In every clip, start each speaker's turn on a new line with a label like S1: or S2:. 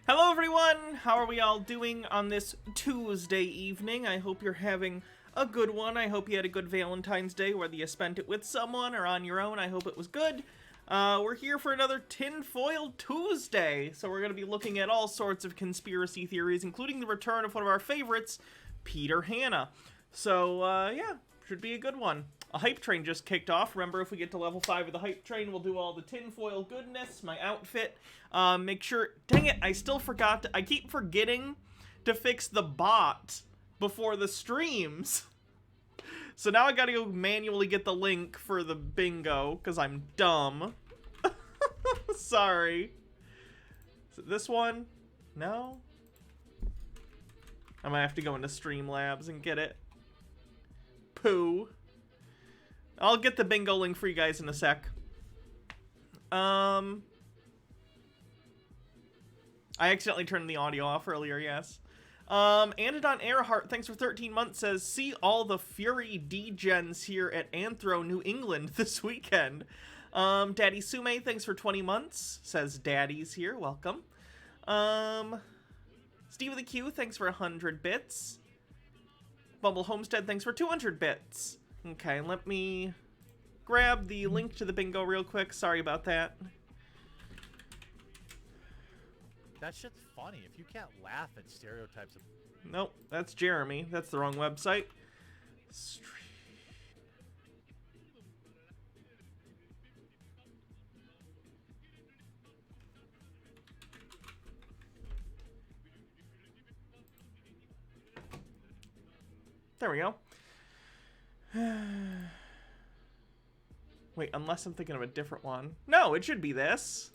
S1: Hello everyone! How are we all doing on this Tuesday evening? I hope you're having a good one. I hope you had a good Valentine's Day, whether you spent it with someone or on your own. I hope it was good. We're here for another Tinfoil Tuesday, so we're going to be looking at all sorts of conspiracy theories, including the return of one of our favorites, Peter Hanna. So, yeah, should be a good one. A hype train just kicked off. Remember, if we get to level 5 of the hype train, we'll do all the tinfoil goodness, my outfit. Make sure... Dang it, I still forgot to... I keep forgetting to fix the bot before the streams. So now I gotta go manually get the link for the bingo, because I'm dumb. Sorry. Is it this one? No? I might have to go into Streamlabs and get it. Poo. I'll get the bingo link for you guys in a sec. I accidentally turned the audio off earlier, yes. Anadon Earhart, thanks for 13 months, says, see all the Fury D-Gens here at Anthro, New England this weekend. Daddy Sume, thanks for 20 months, says Daddy's here, welcome. Steve of the Q, thanks for 100 bits. Bumble Homestead, thanks for 200 bits. Okay, let me grab the link to the bingo real quick. Sorry about that.
S2: That shit's funny. If you can't laugh at stereotypes of...
S1: Nope, that's Jeremy. That's the wrong website. There we go. Wait, unless I'm thinking of a different one. No, it should be this.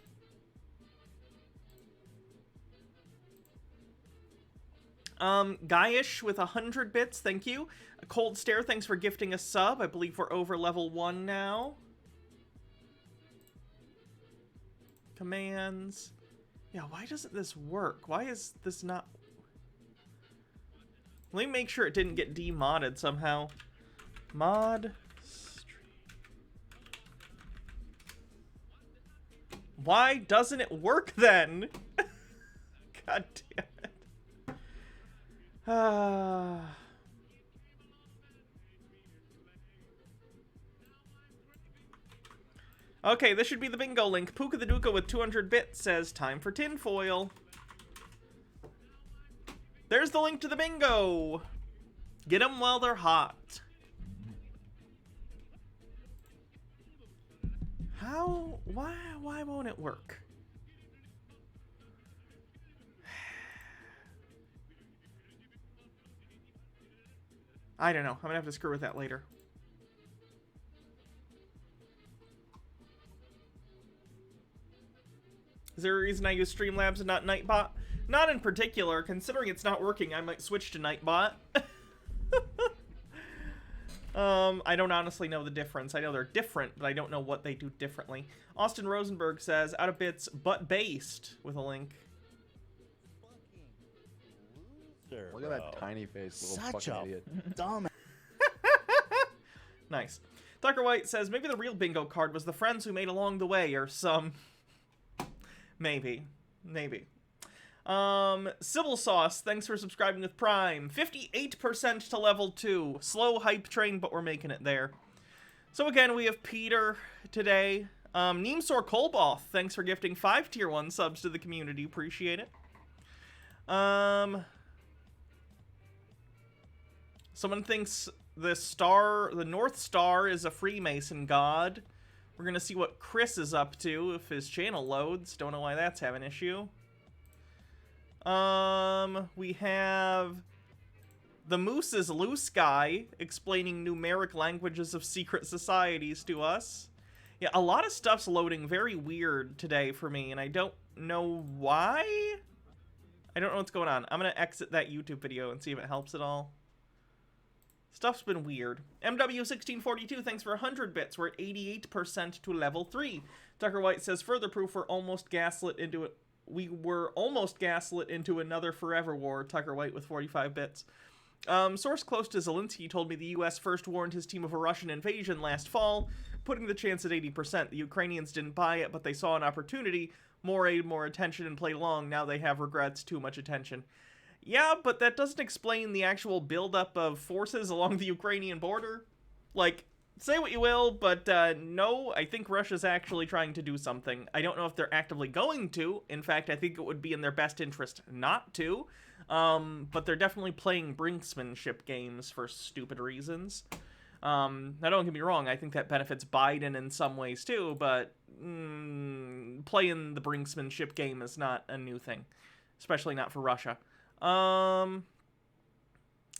S1: Guyish with 100 bits, thank you. A Cold Stare, thanks for gifting a sub. I believe we're over level 1 now. Commands. Yeah, why doesn't this work? Why is this not... Let me make sure it didn't get demodded somehow. Mod... Why doesn't it work then? God damn it. Okay, this should be the bingo link. Puka the Duka with 200 bits says, time for tinfoil. There's the link to the bingo. Get them while they're hot. How? Why won't it work? I don't know. I'm gonna have to screw with that later. Is there a reason I use Streamlabs and not Nightbot? Not in particular. Considering it's not working, I might switch to Nightbot. I don't honestly know the difference. I know they're different, but I don't know what they do differently. Austin Rosenberg says, out of bits, but based, with a link.
S3: Loser, look at that tiny face, little
S2: Such
S3: fucking
S2: a
S3: idiot.
S2: dumb.
S1: Nice. Tucker White says, maybe the real bingo card was the friends who made along the way, or some... Maybe. Maybe. Sybil Sauce, thanks for subscribing with Prime. 58% to level 2. Slow hype train, but we're making it there. So again, we have Peter today. Neemsor Kolboth, thanks for gifting 5 tier 1 subs to the community. Appreciate it. Someone thinks the North Star is a Freemason god. We're gonna see what Chris is up to if his channel loads. Don't know why that's having an issue. We have the Moose is Loose guy explaining numeric languages of secret societies to us. Yeah, a lot of stuff's loading very weird today for me, and I don't know why. I don't know what's going on. I'm gonna exit that YouTube video and see if it helps at all. Stuff's been weird. MW1642, thanks for 100 bits. We're at 88% to level 3. Tucker White says, further proof we were almost gaslit into another forever war. Tucker White with 45 bits. Source close to Zelensky told me the US first warned his team of a Russian invasion last fall, putting the chance at 80%. The Ukrainians didn't buy it, but they saw an opportunity. More aid, more attention, and played along. Now they have regrets, too much attention. Yeah, but that doesn't explain the actual buildup of forces along the Ukrainian border. Like, say what you will, but no, I think Russia's actually trying to do something. I don't know if they're actively going to. In fact, I think it would be in their best interest not to. But they're definitely playing brinksmanship games for stupid reasons. Now, don't get me wrong, I think that benefits Biden in some ways too, but playing the brinksmanship game is not a new thing, especially not for Russia.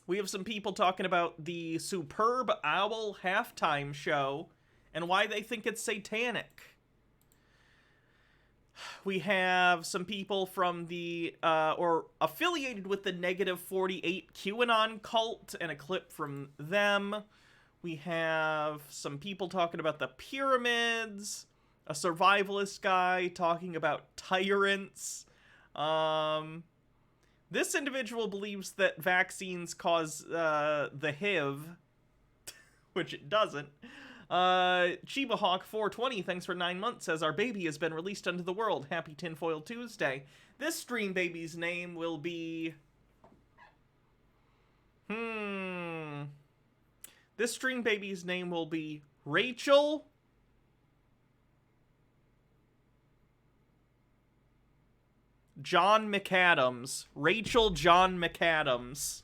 S1: We have some people talking about the Superb Owl halftime show and why they think it's satanic. We have some people from the, or affiliated with the -48 QAnon cult and a clip from them. We have some people talking about the pyramids, a survivalist guy talking about tyrants. This individual believes that vaccines cause the HIV, which it doesn't. Chibahawk420, thanks for 9 months, says, our baby has been released unto the world. Happy Tinfoil Tuesday. This stream baby's name will be... This stream baby's name will be Rachel... John McAdams. Rachel John McAdams. Is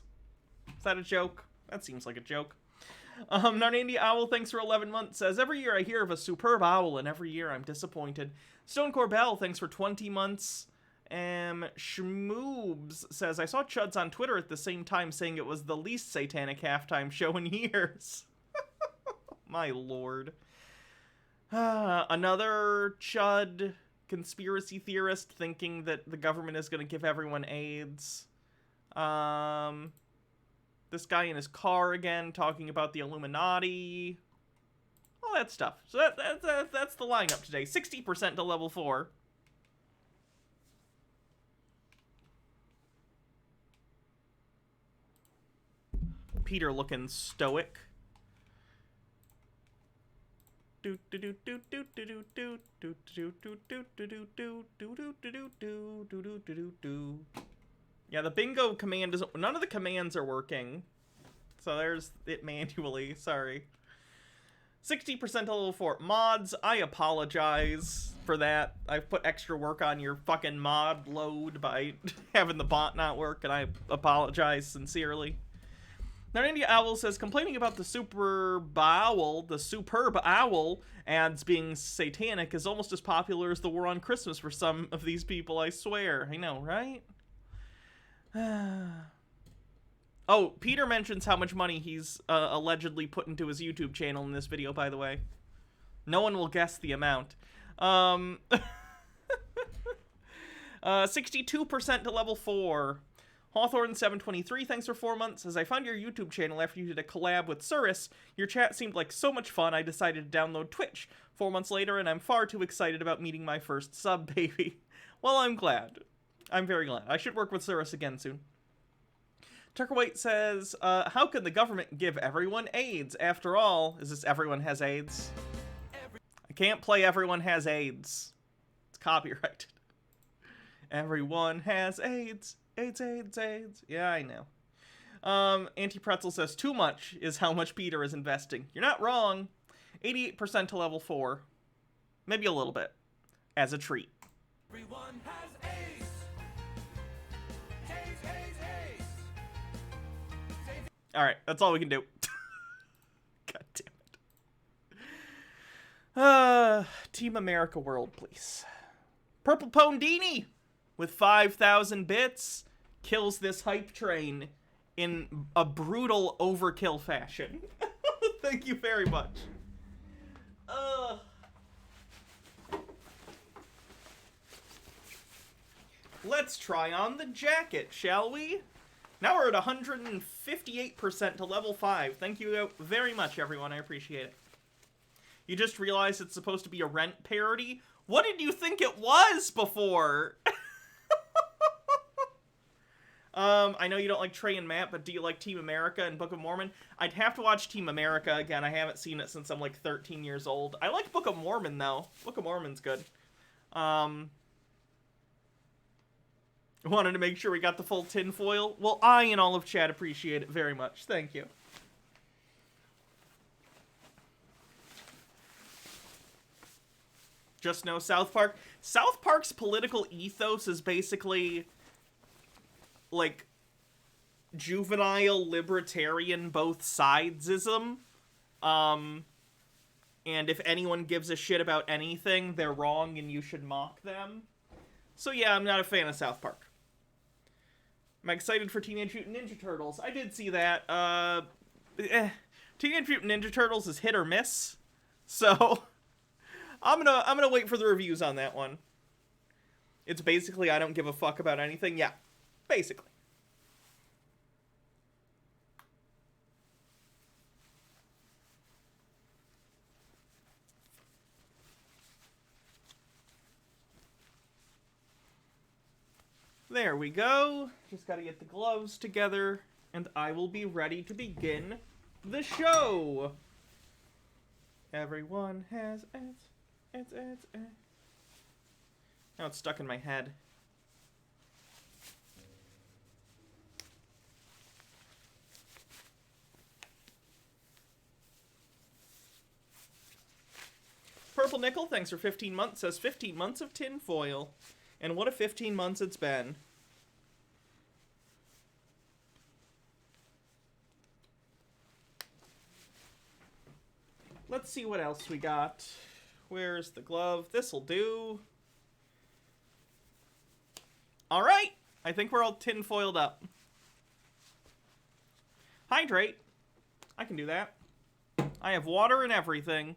S1: that a joke? That seems like a joke. Narnandi Owl, thanks for 11 months, says, every year I hear of a superb owl, and every year I'm disappointed. Stone Corbell, thanks for 20 months. Schmoobs says, I saw Chuds on Twitter at the same time saying it was the least satanic halftime show in years. My lord. Another Chud conspiracy theorist thinking that the government is going to give everyone AIDS. This guy in his car again talking about the Illuminati. All that stuff. So that's the lineup today. 60% to level 4. Peter looking stoic. Yeah, the bingo command isn't... None of the commands are working. So there's it manually. Sorry. 60% to level 4. Mods, I apologize for that. I've put extra work on your fucking mod load by having the bot not work, and I apologize sincerely. Now, India Owl says, complaining about the Superb Owl ads being satanic is almost as popular as the War on Christmas for some of these people, I swear. I know, right? Oh, Peter mentions how much money he's allegedly put into his YouTube channel in this video, by the way. No one will guess the amount. 62% to level 4. Hawthorne723, thanks for 4 months. As I found your YouTube channel after you did a collab with Surus, your chat seemed like so much fun, I decided to download Twitch. 4 months later, and I'm far too excited about meeting my first sub baby. Well, I'm glad. I'm very glad. I should work with Surus again soon. Tucker White says, how can the government give everyone AIDS? After all, is this Everyone Has AIDS? I can't play Everyone Has AIDS. It's copyrighted. Everyone has AIDS. AIDS, AIDS, AIDS. Yeah, I know. Anti-Pretzel says, too much is how much Peter is investing. You're not wrong. 88% to level 4. Maybe a little bit. As a treat.
S4: Everyone has ace. Ace, ace, ace.
S1: Alright, that's all we can do. God damn it. Team America World, please. Purple Pondini with 5,000 bits kills this hype train in a brutal overkill fashion. Thank you very much. Let's try on the jacket, shall we? Now we're at 158% to level 5. Thank you very much, everyone. I appreciate it. You just realized it's supposed to be a Rent parody? What did you think it was before? I know you don't like Trey and Matt, but do you like Team America and Book of Mormon? I'd have to watch Team America again. I haven't seen it since I'm like 13 years old. I like Book of Mormon, though. Book of Mormon's good. Wanted to make sure we got the full tinfoil. Well, I and all of chat appreciate it very much. Thank you. Just know South Park. South Park's political ethos is basically like juvenile libertarian both sidesism. And if anyone gives a shit about anything, they're wrong and you should mock them. So yeah, I'm not a fan of South Park. Am I excited for Teenage Mutant Ninja Turtles? I did see that. Teenage Mutant Ninja Turtles is hit or miss. So I'm gonna wait for the reviews on that one. It's basically I don't give a fuck about anything. Yeah, basically. There we go. Just gotta get the gloves together, and I will be ready to begin the show. Everyone has it's. Now it's stuck in my head. Purple Nickel, thanks for 15 months, says 15 months of tinfoil. And what a 15 months it's been. Let's see what else we got. Where's the glove? This'll do. Alright! I think we're all tinfoiled up. Hydrate. I can do that. I have water and everything.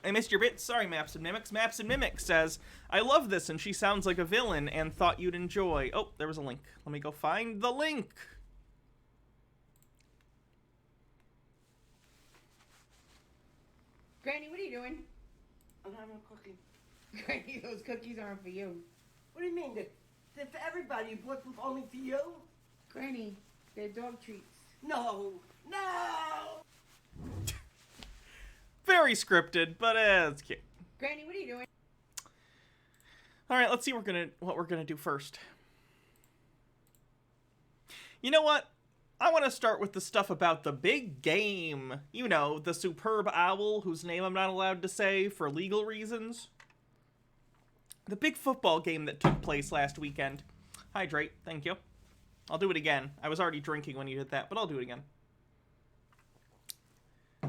S1: I missed your bits. Sorry, Maps and Mimics. Maps and Mimics says, I love this and she sounds like a villain and thought you'd enjoy. Oh, there was a link. Let me go find the link.
S5: Granny, what are you doing?
S6: I'm having a cookie.
S5: Granny, those cookies aren't for you.
S6: What do you mean? They're for everybody. You bought them only for you?
S5: Granny, they're dog treats.
S6: No. No!
S1: Very scripted, but it's cute.
S5: Granny, what are you doing?
S1: All right, let's see what we're gonna do first. You know what? I want to start with the stuff about the big game. You know, the superb owl whose name I'm not allowed to say for legal reasons. The big football game that took place last weekend. Hydrate, thank you. I'll do it again. I was already drinking when you did that, but I'll do it again.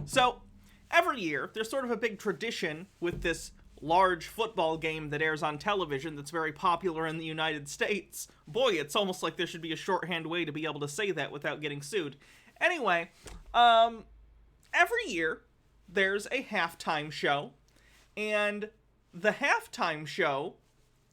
S1: So, every year, there's sort of a big tradition with this large football game that airs on television that's very popular in the United States. Boy, it's almost like there should be a shorthand way to be able to say that without getting sued. Anyway, every year, there's a halftime show, and the halftime show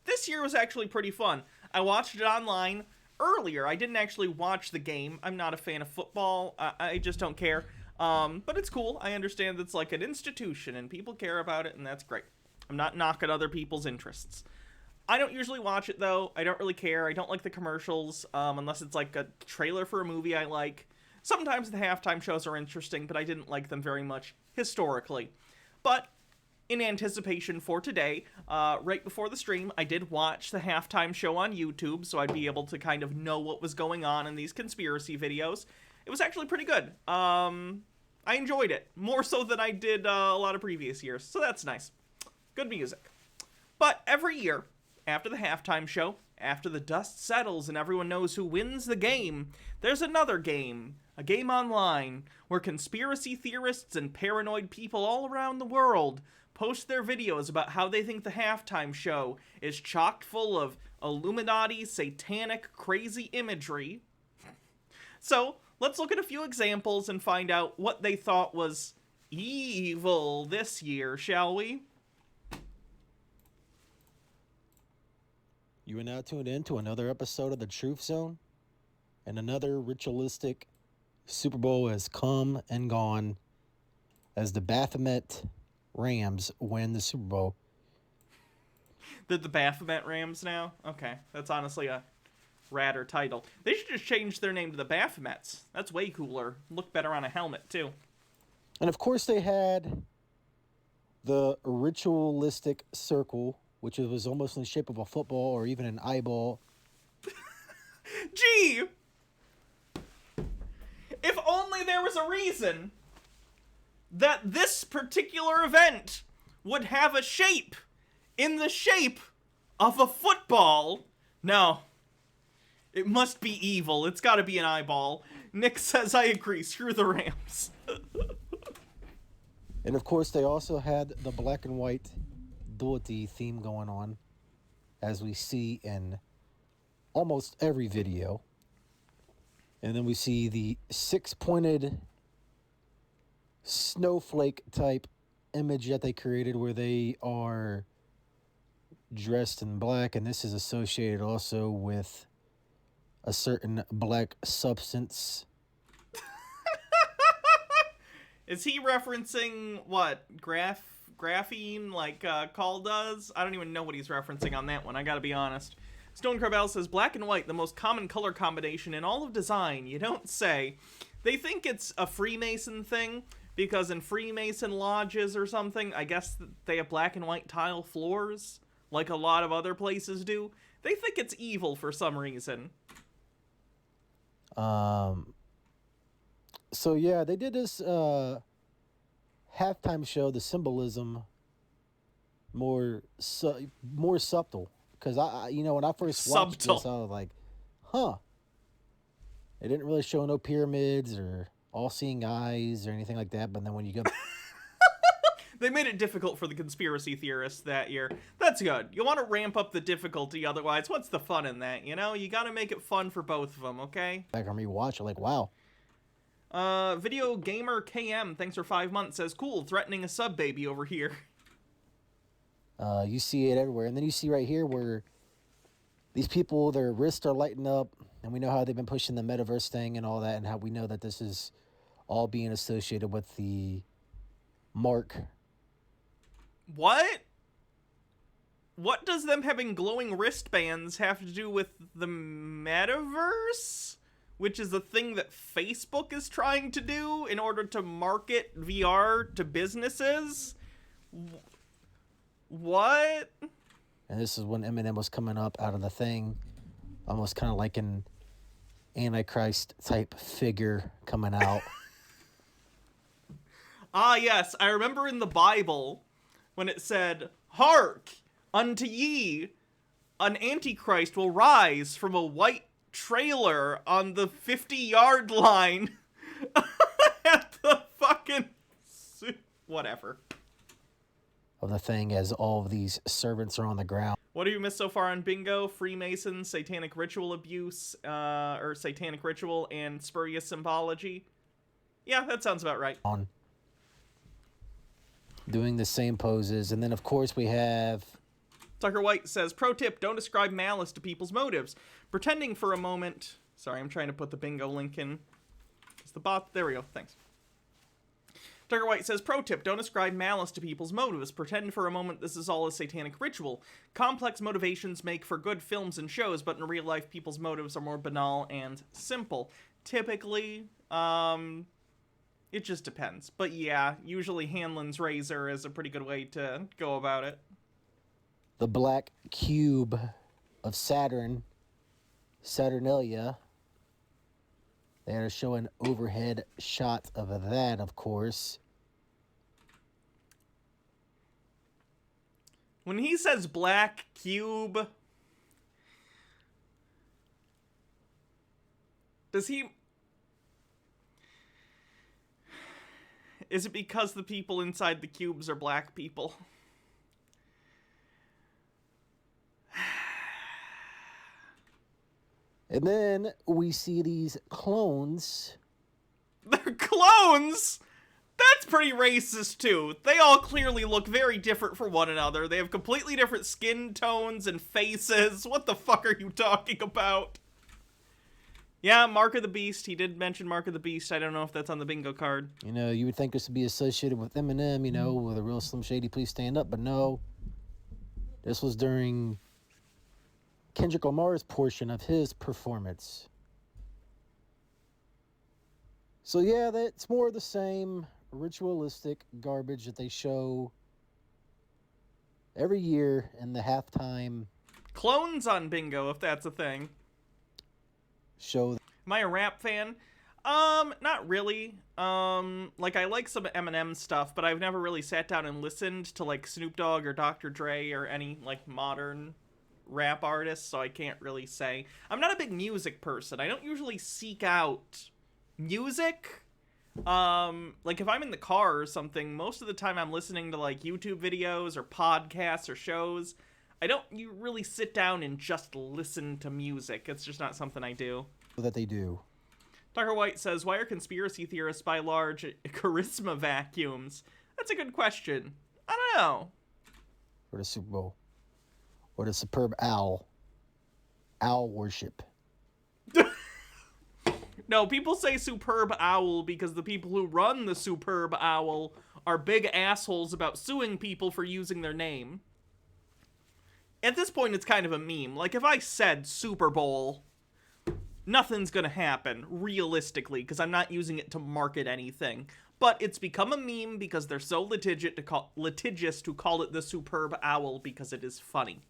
S1: this year was actually pretty fun. I watched it online earlier. I didn't actually watch the game. I'm not a fan of football. I just don't care. But it's cool. I understand it's like an institution and people care about it, and that's great. I'm not knocking other people's interests. I don't usually watch it, though. I don't really care. I don't like the commercials, unless it's like a trailer for a movie I like. Sometimes the halftime shows are interesting, but I didn't like them very much historically. But in anticipation for today, right before the stream, I did watch the HalfTime show on YouTube, so I'd be able to kind of know what was going on in these conspiracy videos. It was actually pretty good. I enjoyed it, more so than I did a lot of previous years, so that's nice. Good music. But every year, after the HalfTime show, after the dust settles and everyone knows who wins the game, there's another game, a game online, where conspiracy theorists and paranoid people all around the world post their videos about how they think the HalfTime show is chock full of Illuminati, satanic, crazy imagery. So, let's look at a few examples and find out what they thought was evil this year, shall we?
S3: You are now tuned in to another episode of The Truth Zone, and another ritualistic Super Bowl has come and gone as the Baphomet Rams win the Super Bowl.
S1: The Baphomet Rams now? Okay, that's honestly a radder title. They should just change their name to the Baphomets. That's way cooler. Look better on a helmet, too.
S3: And of course they had the ritualistic circle, which was almost in the shape of a football or even an eyeball.
S1: Gee! If only there was a reason that this particular event would have a shape in the shape of a football. No. It must be evil. It's gotta be an eyeball. Nick says, I agree. Screw the Rams.
S3: And of course they also had the black and white duality theme going on, as we see in almost every video. And then we see the six-pointed snowflake type image that they created where they are dressed in black, and this is associated also with a certain black substance.
S1: Is he referencing what? Graphene, like Call does? I don't even know what he's referencing on that one, I gotta be honest. Stone Carbell says, black and white, the most common color combination in all of design. You don't say. They think it's a Freemason thing, because in Freemason lodges or something, I guess they have black and white tile floors, like a lot of other places do. They think it's evil for some reason.
S3: So yeah, they did this halftime show, the symbolism more subtle. Because I when I first watched this, I was like, huh. It didn't really show no pyramids or all-seeing eyes or anything like that. But then when you go...
S1: They made it difficult for the conspiracy theorists that year. That's good. You want to ramp up the difficulty, otherwise, what's the fun in that, you know? You gotta make it fun for both of them, okay?
S3: Back on rewatch, I'm like, wow.
S1: Video Gamer KM, thanks for 5 months, says, cool, threatening a sub baby over here.
S3: You see it everywhere. And then you see right here where these people, their wrists are lighting up, and we know how they've been pushing the metaverse thing and all that, and how we know that this is all being associated with the mark.
S1: What? What does them having glowing wristbands have to do with the metaverse? Which is a thing that Facebook is trying to do in order to market VR to businesses? What?
S3: And this is when Eminem was coming up out of the thing, almost kind of like an Antichrist type figure coming out.
S1: Ah, yes, I remember in the Bible when it said, hark unto ye, an Antichrist will rise from a white trailer on the 50-yard line at the fucking... whatever.
S3: Of the thing, as all of these servants are on the ground.
S1: What have you missed so far on bingo? Freemasons, satanic ritual abuse, or satanic ritual, and spurious symbology. Yeah, that sounds about right.
S3: On doing the same poses. And then, of course, we have...
S1: Tucker White says, pro tip, don't ascribe malice to people's motives. Pretending for a moment... Sorry, I'm trying to put the bingo link in. It's the bot. There we go. Thanks. Tucker White says, pro tip, don't ascribe malice to people's motives. Pretend for a moment this is all a satanic ritual. Complex motivations make for good films and shows, but in real life, people's motives are more banal and simple. Typically, It just depends. But yeah, usually Hanlon's razor is a pretty good way to go about it.
S3: The black cube of Saturn, Saturnalia. They had to show an overhead shot of that, of course.
S1: When he says black cube, does he... Is it because the people inside the cubes are black people?
S3: And then we see these clones.
S1: They're clones? That's pretty racist, too. They all clearly look very different from one another. They have completely different skin tones and faces. What the fuck are you talking about? Yeah, Mark of the Beast. He did mention Mark of the Beast. I don't know if that's on the bingo card.
S3: You know, you would think this would be associated with Eminem, you know, with a real Slim Shady, please stand up. But no. This was during Kendrick Lamar's portion of his performance. So yeah, that's more of the same ritualistic garbage that they show every year in the halftime
S1: Clones on bingo, if that's a thing.
S3: show.
S1: Am I a rap fan? Not really. Like, I like some Eminem stuff, but I've never really sat down and listened to, like, Snoop Dogg or Dr. Dre or any, like, modern rap artists, so I can't really say. I'm not a big music person. I don't usually seek out music. Like, if I'm in the car or something, most of the time I'm listening to, like, YouTube videos or podcasts or shows. You really sit down and just listen to music. It's just not something I do.
S3: That they do.
S1: Tucker White says, why are conspiracy theorists by large charisma vacuums? That's a good question. I don't know.
S3: For the Super Bowl. Or the superb owl. Owl worship.
S1: No, people say superb owl because the people who run the superb owl are big assholes about suing people for using their name. At this point, it's kind of a meme. Like, if I said Super Bowl, nothing's gonna happen, realistically, because I'm not using it to market anything. But it's become a meme because they're so litigious to call it the superb owl because it is funny.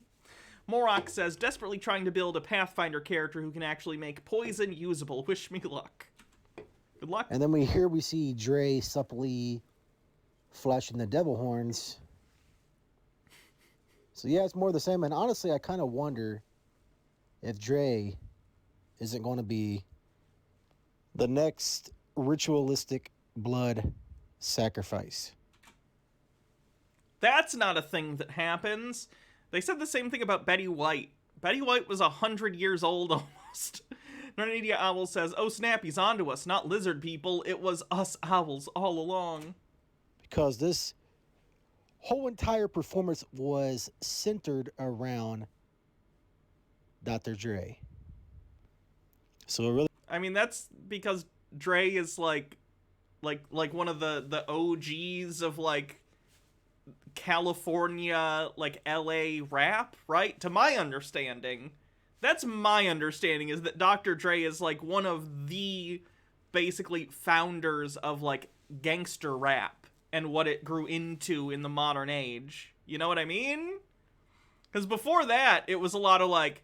S1: Morok says, desperately trying to build a Pathfinder character who can actually make poison usable. Wish me luck. Good luck.
S3: And then we see Dre supplely flashing the devil horns. So yeah, it's more of the same. And honestly, I kind of wonder if Dre isn't going to be the next ritualistic blood sacrifice.
S1: That's not a thing that happens. They said the same thing about Betty White. Betty White was 100 years old almost. Nerdidia Owl says, oh snap, he's onto us, not lizard people. It was us owls all along.
S3: Because this whole entire performance was centered around Dr. Dre. So it really...
S1: I mean, that's because Dre is like one of the OGs of, like, California, like, LA rap, right? To my understanding. That's my understanding, is that Dr. Dre is, like, one of the, basically, founders of, like, gangster rap and what it grew into in the modern age. You know what I mean? Because before that, it was a lot of, like,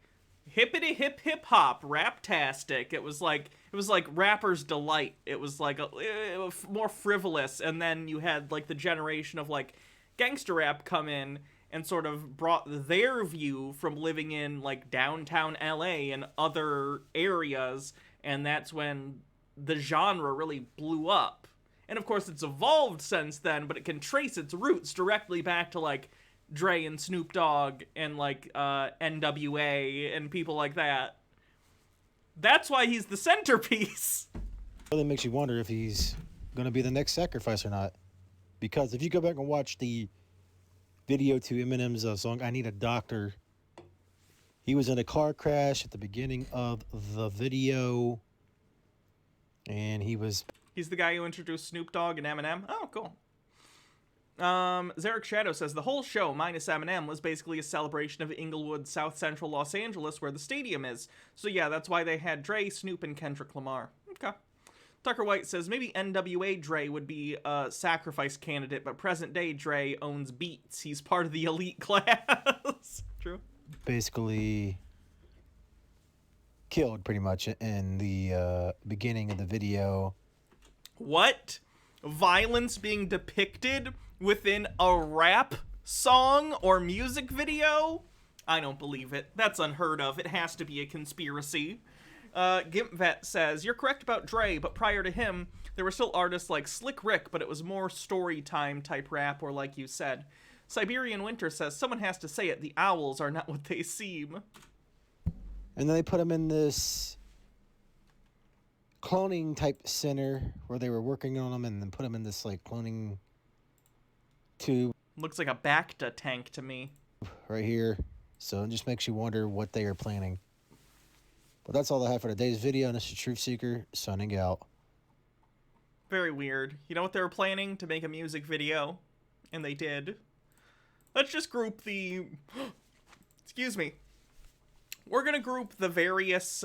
S1: hippity hip hip hop, rap-tastic. It was like rapper's delight. It was like more frivolous, and then you had like the generation of like gangster rap come in and sort of brought their view from living in like downtown LA and other areas, and that's when the genre really blew up. And of course it's evolved since then, but it can trace its roots directly back to like Dre and Snoop Dogg and like NWA and people like that. That's why he's the centerpiece.
S3: It really makes you wonder if he's going to be the next sacrifice or not. Because if you go back and watch the video to Eminem's song, I Need a Doctor, he was in a car crash at the beginning of the video. And he's
S1: the guy who introduced Snoop Dogg and Eminem. Oh, cool. Zarek Shadow says, the whole show, minus Eminem, was basically a celebration of Inglewood, South Central Los Angeles, where the stadium is. So yeah, that's why they had Dre, Snoop, and Kendrick Lamar. Okay. Tucker White says, maybe NWA Dre would be a sacrifice candidate, but present day Dre owns Beats. He's part of the elite class. True.
S3: Basically killed pretty much in the beginning of the video.
S1: What? Violence being depicted within a rap song or music video? I don't believe it. That's unheard of. It has to be a conspiracy. GimpVet says, you're correct about Dre, but prior to him, there were still artists like Slick Rick, but it was more story time type rap, or like you said. Siberian Winter says, someone has to say it, the owls are not what they seem.
S3: And then they put him in this cloning type center where they were working on him, and then put him in this like cloning tube.
S1: Looks like a Bacta tank to me.
S3: Right here. So it just makes you wonder what they are planning. But that's all I have for today's video, and this is Truth Seeker signing out.
S1: Very weird. You know what they were planning? To make a music video. And they did. Let's just group the... Excuse me. We're gonna group the various,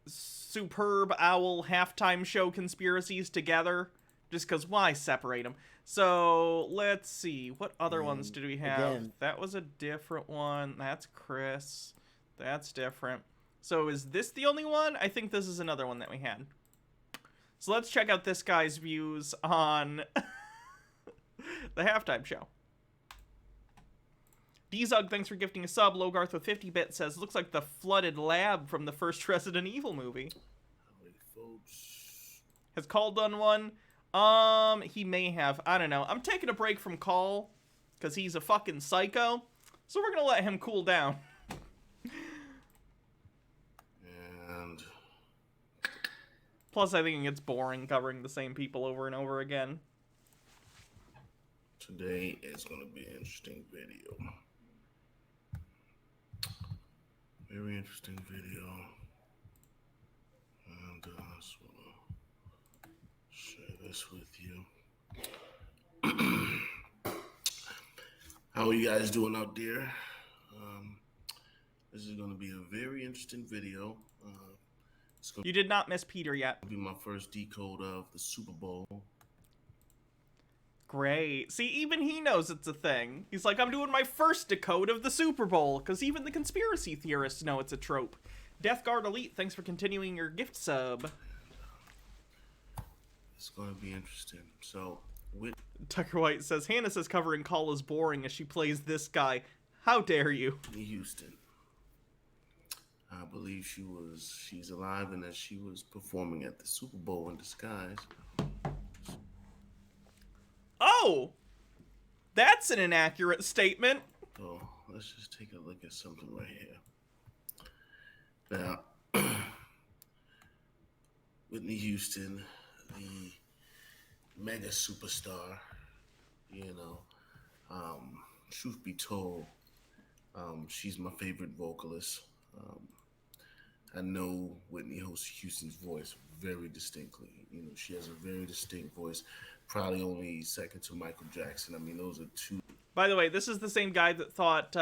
S1: superb owl halftime show conspiracies together. Just because why separate them? So, let's see. What other ones did we have?
S6: again-
S1: That was a different one. That's Chris. That's different. So is this the only one? I think this is another one that we had. So let's check out this guy's views on the halftime show. Dzug, thanks for gifting a sub. Logarth with 50 bit says, looks like the flooded lab from the first Resident Evil movie. Has Call done one? He may have. I don't know. I'm taking a break from Call because he's a fucking psycho. So we're going to let him cool down.
S7: And
S1: Plus, I think it gets boring covering the same people over and over again.
S7: today is going to be an interesting video. Very interesting video. And I just want to share this with you. How are you guys doing out there? This is going to be a very interesting video. It's going
S1: You did not miss Peter yet.
S7: to be my first decode of the Super Bowl.
S1: Great. See, even he knows it's a thing. He's like, I'm doing my first decode of the Super Bowl, because even the conspiracy theorists know it's a trope. Death Guard Elite, thanks for continuing your gift sub.
S7: It's going to be interesting. So, with
S1: Tucker White says, Hanna says covering Call is boring as she plays this guy. How dare you?
S7: Whitney Houston, I believe she's alive and that she was performing at the Super Bowl in disguise.
S1: Oh! That's an inaccurate statement.
S7: So let's just take a look at something right here. Now, Whitney Houston, the mega superstar, truth be told, she's my favorite vocalist. I know Whitney Houston's voice very distinctly. She has a very distinct voice, probably only second to Michael Jackson. I mean, those are two.
S1: By the way, this is the same guy that thought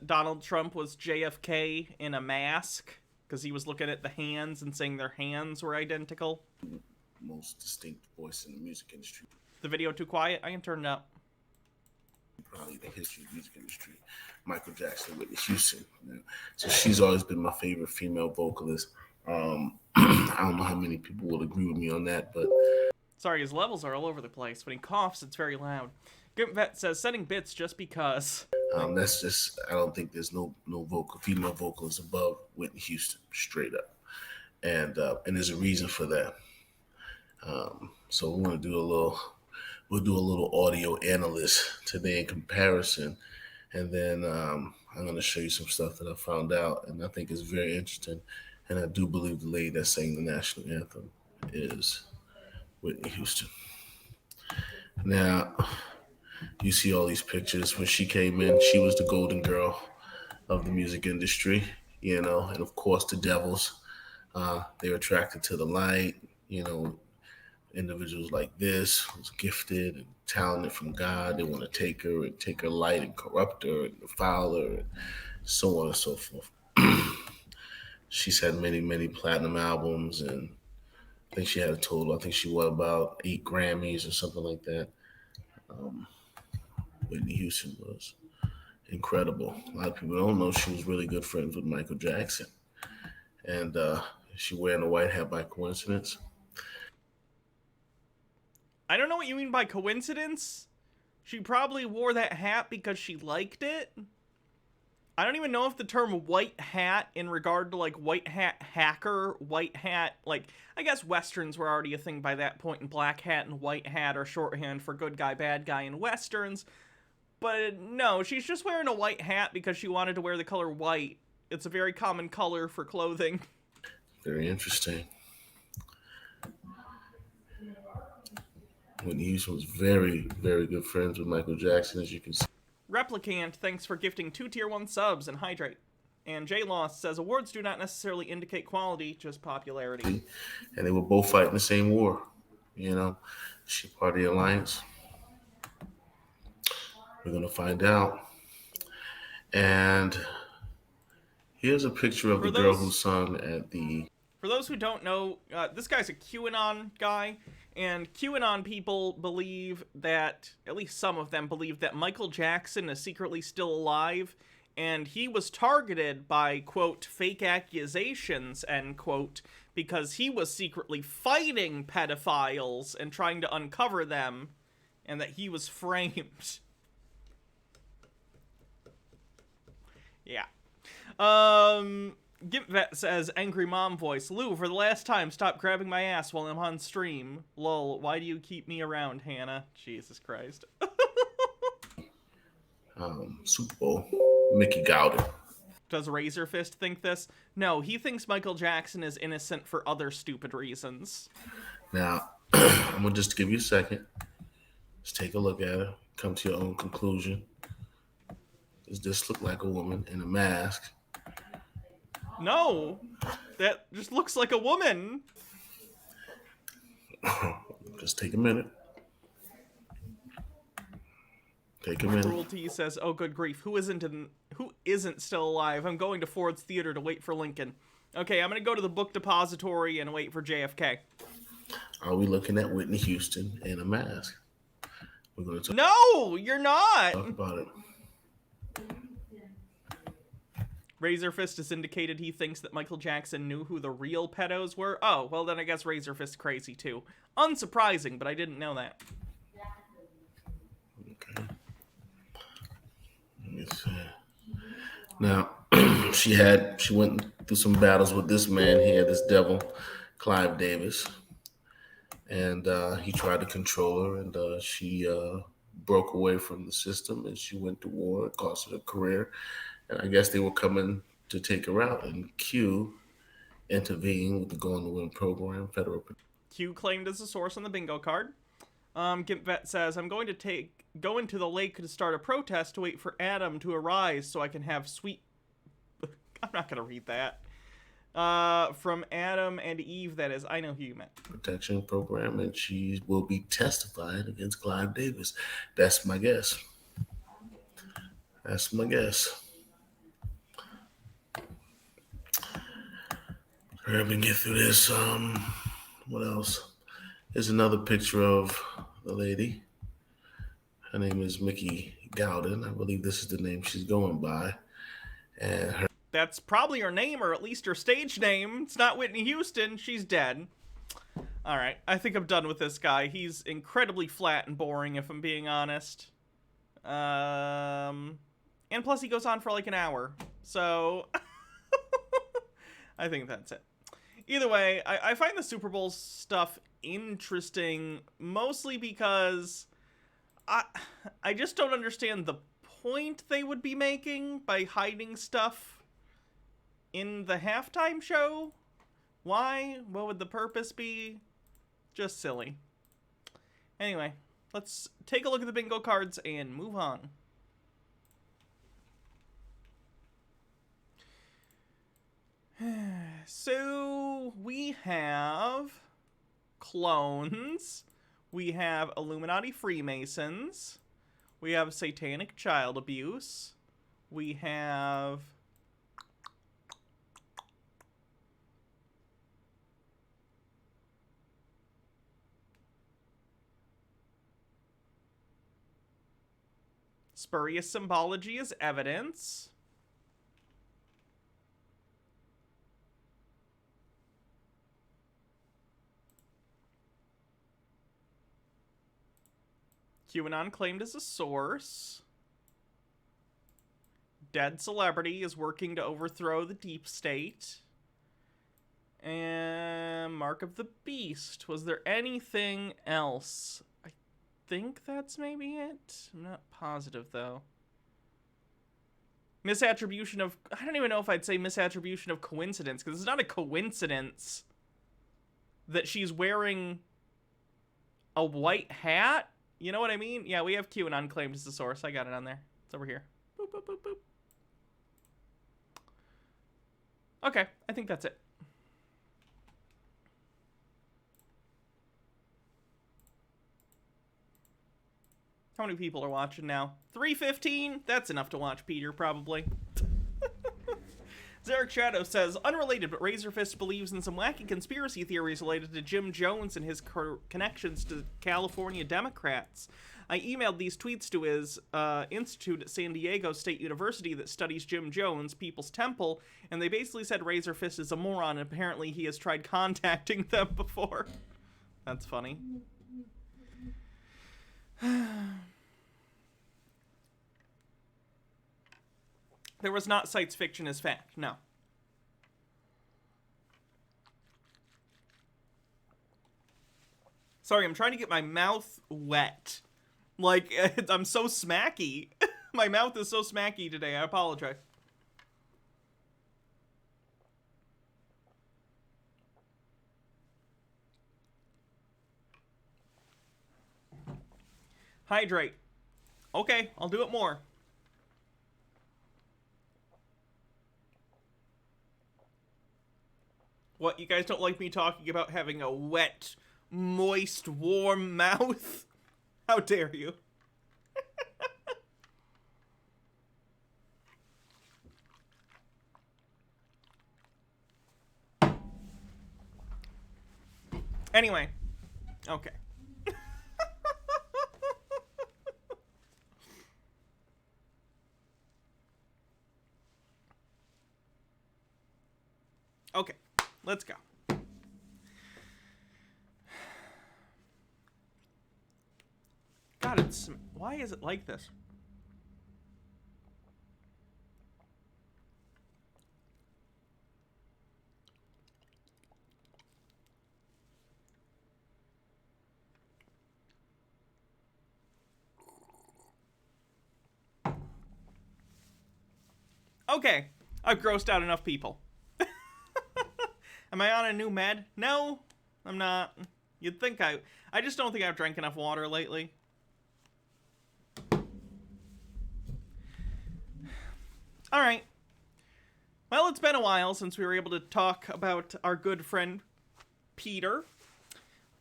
S1: Donald Trump was JFK in a mask because he was looking at the hands and saying their hands were identical.
S7: Most distinct voice in the music industry.
S1: The video too quiet? I can turn it up.
S7: Probably the history of the music industry. Michael Jackson, Whitney Houston. So she's always been my favorite female vocalist. I don't know how many people will agree with me on that, but
S1: Sorry, his levels are all over the place. When he coughs, it's very loud. Grimvet says, sending bits just because.
S7: that's just, I don't think there's no female vocalist above Whitney Houston, straight up. And there's a reason for that. So we're going to do we'll do a little audio analyst today in comparison. And then I'm going to show you some stuff that I found out, and I think it's very interesting. And I do believe the lady that sang the national anthem is Whitney Houston. Now, you see all these pictures. When she came in, she was the golden girl of the music industry, and of course the devils. They're attracted to the light, individuals like this who's gifted and talented from God. They want to take her light and corrupt her and defile her and so on and so forth. She's had many, many platinum albums and think she had a total. I think she won about 8 Grammys or something like that. Whitney Houston was incredible. A lot of people don't know she was really good friends with Michael Jackson. And she wearing a white hat by coincidence.
S1: I don't know what you mean by coincidence. She probably wore that hat because she liked it. I don't even know if the term white hat in regard to like white hat hacker, white hat, like I guess Westerns were already a thing by that point, and black hat and white hat are shorthand for good guy, bad guy in Westerns. But no, she's just wearing a white hat because she wanted to wear the color white. It's a very common color for clothing.
S7: Very interesting. Whitney Houston was very, very good friends with Michael Jackson, as you can see.
S1: Replicant, thanks for gifting 2 tier 1 subs and hydrate. And J-Lost says, awards do not necessarily indicate quality, just popularity.
S7: And they were both fighting the same war. You know, she part of the alliance. We're going to find out. And here's a picture of the girl who sung at the...
S1: For those who don't know, this guy's a QAnon guy. And QAnon people believe that, at least some of them believe that Michael Jackson is secretly still alive, and he was targeted by, quote, fake accusations, end quote, because he was secretly fighting pedophiles and trying to uncover them, and that he was framed. Yeah. Gipvet says, angry mom voice. Lou, for the last time, stop grabbing my ass while I'm on stream. Lol, why do you keep me around, Hannah? Jesus Christ.
S7: Super Bowl, Mickey Gowden.
S1: Does Razor Fist think this? No, he thinks Michael Jackson is innocent for other stupid reasons.
S7: Now, I'm going to just give you a second. Just take a look at her. Come to your own conclusion. Does this look like a woman in a mask?
S1: No, that just looks like a woman.
S7: Just take a minute. Take a minute.
S1: Cruelty says, "Oh, good grief! Who isn't still alive? I'm going to Ford's Theater to wait for Lincoln. Okay, I'm gonna go to the book depository and wait for JFK.
S7: Are we looking at Whitney Houston in a mask? We're gonna talk.
S1: No, you're not.
S7: Talk about it.
S1: Razor Fist has indicated he thinks that Michael Jackson knew who the real pedos were. Oh, well then I guess Razor Fist's crazy too. Unsurprising, but I didn't know that.
S7: Okay. Let me see. Now, she went through some battles with this man here, this devil, Clive Davis. And he tried to control her, and she broke away from the system, and she went to war. It cost her a career. And I guess they were coming to take her out, and Q intervened with the Going to Win program, federal.
S1: Q claimed as a source on the bingo card. Gimpvet says, I'm going to go into the lake to start a protest to wait for Adam to arise so I can have sweet... I'm not going to read that. From Adam and Eve, that is. I know who you meant.
S7: Protection program, and she will be testifying against Clive Davis. That's my guess. That's my guess. Let me get through this. What else? Here's another picture of the lady. Her name is Mickey Gowden. I believe this is the name she's going by. And her...
S1: That's probably her name, or at least her stage name. It's not Whitney Houston. She's dead. Alright, I think I'm done with this guy. He's incredibly flat and boring, if I'm being honest. And plus he goes on for like an hour. So... I think that's it. Either way, I find the Super Bowl stuff interesting, mostly because I just don't understand the point they would be making by hiding stuff in the halftime show. Why? What would the purpose be? Just silly. Anyway, let's take a look at the bingo cards and move on. So, we have clones, we have Illuminati Freemasons, we have satanic child abuse, we have... Spurious symbology is evidence. QAnon claimed as a source. Dead celebrity is working to overthrow the deep state. And Mark of the Beast. Was there anything else? I think that's maybe it. I'm not positive, though. Misattribution of... I don't even know if I'd say misattribution of coincidence, because it's not a coincidence that she's wearing a white hat. You know what I mean? Yeah, we have QAnon claimed as the source. I got it on there. It's over here. Boop, boop, boop, boop. Okay, I think that's it. How many people are watching now? 315? That's enough to watch, Peter, probably. Zarek Shadow says, unrelated, but Razorfist believes in some wacky conspiracy theories related to Jim Jones and his connections to California Democrats. I emailed these tweets to his institute at San Diego State University that studies Jim Jones, People's Temple, and they basically said Razorfist is a moron, and apparently he has tried contacting them before. That's funny. There was not science fiction as fact, no. Sorry, I'm trying to get my mouth wet. Like, I'm so smacky. My mouth is so smacky today, I apologize. Hydrate. Okay, I'll do it more. What, you guys don't like me talking about having a wet, moist, warm mouth? How dare you? Anyway. Okay. Okay. Let's go. God, it's... Why is it like this? Okay. I've grossed out enough people. Am I on a new med? No, I'm not. You'd think I just don't think I've drank enough water lately. All right. Well, it's been a while since we were able to talk about our good friend Peter.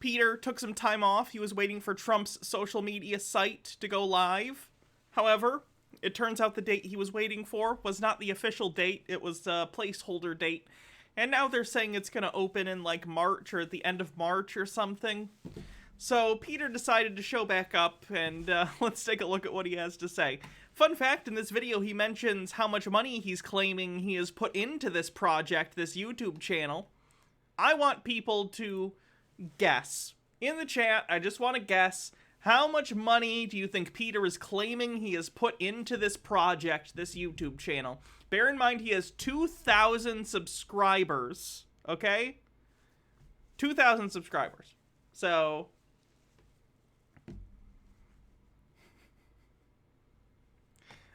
S1: Peter took some time off. He was waiting for Trump's social media site to go live. However, it turns out the date he was waiting for was not the official date. It was a placeholder date. And now they're saying it's going to open in, like, March or at the end of March or something. So Peter decided to show back up, and let's take a look at what he has to say. Fun fact, in this video, he mentions how much money he's claiming he has put into this project, this YouTube channel. I want people to guess. In the chat, I just want to guess, how much money do you think Peter is claiming he has put into this project, this YouTube channel? Bear in mind, he has 2,000 subscribers, okay? 2,000 subscribers. So,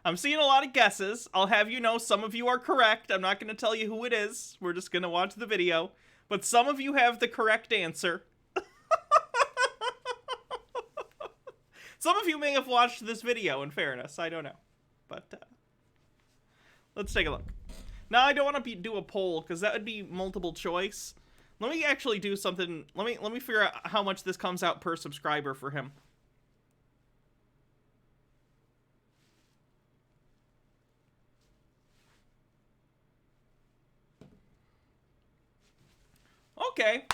S1: I'm seeing a lot of guesses. I'll have you know some of you are correct. I'm not going to tell you who it is. We're just going to watch the video. But some of you have the correct answer. Some of you may have watched this video, in fairness. I don't know. But, let's take a look. Now, I don't want to do a poll, because that would be multiple choice. Let me actually do something. Let me figure out how much this comes out per subscriber for him. Okay.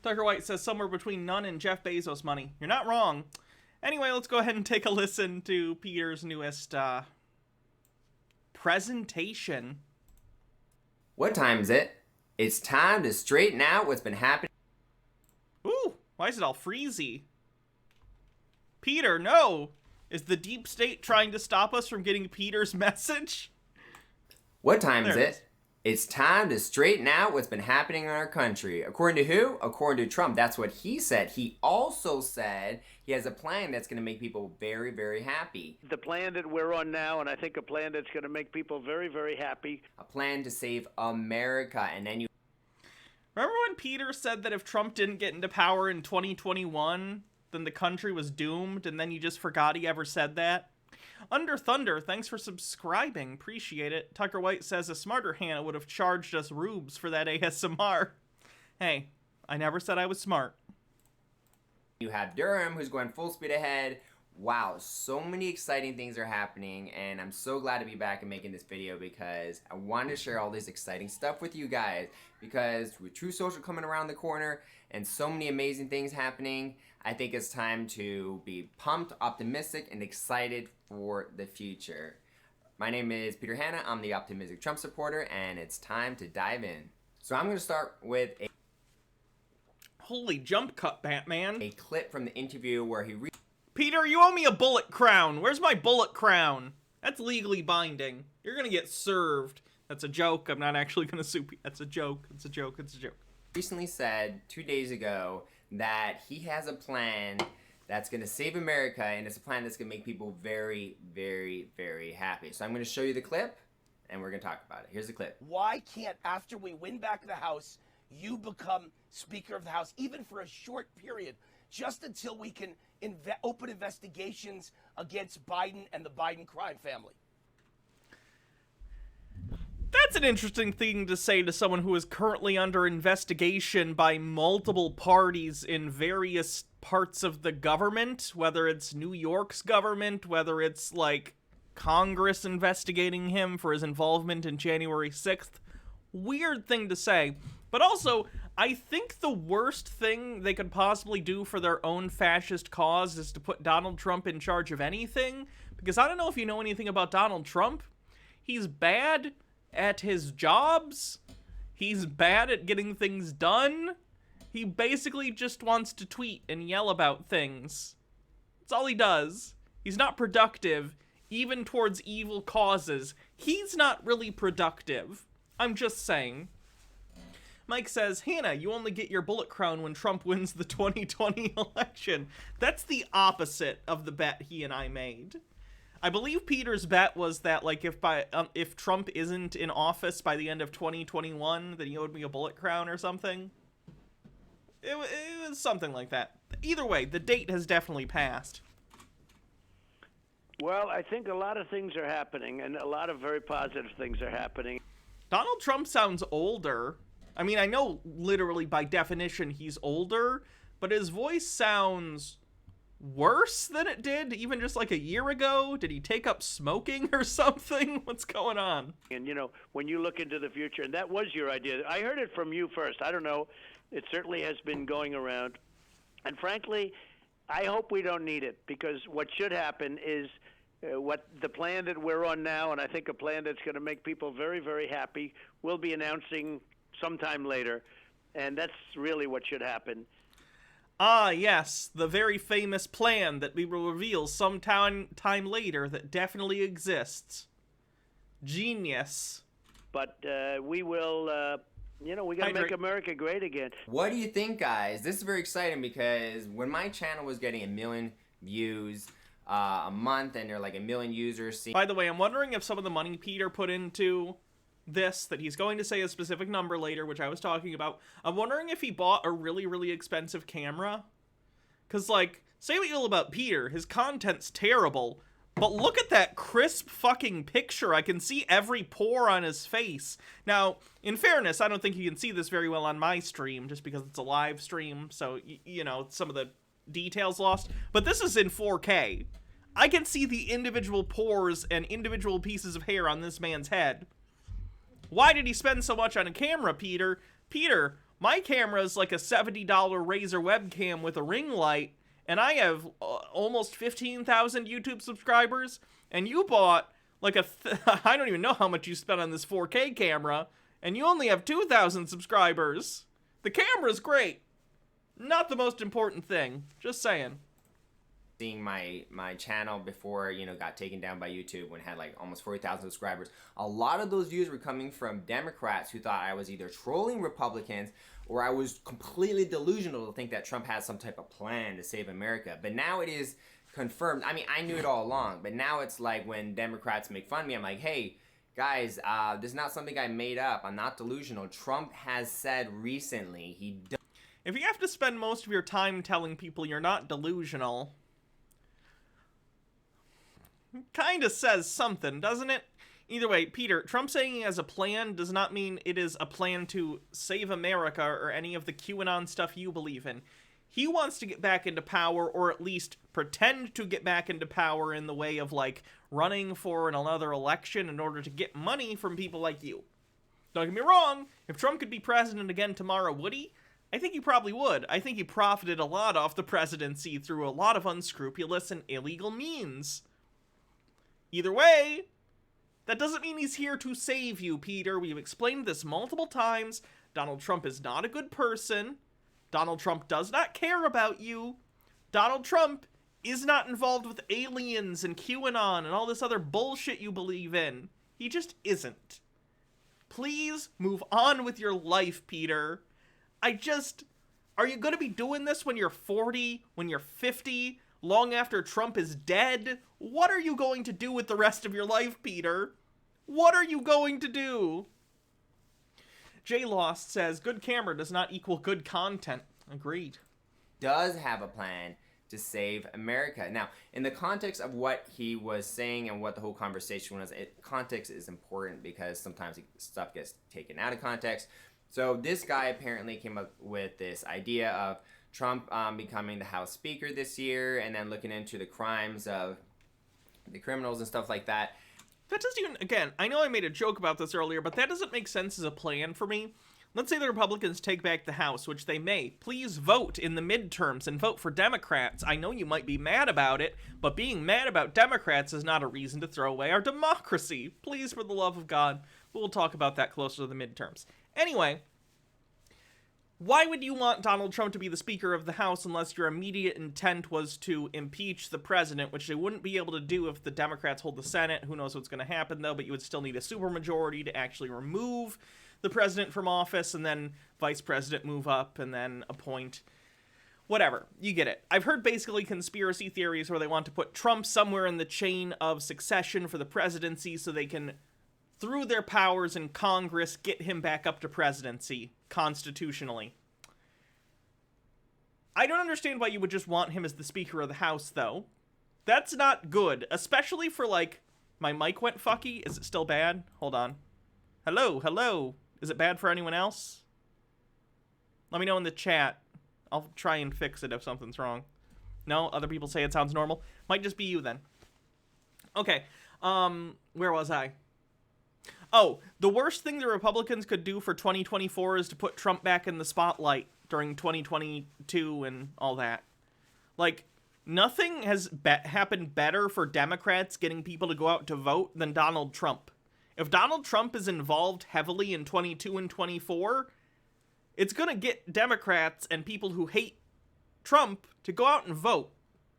S1: Tucker White says somewhere between none and Jeff Bezos money. You're not wrong. Anyway, let's go ahead and take a listen to Peter's newest presentation.
S8: What time is it? It's time to straighten out what's been happening.
S1: Ooh, why is it all freezy? Peter, no! Is the deep state trying to stop us from getting Peter's message?
S8: What time is
S1: There it
S8: it?
S1: is.
S8: It's time to straighten out what's been happening in our country. According to who? According to Trump. That's what he said. He also said he has a plan that's going to make people very, very happy.
S9: The plan that we're on now, and I think a plan that's going to make people very, very happy.
S8: A plan to save America. And then you
S1: Remember when Peter said that if Trump didn't get into power in 2021, then the country was doomed, and then you just forgot he ever said that? Under Thunder, thanks for subscribing. Appreciate it. Tucker White says a smarter Hanna would have charged us rubes for that ASMR. Hey, I never said I was smart.
S8: You have Durham, who's going full speed ahead. Wow, so many exciting things are happening, and I'm so glad to be back and making this video because I wanted to share all this exciting stuff with you guys, because with True Social coming around the corner and so many amazing things happening, I think it's time to be pumped, optimistic, and excited for the future. My name is Peter Hanna. I'm the optimistic Trump supporter, and it's time to dive in. So I'm going to start with
S1: Holy jump cut, Batman.
S8: a clip from the interview where he
S1: Peter, you owe me a bullet crown. Where's my bullet crown? That's legally binding. You're gonna get served. That's a joke. I'm not actually gonna sue you. That's a joke. It's a joke. It's a joke.
S8: recently said 2 days ago that he has a plan that's going to save America, and it's a plan that's going to make people very, very, very happy. So I'm going to show you the clip, and we're going to talk about it. Here's the clip.
S6: Why can't, after we win back the House, you become Speaker of the House, even for a short period, just until we can open investigations against Biden and the Biden crime family?
S1: That's an interesting thing to say to someone who is currently under investigation by multiple parties in various parts of the government, whether it's New York's government, whether it's, like, Congress investigating him for his involvement in January 6th. Weird thing to say. But also, I think the worst thing they could possibly do for their own fascist cause is to put Donald Trump in charge of anything, because I don't know if you know anything about Donald Trump. He's bad at his jobs. He's bad at getting things done. He basically just wants to tweet and yell about things. That's all he does. He's not productive, even towards evil causes. He's not really productive. I'm just saying. Mike says, Hanna, you only get your bullet crown when Trump wins the 2020 election. That's the opposite of the bet he and I made. I believe Peter's bet was that, like, if Trump isn't in office by the end of 2021, then he owed me a bullet crown or something. It was something like that. Either way, the date has definitely passed.
S9: Well, I think a lot of things are happening, and a lot of very positive things are happening.
S1: Donald Trump sounds older. I mean, I know literally by definition he's older, but his voice sounds worse than it did even just like a year ago. Did he take up smoking or something? What's going on?
S9: And, you know, when you look into the future, and that was your idea. I heard it from you first. I don't know. It certainly has been going around. And frankly, I hope we don't need it, because what should happen is what the plan that we're on now, and I think a plan that's going to make people very, very happy, we'll be announcing sometime later. And that's really what should happen.
S1: Ah, yes, the very famous plan that we will reveal some time later that definitely exists. Genius.
S9: But we will, you know, we got to make America great again.
S8: What do you think, guys? This is very exciting, because when my channel was getting 1 million views a month, and there are like 1 million users seeing...
S1: By the way, I'm wondering if some of the money Peter put into this, that he's going to say a specific number later, which I was talking about, I'm wondering if he bought a really, really expensive camera. Because, like, say what you will about Peter, his content's terrible, but look at that crisp fucking picture. I can see every pore on his face. Now, in fairness, I don't think you can see this very well on my stream, just because it's a live stream, so, you know, some of the details lost. But this is in 4K. I can see the individual pores and individual pieces of hair on this man's head. Why did he spend so much on a camera, Peter? Peter, my camera is like a $70 Razer webcam with a ring light, and I have almost 15,000 YouTube subscribers, and you bought like I don't even know how much you spent on this 4K camera, and you only have 2,000 subscribers. The camera's great. Not the most important thing. Just saying.
S8: Seeing my channel before, you know, got taken down by YouTube when it had like almost 40,000 subscribers, a lot of those views were coming from Democrats who thought I was either trolling Republicans or I was completely delusional to think that Trump had some type of plan to save America. But now it is confirmed. I mean, I knew it all along, but now it's like when Democrats make fun of me, I'm like, hey, guys, this is not something I made up. I'm not delusional. Trump has said recently
S1: if you have to spend most of your time telling people you're not delusional, kind of says something, doesn't it? Either way, Peter, Trump saying he has a plan does not mean it is a plan to save America or any of the QAnon stuff you believe in. He wants to get back into power, or at least pretend to get back into power in the way of, like, running for another election in order to get money from people like you. Don't get me wrong, if Trump could be president again tomorrow, would he? I think he probably would. I think he profited a lot off the presidency through a lot of unscrupulous and illegal means. Either way, that doesn't mean he's here to save you, Peter. We've explained this multiple times. Donald Trump is not a good person. Donald Trump does not care about you. Donald Trump is not involved with aliens and QAnon and all this other bullshit you believe in. He just isn't. Please move on with your life, Peter. Are you going to be doing this when you're 40, when you're 50, long after Trump is dead? What are you going to do with the rest of your life, Peter? What are you going to do? J Lost says, good camera does not equal good content. Agreed.
S8: does have a plan to save America. Now, in the context of what he was saying and what the whole conversation was, context is important because sometimes stuff gets taken out of context. So this guy apparently came up with this idea of Trump becoming the House Speaker this year and then looking into the crimes of the criminals and stuff like that.
S1: That doesn't even, again, I know I made a joke about this earlier, but that doesn't make sense as a plan for me. Let's say the Republicans take back the House, which they may. Please vote in the midterms and vote for Democrats. I know you might be mad about it, but being mad about Democrats is not a reason to throw away our democracy. Please, for the love of God. We'll talk about that closer to the midterms. Anyway, why would you want Donald Trump to be the Speaker of the House unless your immediate intent was to impeach the president, which they wouldn't be able to do if the Democrats hold the Senate? Who knows what's going to happen, though, but you would still need a supermajority to actually remove the president from office, and then vice president move up, and then appoint. Whatever. You get it. I've heard basically conspiracy theories where they want to put Trump somewhere in the chain of succession for the presidency so they can, through their powers in Congress, get him back up to presidency constitutionally. I don't understand why you would just want him as the Speaker of the House, though. That's not good, especially for, like, my mic went fucky. Is it still bad? Hold on. Hello, hello. Is it bad for anyone else? Let me know in the chat. I'll try and fix it if something's wrong. No? Other people say it sounds normal? Might just be you then. Okay. Where was I? Oh, the worst thing the Republicans could do for 2024 is to put Trump back in the spotlight during 2022 and all that. Like, nothing has happened better for Democrats getting people to go out to vote than Donald Trump. If Donald Trump is involved heavily in 22 and 24, it's going to get Democrats and people who hate Trump to go out and vote.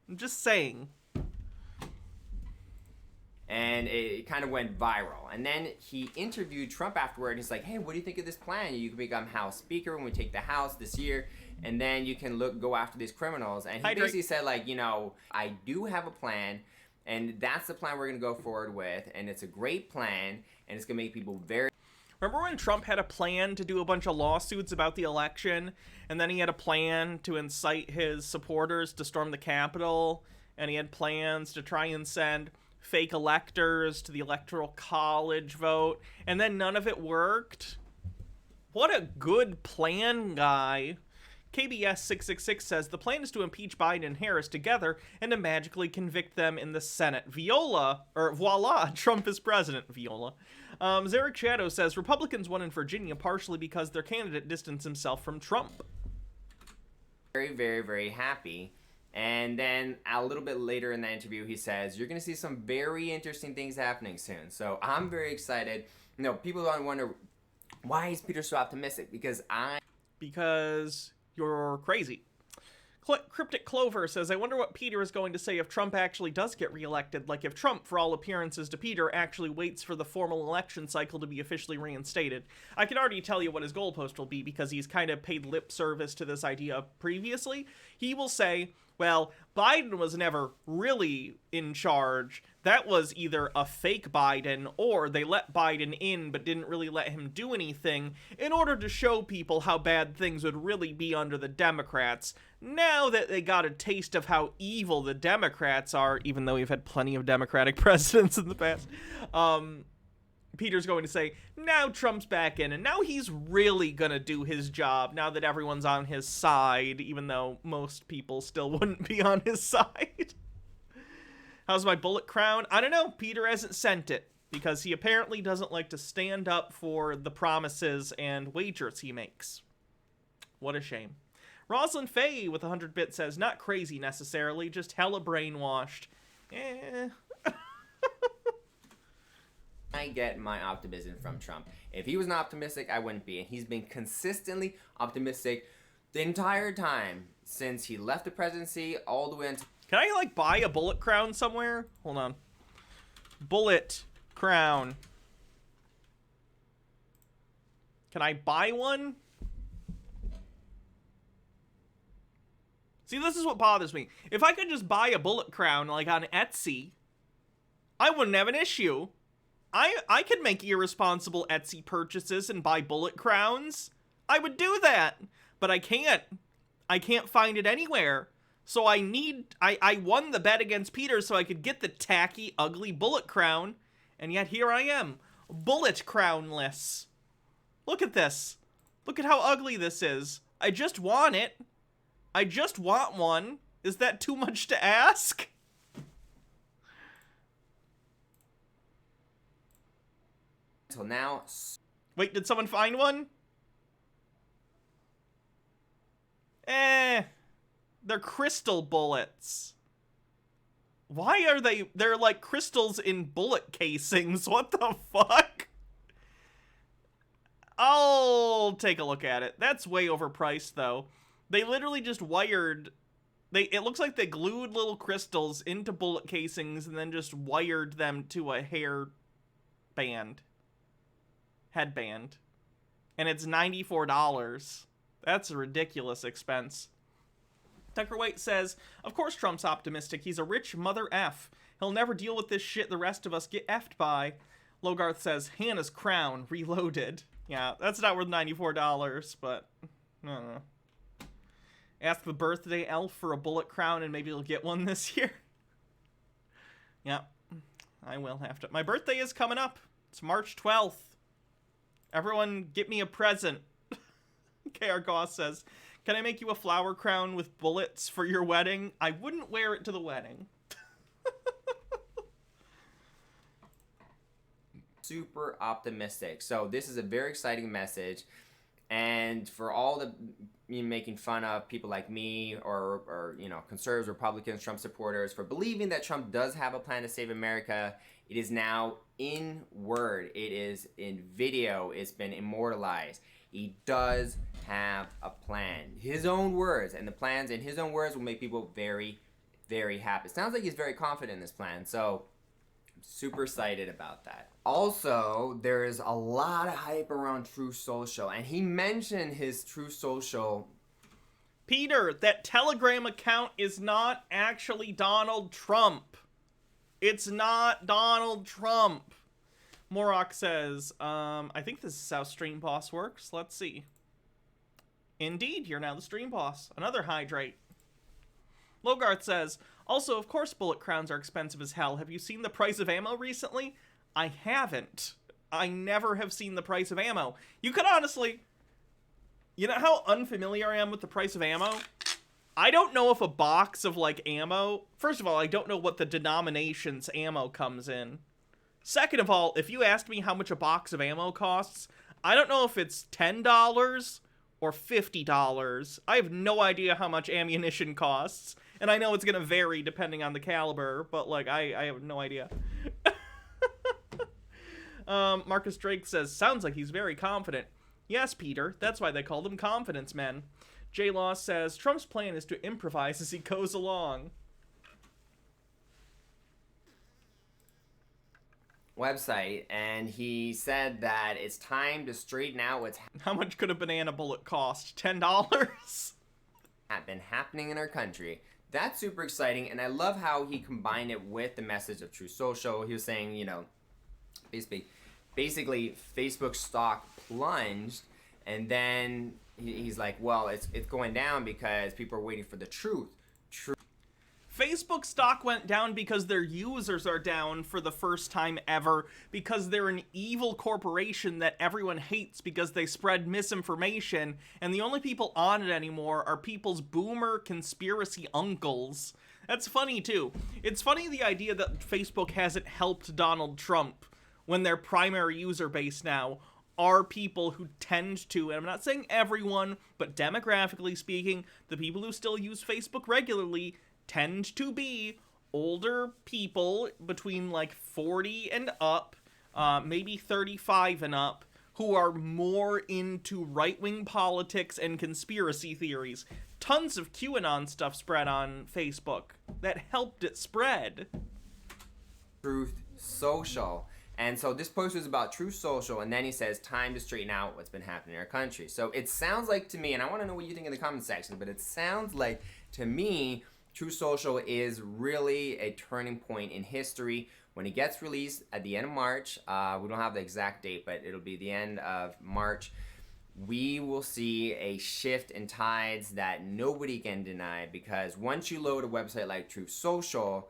S1: I'm just saying.
S8: And it kind of went viral. And then he interviewed Trump afterward. And he's like, hey, what do you think of this plan? You can become House Speaker when we take the House this year. And then you can go after these criminals. And he basically said, like, you know, I do have a plan. And that's the plan we're going to go forward with. And it's a great plan. And it's going to make people very...
S1: Remember when Trump had a plan to do a bunch of lawsuits about the election? And then he had a plan to incite his supporters to storm the Capitol? And he had plans to try and send fake electors to the Electoral College vote? And then none of it worked? What a good plan, guy. KBS 666 says, the plan is to impeach Biden and Harris together and to magically convict them in the Senate. Voila, Trump is president. Viola. Zarek Shadow says, Republicans won in Virginia partially because their candidate distanced himself from Trump.
S8: Very, very, very happy And then a little bit later in the interview, he says, you're going to see some very interesting things happening soon. So I'm very excited. You know, people don't wonder, why is Peter so optimistic?
S1: Because you're crazy. Cryptic Clover says, I wonder what Peter is going to say if Trump actually does get reelected. Like if Trump, for all appearances to Peter, actually waits for the formal election cycle to be officially reinstated. I can already tell you what his goalpost will be because he's kind of paid lip service to this idea previously. He will say, well, Biden was never really in charge. That was either a fake Biden or they let Biden in but didn't really let him do anything in order to show people how bad things would really be under the Democrats. Now that they got a taste of how evil the Democrats are, even though we've had plenty of Democratic presidents in the past, Peter's going to say, now Trump's back in, and now he's really gonna do his job now that everyone's on his side, even though most people still wouldn't be on his side. How's my bullet crown? I don't know. Peter hasn't sent it, because he apparently doesn't like to stand up for the promises and wagers he makes. What a shame. Rosalind Faye with 100 bits says, not crazy necessarily, just hella brainwashed.
S8: I get my optimism from Trump. If he was not optimistic, I wouldn't be. And he's been consistently optimistic the entire time since he left the presidency all the way until...
S1: Can I, like, buy a bullet crown somewhere? Hold on. Bullet crown. Can I buy one? See, this is what bothers me. If I could just buy a bullet crown, like, on Etsy, I wouldn't have an issue. I could make irresponsible Etsy purchases and buy bullet crowns. I would do that. But I can't. I can't find it anywhere. So I won the bet against Peter so I could get the tacky, ugly bullet crown. And yet here I am. Bullet crownless. Look at this. Look at how ugly this is. I just want it. I just want one. Is that too much to ask?
S8: Until now.
S1: Wait, did someone find one? They're crystal bullets. Why are they're like crystals in bullet casings? What the fuck? I'll take a look at it. That's way overpriced though. They literally just wired, it looks like they glued little crystals into bullet casings and then just wired them to a headband. And it's $94. That's a ridiculous expense. Tucker White says, of course Trump's optimistic. He's a rich mother F. He'll never deal with this shit the rest of us get effed by. Logarth says, Hanna's crown reloaded. Yeah, that's not worth $94, but I don't know. Ask the birthday elf for a bullet crown and maybe he'll get one this year. Yeah, I will have to. My birthday is coming up. It's March 12th. Everyone get me a present. KR Goss says, can I make you a flower crown with bullets for your wedding? I wouldn't wear it to the wedding.
S8: Super optimistic. So this is a very exciting message. And for all the making fun of people like me or you know, conservatives, Republicans, Trump supporters for believing that Trump does have a plan to save America, it is now in word. It is in video. It's been immortalized. He does have a plan. His own words, and the plans in his own words will make people very, very happy. It sounds like he's very confident in this plan, so I'm super excited about that. Also, there is a lot of hype around True Social, and he mentioned his True Social.
S1: Peter, that Telegram account is not actually Donald Trump. It's not Donald Trump. Morok says, I think this is how Stream Boss works. Let's see. Indeed, you're now the Stream Boss. Another hydrate. Logarth says, also, of course bullet crowns are expensive as hell. Have you seen the price of ammo recently? I haven't. I never have seen the price of ammo. You could honestly... You know how unfamiliar I am with the price of ammo? I don't know if a box of, like, ammo... First of all, I don't know what the denominations ammo comes in. Second of all, if you asked me how much a box of ammo costs, I don't know if it's $10 or $50. I have no idea how much ammunition costs. And I know it's gonna vary depending on the caliber, but, like, I have no idea. Marcus Drake says, sounds like he's very confident. Yes, Peter, that's why they called him Confidence Men. J. Law says, Trump's plan is to improvise as he goes along.
S8: Website, and he said that it's time to straighten out what's
S1: How much could a banana bullet cost? $10?
S8: been happening in our country. That's super exciting, and I love how he combined it with the message of True Social. He was saying, you know, basically Facebook stock plunged, and then he's like, well, it's going down because people are waiting for the truth.
S1: Facebook stock went down because their users are down for the first time ever, because they're an evil corporation that everyone hates because they spread misinformation, and the only people on it anymore are people's boomer conspiracy uncles. That's funny, too. It's funny the idea that Facebook hasn't helped Donald Trump when their primary user base now are people who tend to, and I'm not saying everyone, but demographically speaking, the people who still use Facebook regularly tend to be older people between like 40 and up, maybe 35 and up, who are more into right-wing politics and conspiracy theories. Tons of QAnon stuff spread on Facebook that helped it spread.
S8: Truth Social. And so this post was about Truth Social, and then he says, time to straighten out what's been happening in our country. So it sounds like to me, and I want to know what you think in the comment section, but it sounds like to me, True Social is really a turning point in history. When it gets released at the end of March, we don't have the exact date, but it'll be the end of March, we will see a shift in tides that nobody can deny, because once you load a website like Truth Social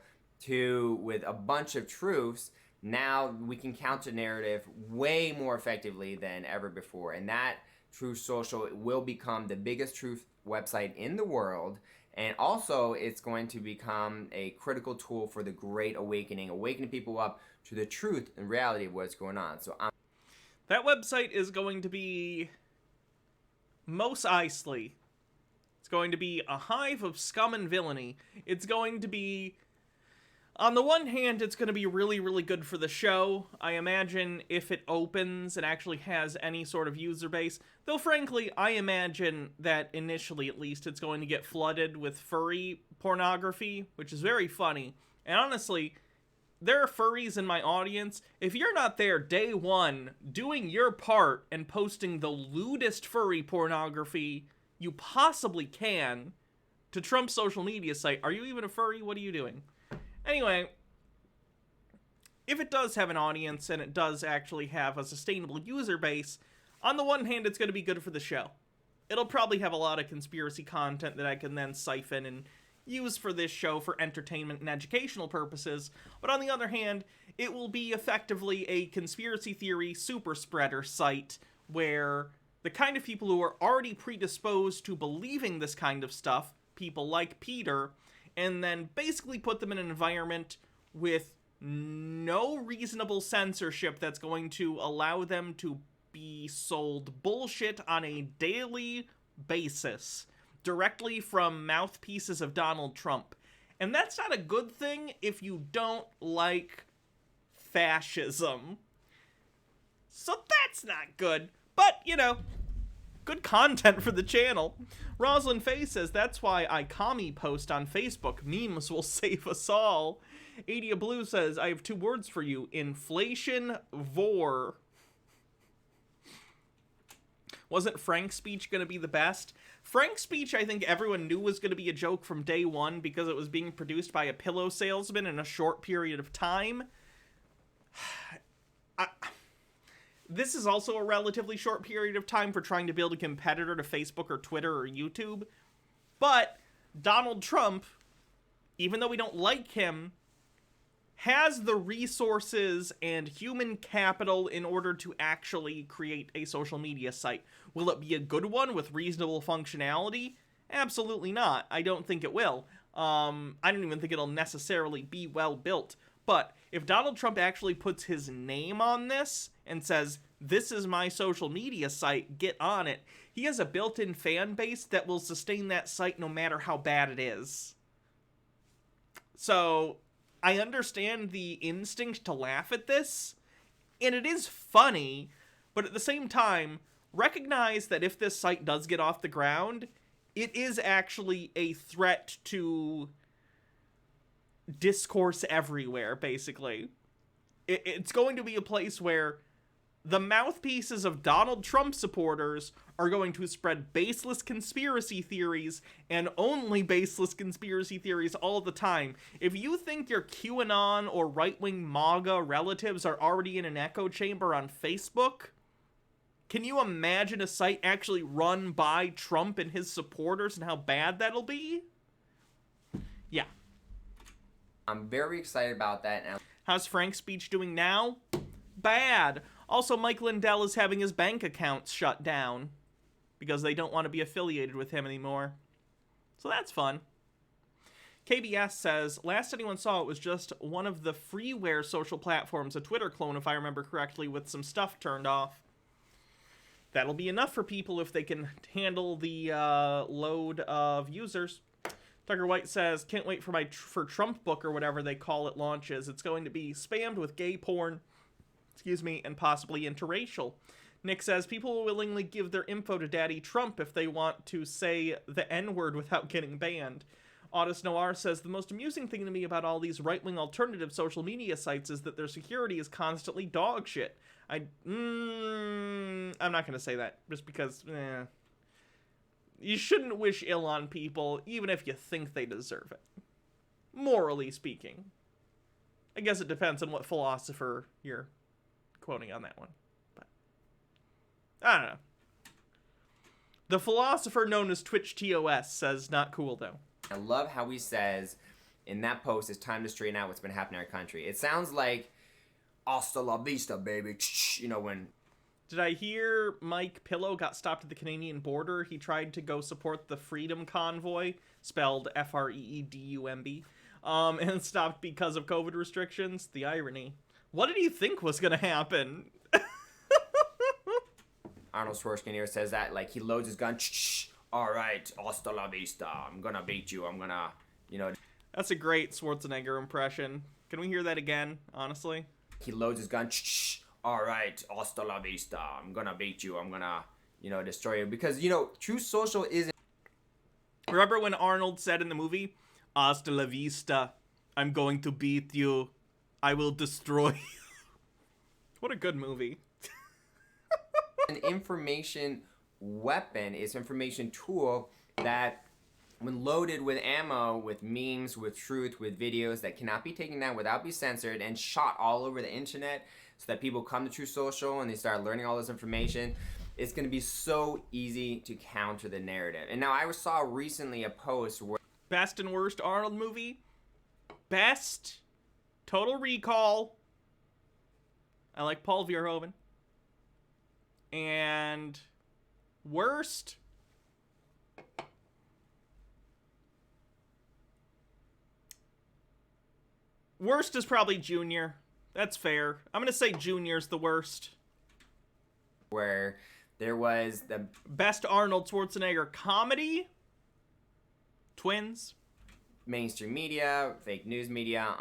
S8: with a bunch of truths, now we can counter narrative way more effectively than ever before. And that Truth Social will become the biggest truth website in the world. And also, it's going to become a critical tool for the Great Awakening, awakening people up to the truth and reality of what's going on. So
S1: that website is going to be Mos Eisley. It's going to be a hive of scum and villainy. It's going to be, on the one hand, it's going to be really, really good for the show. I imagine if it opens and actually has any sort of user base. Though, frankly, I imagine that initially, at least, it's going to get flooded with furry pornography, which is very funny. And honestly, there are furries in my audience. If you're not there day one doing your part and posting the lewdest furry pornography you possibly can to Trump's social media site, are you even a furry? What are you doing? Anyway, if it does have an audience and it does actually have a sustainable user base, on the one hand, it's going to be good for the show. It'll probably have a lot of conspiracy content that I can then siphon and use for this show for entertainment and educational purposes. But on the other hand, it will be effectively a conspiracy theory super spreader site where the kind of people who are already predisposed to believing this kind of stuff, people like Peter, and then basically put them in an environment with no reasonable censorship that's going to allow them to be sold bullshit on a daily basis directly from mouthpieces of Donald Trump. And that's not a good thing if you don't like fascism. So that's not good. But, you know, good content for the channel. Rosalind Faye says, that's why I commie post on Facebook. Memes will save us all. Adia Blue says, I have two words for you. Inflation vor. Wasn't Frank's speech going to be the best? Frank's speech, I think everyone knew was going to be a joke from day one because it was being produced by a pillow salesman in a short period of time. This is also a relatively short period of time for trying to build a competitor to Facebook or Twitter or YouTube. But Donald Trump, even though we don't like him, has the resources and human capital in order to actually create a social media site. Will it be a good one with reasonable functionality? Absolutely not. I don't think it will. I don't even think it'll necessarily be well built. But if Donald Trump actually puts his name on this and says, this is my social media site, get on it, he has a built-in fan base that will sustain that site no matter how bad it is. So I understand the instinct to laugh at this, and it is funny, but at the same time, recognize that if this site does get off the ground, it is actually a threat to discourse everywhere, basically. It's going to be a place where the mouthpieces of Donald Trump supporters are going to spread baseless conspiracy theories, and only baseless conspiracy theories all the time. If you think your QAnon or right-wing MAGA relatives are already in an echo chamber on Facebook, can you imagine a site actually run by Trump and his supporters and how bad that'll be? Yeah.
S8: I'm very excited about that. And
S1: how's Frank's speech doing now? Bad. Also, Mike Lindell is having his bank accounts shut down because they don't want to be affiliated with him anymore. So that's fun. KBS says, last anyone saw it was just one of the freeware social platforms, a Twitter clone if I remember correctly, with some stuff turned off. That'll be enough for people if they can handle the load of users. Tucker White says, can't wait for Trump book or whatever they call it launches. It's going to be spammed with gay porn, and possibly interracial. Nick says, people will willingly give their info to Daddy Trump if they want to say the N-word without getting banned. Audis Noir says, the most amusing thing to me about all these right-wing alternative social media sites is that their security is constantly dog shit. I'm not going to say that, just because, you shouldn't wish ill on people, even if you think they deserve it. Morally speaking. I guess it depends on what philosopher you're quoting on that one. But I don't know. The philosopher known as Twitch TOS says, not cool, though.
S8: I love how he says, in that post, it's time to straighten out what's been happening in our country. It sounds like, hasta la vista, baby. You know, when...
S1: Did I hear Mike Pillow got stopped at the Canadian border? He tried to go support the Freedom Convoy, spelled F-R-E-E-D-U-M-B, and stopped because of COVID restrictions. The irony. What did he think was going to happen?
S8: Arnold Schwarzenegger says that, like, he loads his gun. All right, hasta la vista. I'm going to beat you. I'm going to, you know.
S1: That's a great Schwarzenegger impression. Can we hear that again, honestly?
S8: He loads his gun. All right, hasta la vista. I'm going to beat you. I'm going to, you know, destroy you. Because, you know, True Social isn't.
S1: Remember when Arnold said in the movie, hasta la vista, I'm going to beat you. I will destroy you. What a good movie.
S8: An information weapon is an information tool that, when loaded with ammo, with memes, with truth, with videos that cannot be taken down without being censored and shot all over the internet so that people come to True Social and they start learning all this information, it's going to be so easy to counter the narrative. And now I saw recently a post where...
S1: Best and worst Arnold movie? Best... Total Recall. I like Paul Verhoeven. And worst. Worst is probably Junior. That's fair. I'm gonna say Junior's the worst.
S8: Where there was the
S1: best Arnold Schwarzenegger comedy. Twins.
S8: Mainstream media, fake news media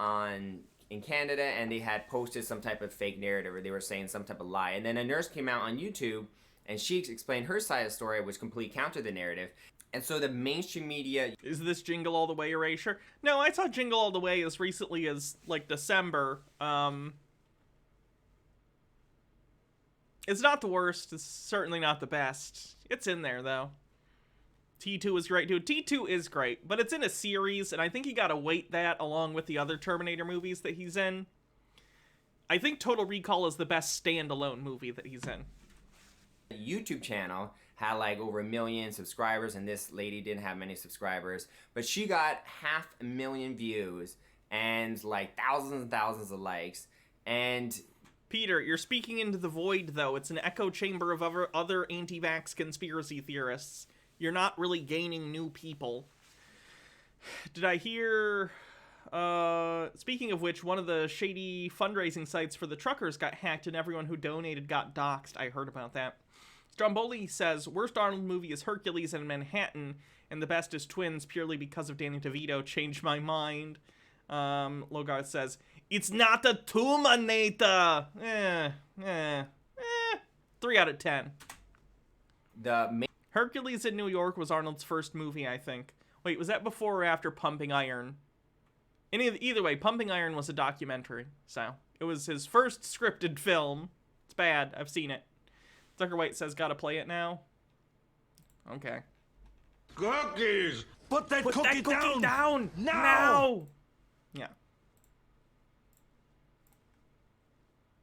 S8: in Canada, and they had posted some type of fake narrative, or they were saying some type of lie. And then a nurse came out on YouTube, and she explained her side of the story, which completely countered the narrative. And so the mainstream media...
S1: Is this Jingle All the Way erasure? No, I saw Jingle All the Way as recently as, like, December. It's not the worst. It's certainly not the best. It's in there, though. T2 is great, dude. T2 is great, but it's in a series, and I think you gotta weight that along with the other Terminator movies that he's in. I think Total Recall is the best standalone movie that he's in.
S8: The YouTube channel had like over 1 million subscribers, and this lady didn't have many subscribers, but she got 500,000 views and like thousands and thousands of likes. And
S1: Peter, you're speaking into the void, though. It's an echo chamber of other anti-vax conspiracy theorists. You're not really gaining new people. Did I hear... speaking of which, one of the shady fundraising sites for the truckers got hacked and everyone who donated got doxxed. I heard about that. Stromboli says, worst Arnold movie is Hercules and Manhattan, and the best is Twins purely because of Danny DeVito. Changed my mind. Logarth says, it's not a Terminator. 3 out of 10. Hercules in New York was Arnold's first movie, I think. Wait, was that before or after Pumping Iron? Either way, Pumping Iron was a documentary, so it was his first scripted film. It's bad. I've seen it. Tucker White says, gotta play it now. Okay.
S4: Cookies! Put that cookie
S1: down! Now! Yeah.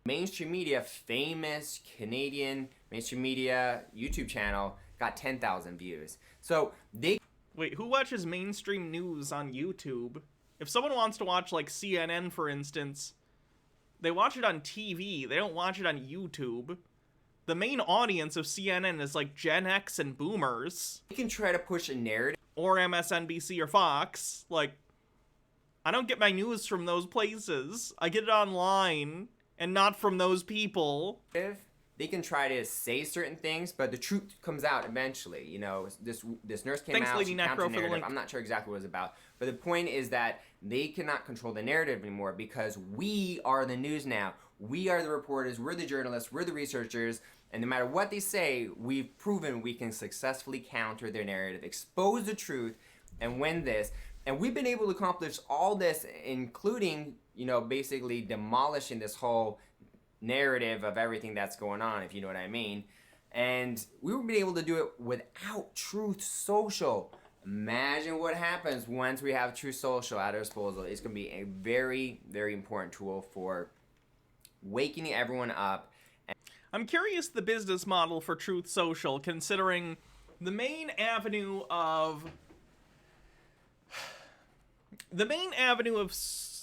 S8: Mainstream media, famous Canadian mainstream media YouTube channel got 10,000 views. So they...
S1: Wait, who watches mainstream news on YouTube? If someone wants to watch, like, CNN, for instance, they watch it on TV. They don't watch it on YouTube. The main audience of CNN is, like, Gen X and boomers.
S8: They can try to push a narrative.
S1: Or MSNBC or Fox. Like, I don't get my news from those places. I get it online, and not from those people.
S8: They can try to say certain things, but the truth comes out eventually. You know, this nurse came out,
S1: Lady
S8: she
S1: Necro,
S8: counted
S1: for the
S8: narrative.
S1: link.
S8: I'm not sure exactly what it was about. But the point is that they cannot control the narrative anymore because we are the news now. We are the reporters, we're the journalists, we're the researchers, and no matter what they say, we've proven we can successfully counter their narrative, expose the truth, and win this. And we've been able to accomplish all this, including, you know, basically demolishing this whole narrative of everything that's going on, if you know what I mean. And we were able to do it without Truth Social. Imagine what happens once we have Truth Social at our disposal. It's going to be a very, very important tool for waking everyone up.
S1: I'm curious the business model for Truth Social, considering the main avenue of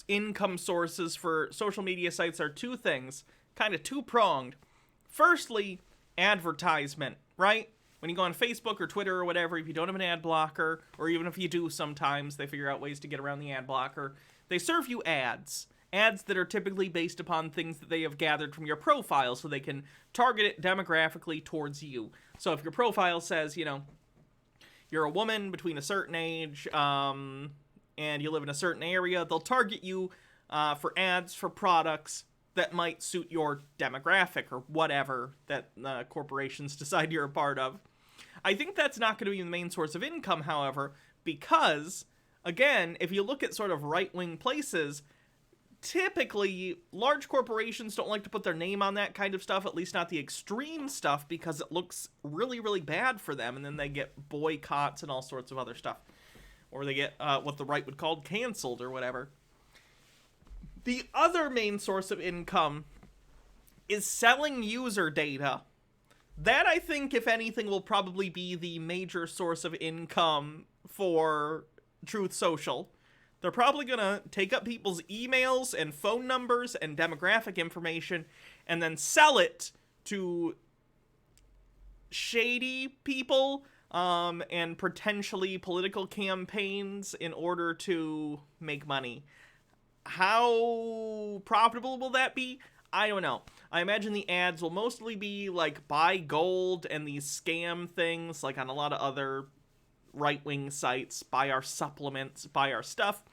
S1: income sources for social media sites are two things, kind of two-pronged. Firstly, advertisement, right? When you go on Facebook or Twitter or whatever, if you don't have an ad blocker, or even if you do sometimes, they figure out ways to get around the ad blocker, they serve you ads. Ads that are typically based upon things that they have gathered from your profile, so they can target it demographically towards you. So if your profile says, you know, you're a woman between a certain age, and you live in a certain area, they'll target you for ads for products that might suit your demographic or whatever that corporations decide you're a part of. I think that's not going to be the main source of income, however, because, again, if you look at sort of right-wing places, typically large corporations don't like to put their name on that kind of stuff, at least not the extreme stuff, because it looks really, really bad for them, and then they get boycotts and all sorts of other stuff. Or they get what the right would call canceled or whatever. The other main source of income is selling user data. That, I think, if anything, will probably be the major source of income for Truth Social. They're probably going to take up people's emails and phone numbers and demographic information and then sell it to shady people and potentially political campaigns in order to make money. How profitable will that be? I don't know. I imagine the ads will mostly be like buy gold and these scam things like on a lot of other right-wing sites, buy our supplements, buy our stuff.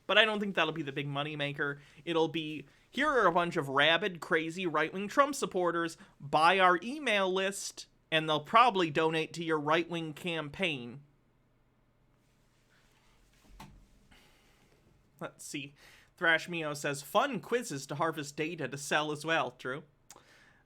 S1: But I don't think that'll be the big money maker. It'll be, here are a bunch of rabid, crazy right-wing Trump supporters, buy our email list, and they'll probably donate to your right-wing campaign. Let's see. Thrash Mio says, fun quizzes to harvest data to sell as well. True.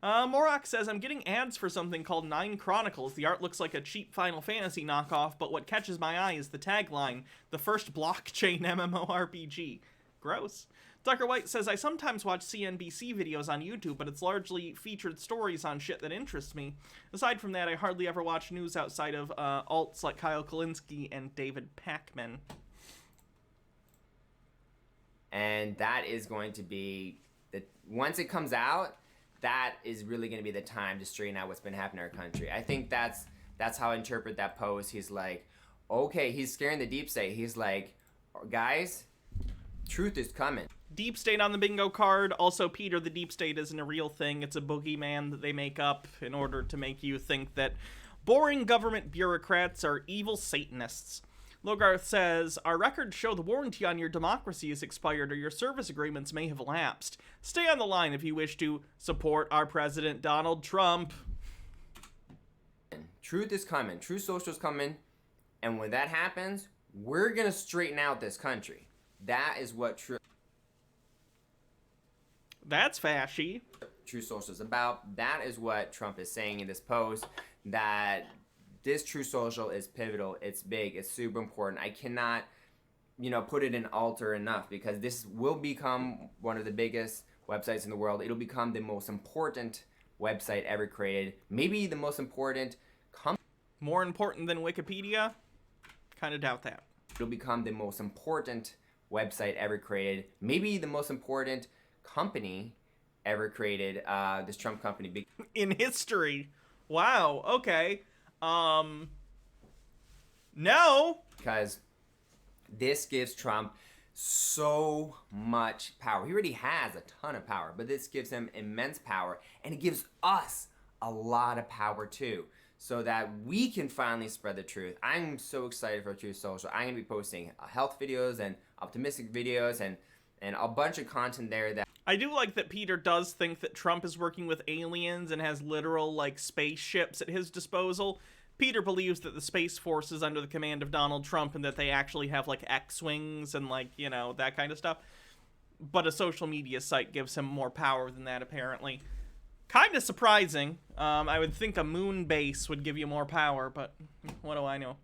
S1: Morok says, I'm getting ads for something called 9 Chronicles. The art looks like a cheap Final Fantasy knockoff, but what catches my eye is the tagline, the first blockchain MMORPG. Gross. Tucker White says, I sometimes watch CNBC videos on YouTube, but it's largely featured stories on shit that interests me. Aside from that, I hardly ever watch news outside of alts like Kyle Kulinski and David Pakman.
S8: And that is going to be, once it comes out, that is really going to be the time to straighten out what's been happening in our country. I think that's how I interpret that post. He's like, okay, he's scaring the deep state. He's like, guys, truth is coming.
S1: Deep state on the bingo card. Also, Peter, the deep state isn't a real thing. It's a boogeyman that they make up in order to make you think that boring government bureaucrats are evil Satanists. Logarth says, our records show the warranty on your democracy is expired or your service agreements may have lapsed. Stay on the line if you wish to support our president, Donald Trump.
S8: Truth is coming. Truth Social is coming. And when that happens, we're going to straighten out this country. That is what
S1: That's fashy.
S8: Truth Social is about. That is what Trump is saying in this post, that this Truth Social is pivotal. It's big. It's super important. I cannot, put it in alter enough, because this will become one of the biggest websites in the world. It'll become the most important website ever created. Maybe the most important
S1: more important than Wikipedia? Kind of doubt that.
S8: It'll become the most important website ever created. Maybe the most important company ever created, this Trump company.
S1: In history. Wow, okay. No.
S8: Because this gives Trump so much power. He already has a ton of power, but this gives him immense power, and it gives us a lot of power too, so that we can finally spread the truth. I'm so excited for Truth Social. I'm going to be posting health videos and optimistic videos and a bunch of content there. That
S1: I do like that Peter does think that Trump is working with aliens and has literal, spaceships at his disposal. Peter believes that the Space Force is under the command of Donald Trump and that they actually have, X-Wings and, that kind of stuff. But a social media site gives him more power than that, apparently. Kind of surprising. I would think a moon base would give you more power, but what do I know?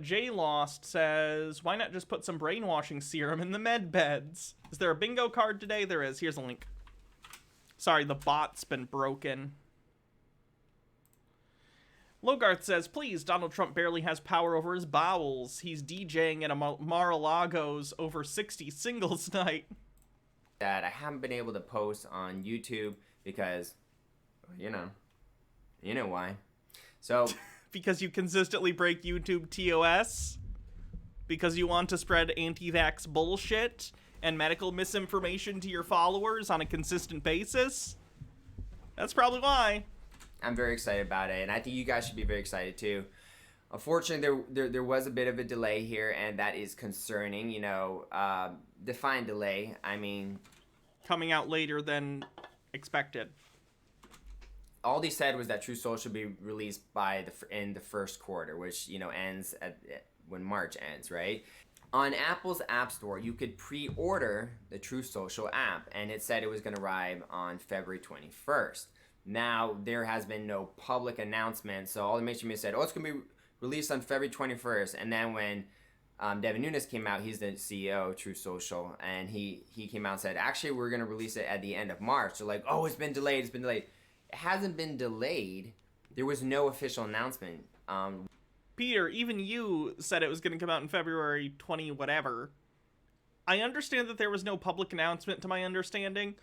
S1: Jay Lost says, why not just put some brainwashing serum in the med beds? Is there a bingo card today? There is. Here's a link. Sorry, the bot's been broken. Logarth says, please, Donald Trump barely has power over his bowels. He's DJing at a Mar-a-Lago's over 60 singles night.
S8: That I haven't been able to post on YouTube because, you know why. So...
S1: Because you consistently break YouTube TOS? Because you want to spread anti-vax bullshit and medical misinformation to your followers on a consistent basis? That's probably why.
S8: I'm very excited about it, and I think you guys should be very excited too. Unfortunately, there was a bit of a delay here, and that is concerning. Define delay. I mean...
S1: Coming out later than expected.
S8: All they said was that Truth Social should be released in the first quarter, which ends when March ends, right? On Apple's App Store, you could pre-order the Truth Social app, and it said it was going to arrive on February 21st. Now there has been no public announcement, so all the mainstream media said, "Oh, it's going to be released on February 21st." And then when Devin Nunes came out, he's the CEO of Truth Social, and he came out and said, "Actually, we're going to release it at the end of March." So "Oh, it's been delayed. It's been delayed." It hasn't been delayed. There was no official announcement.
S1: Peter, even you said it was going to come out in February 20 whatever. I understand that there was no public announcement to my understanding,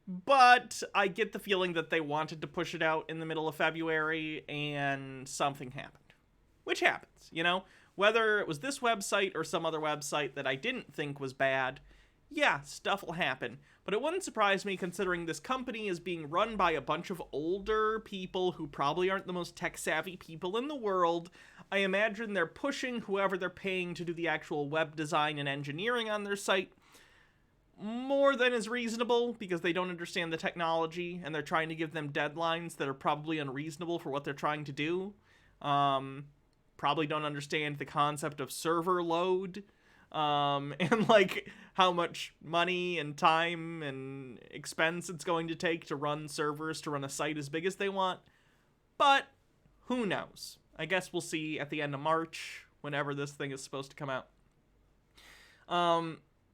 S1: but I get the feeling that they wanted to push it out in the middle of February and something happened. Which happens, Whether it was this website or some other website that I didn't think was bad, yeah, stuff will happen. But it wouldn't surprise me considering this company is being run by a bunch of older people who probably aren't the most tech-savvy people in the world. I imagine they're pushing whoever they're paying to do the actual web design and engineering on their site more than is reasonable because they don't understand the technology and they're trying to give them deadlines that are probably unreasonable for what they're trying to do. Probably don't understand the concept of server load. And how much money and time and expense it's going to take to run servers to run a site as big as they want. But who knows? I guess we'll see at the end of March, whenever this thing is supposed to come out.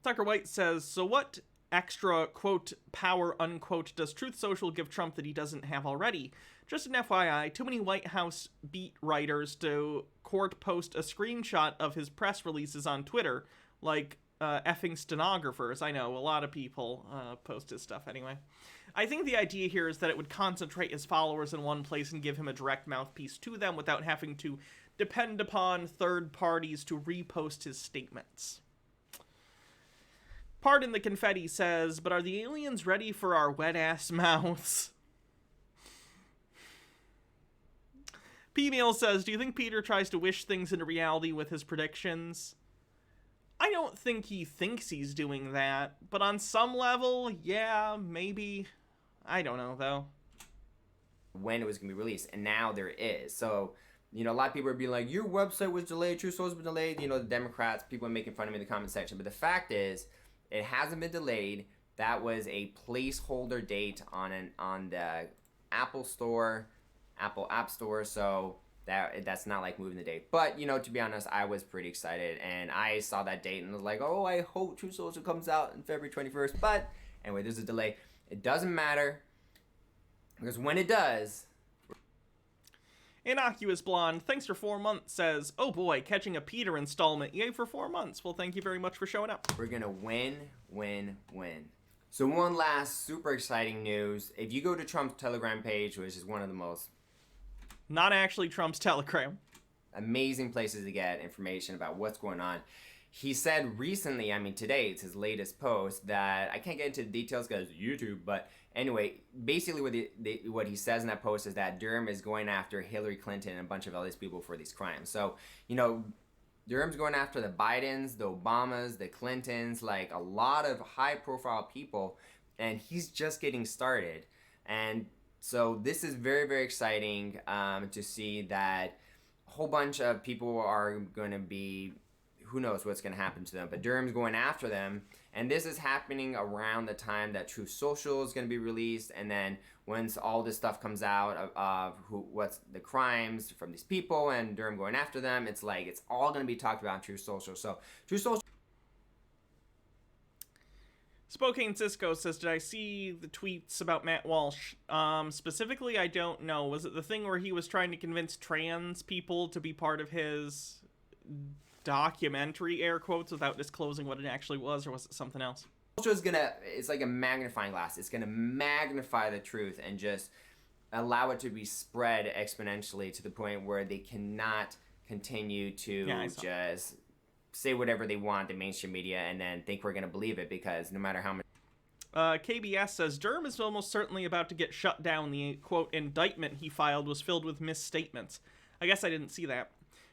S1: Tucker White says, so what extra, quote, power, unquote, does Truth Social give Trump that he doesn't have already? Just an FYI, too many White House beat writers to court post a screenshot of his press releases on Twitter, effing stenographers. I know, a lot of people post his stuff anyway. I think the idea here is that it would concentrate his followers in one place and give him a direct mouthpiece to them without having to depend upon third parties to repost his statements. Pardon the Confetti says, but are the aliens ready for our wet-ass mouths? P-Mail says, do you think Peter tries to wish things into reality with his predictions? I don't think he thinks he's doing that, but on some level, yeah, maybe. I don't know, though.
S8: When it was going to be released, and now there is. So, you know, a lot of people are being like, your website was delayed, True Soul's been delayed. You know, the Democrats, people are making fun of me in the comment section. But the fact is, it hasn't been delayed. That was a placeholder date on the Apple Store, Apple App Store. So that's not like moving the date. But, you know, to be honest, I was pretty excited. And I saw that date and was like, oh, I hope True Social comes out on February 21st. But anyway, there's a delay. It doesn't matter. Because when it does...
S1: Innocuous Blonde, thanks for 4 months, says, oh boy, catching a Peter installment. Yay for 4 months. Well, thank you very much for showing up.
S8: We're going to win. So one last super exciting news. If you go to Trump's Telegram page, which is one of the most...
S1: Not actually Trump's Telegram.
S8: Amazing places to get information about what's going on. He said recently, I mean today, it's his latest post, that I can't get into the details because it's YouTube, but anyway, basically what he says in that post is that Durham is going after Hillary Clinton and a bunch of all these people for these crimes. So, you know, Durham's going after the Bidens, the Obamas, the Clintons, like a lot of high-profile people, and he's just getting started. And so this is very, very exciting to see that a whole bunch of people are going to be... Who knows what's going to happen to them, but Durham's going after them, and this is happening around the time that Truth Social is going to be released, and then once all this stuff comes out of what's the crimes from these people and Durham going after them, it's like it's all going to be talked about on Truth Social. So Truth Social.
S1: Spokane Cisco says, did I see the tweets about Matt Walsh? Specifically, I don't know. Was it the thing where he was trying to convince trans people to be part of his documentary, air quotes, without disclosing what it actually was, or was it something else?
S8: It's like a magnifying glass. It's gonna magnify the truth and just allow it to be spread exponentially to the point where they cannot continue to just say whatever they want in mainstream media and then think we're gonna believe it, because no matter how much...
S1: KBS says, Durham is almost certainly about to get shut down. The, quote, indictment he filed was filled with misstatements. I guess I didn't see that.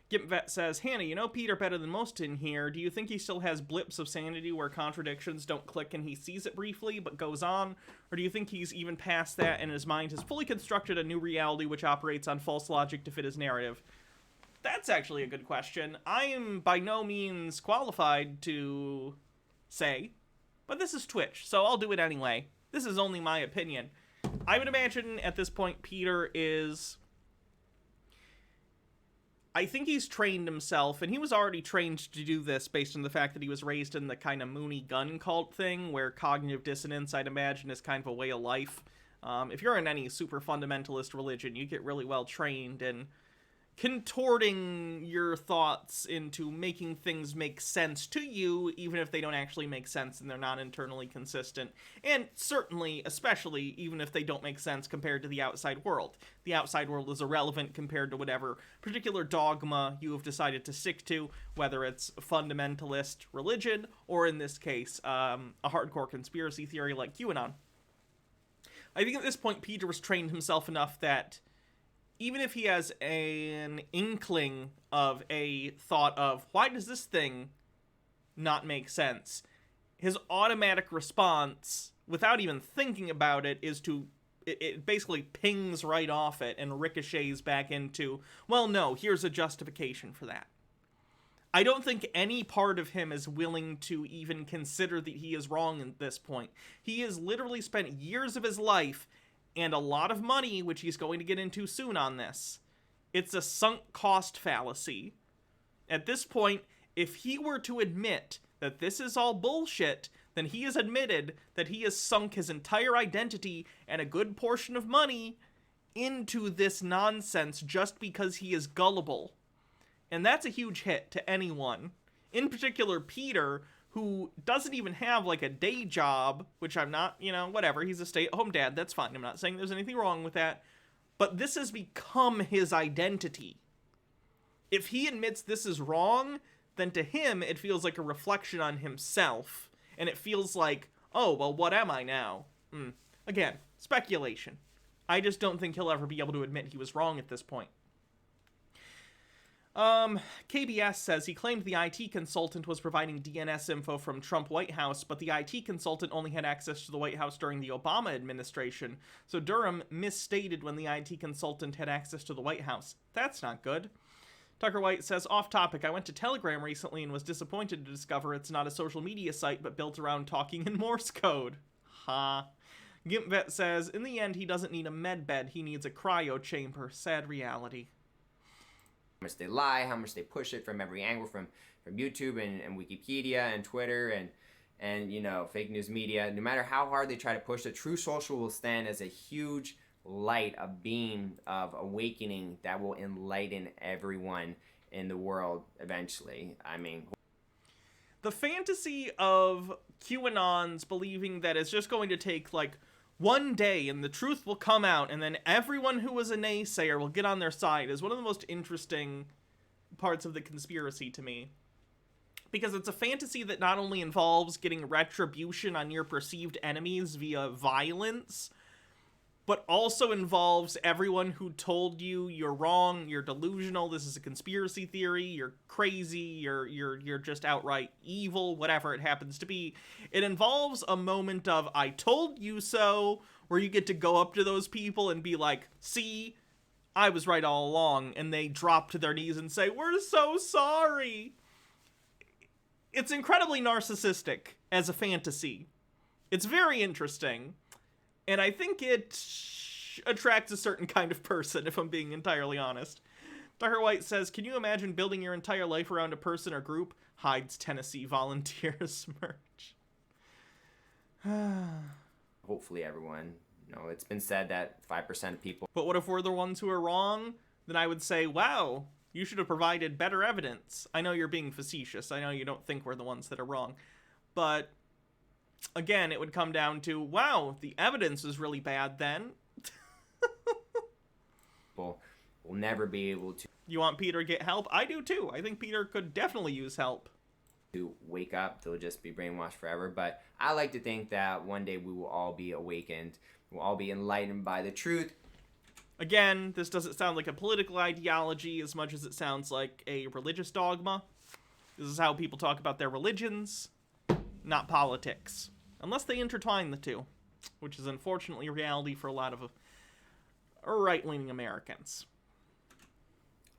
S1: Gimpvet says, Hanna, you know Peter better than most in here. Do you think he still has blips of sanity where contradictions don't click and he sees it briefly but goes on? Or do you think he's even past that and his mind has fully constructed a new reality which operates on false logic to fit his narrative? That's actually a good question. I am by no means qualified to say, but this is Twitch, so I'll do it anyway. This is only my opinion. I would imagine at this point Peter is... I think he's trained himself, and he was already trained to do this based on the fact that he was raised in the kind of Mooney gun cult thing, where cognitive dissonance, I'd imagine, is kind of a way of life. If you're in any super fundamentalist religion, you get really well trained in contorting your thoughts into making things make sense to you, even if they don't actually make sense and they're not internally consistent. And certainly, especially, even if they don't make sense compared to the outside world. The outside world is irrelevant compared to whatever particular dogma you have decided to stick to, whether it's fundamentalist religion, or in this case, a hardcore conspiracy theory like QAnon. I think at this point, Peter has trained himself enough that even if he has an inkling of a thought of, why does this thing not make sense? His automatic response, without even thinking about it, is to, it basically pings right off it and ricochets back into, well, no, here's a justification for that. I don't think any part of him is willing to even consider that he is wrong at this point. He has literally spent years of his life and a lot of money, which he's going to get into soon on this. It's a sunk cost fallacy. At this point, if he were to admit that this is all bullshit, then he has admitted that he has sunk his entire identity and a good portion of money into this nonsense just because he is gullible. And that's a huge hit to anyone. In particular, Peter, who doesn't even have, like, a day job, which I'm not, you know, whatever, he's a stay-at-home dad, that's fine, I'm not saying there's anything wrong with that, but this has become his identity. If he admits this is wrong, then to him, it feels like a reflection on himself, and it feels like, oh, well, what am I now? Again, speculation. I just don't think he'll ever be able to admit he was wrong at this point. KBS says he claimed the IT consultant was providing DNS info from Trump White House, but the IT consultant only had access to the White House during the Obama administration, so Durham misstated when the IT consultant had access to the White House. That's not good. Tucker White says, off topic, I went to Telegram recently and was disappointed to discover it's not a social media site but built around talking in Morse code. Ha. Gimpvet says, in the end, he doesn't need a med bed, he needs a cryo chamber. Sad reality.
S8: How much they lie, how much they push it from every angle, from YouTube and Wikipedia and Twitter and you know, fake news media. No matter how hard they try to push it, True Social will stand as a huge light, a beam of awakening that will enlighten everyone in the world eventually. I mean,
S1: the fantasy of QAnons believing that it's just going to take like one day and the truth will come out and then everyone who was a naysayer will get on their side is one of the most interesting parts of the conspiracy to me. Because it's a fantasy that not only involves getting retribution on your perceived enemies via violence, but also involves everyone who told you you're wrong, you're delusional, this is a conspiracy theory, you're crazy, you're just outright evil, whatever it happens to be. It involves a moment of I told you so, where you get to go up to those people and be like, see, I was right all along, and they drop to their knees and say, we're so sorry. It's incredibly narcissistic as a fantasy. It's very interesting. And I think it attracts a certain kind of person, if I'm being entirely honest. Tucker White says, can you imagine building your entire life around a person or group? Hides Tennessee volunteers merch.
S8: hopefully everyone. You know, it's been said that 5% of people...
S1: But what if we're the ones who are wrong? Then I would say, wow, you should have provided better evidence. I know you're being facetious. I know you don't think we're the ones that are wrong. But... again, it would come down to, wow, the evidence is really bad then.
S8: Will never be able to...
S1: You want Peter to get help? I do too. I think Peter could definitely use help.
S8: ...to wake up. They'll just be brainwashed forever. But I like to think that one day we will all be awakened. We'll all be enlightened by the truth.
S1: Again, this doesn't sound like a political ideology as much as it sounds like a religious dogma. This is how people talk about their religions. Not politics. Unless they intertwine the two, which is unfortunately reality for a lot of right-leaning Americans.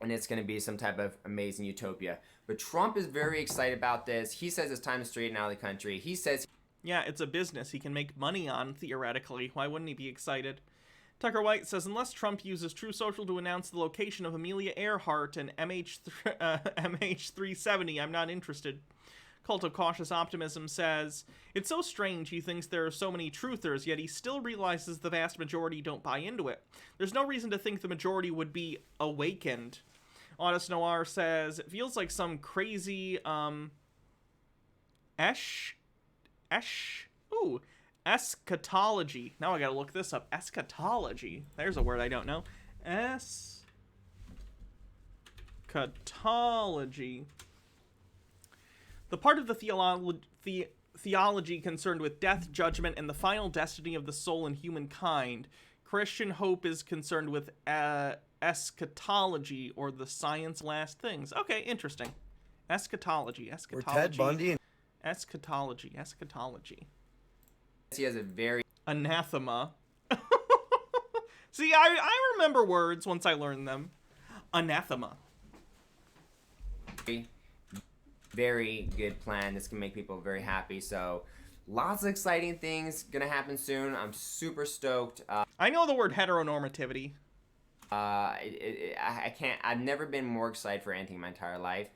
S8: And it's going to be some type of amazing utopia. But Trump is very excited about this. He says it's time to straighten out the country. He says...
S1: yeah, it's a business he can make money on, theoretically. Why wouldn't he be excited? Tucker White says, unless Trump uses True Social to announce the location of Amelia Earhart and MH370, I'm not interested. Cult of Cautious Optimism says, it's so strange he thinks there are so many truthers, yet he still realizes the vast majority don't buy into it. There's no reason to think the majority would be awakened. Honest Noir says, it feels like some crazy, eschatology. Now I gotta look this up. Eschatology. There's a word I don't know. Eschatology. The part of the theology concerned with death, judgment, and the final destiny of the soul and humankind. Christian hope is concerned with eschatology, or the science last things. Okay, interesting. Eschatology.
S10: Or Ted Bundy.
S1: Eschatology.
S8: He has a very...
S1: anathema. See, I remember words once I learned them. Anathema.
S8: Very good plan. This can make people very happy. So lots of exciting things gonna happen soon. I'm super stoked.
S1: I know the word heteronormativity.
S8: I can't. I've never been more excited for anything in my entire life.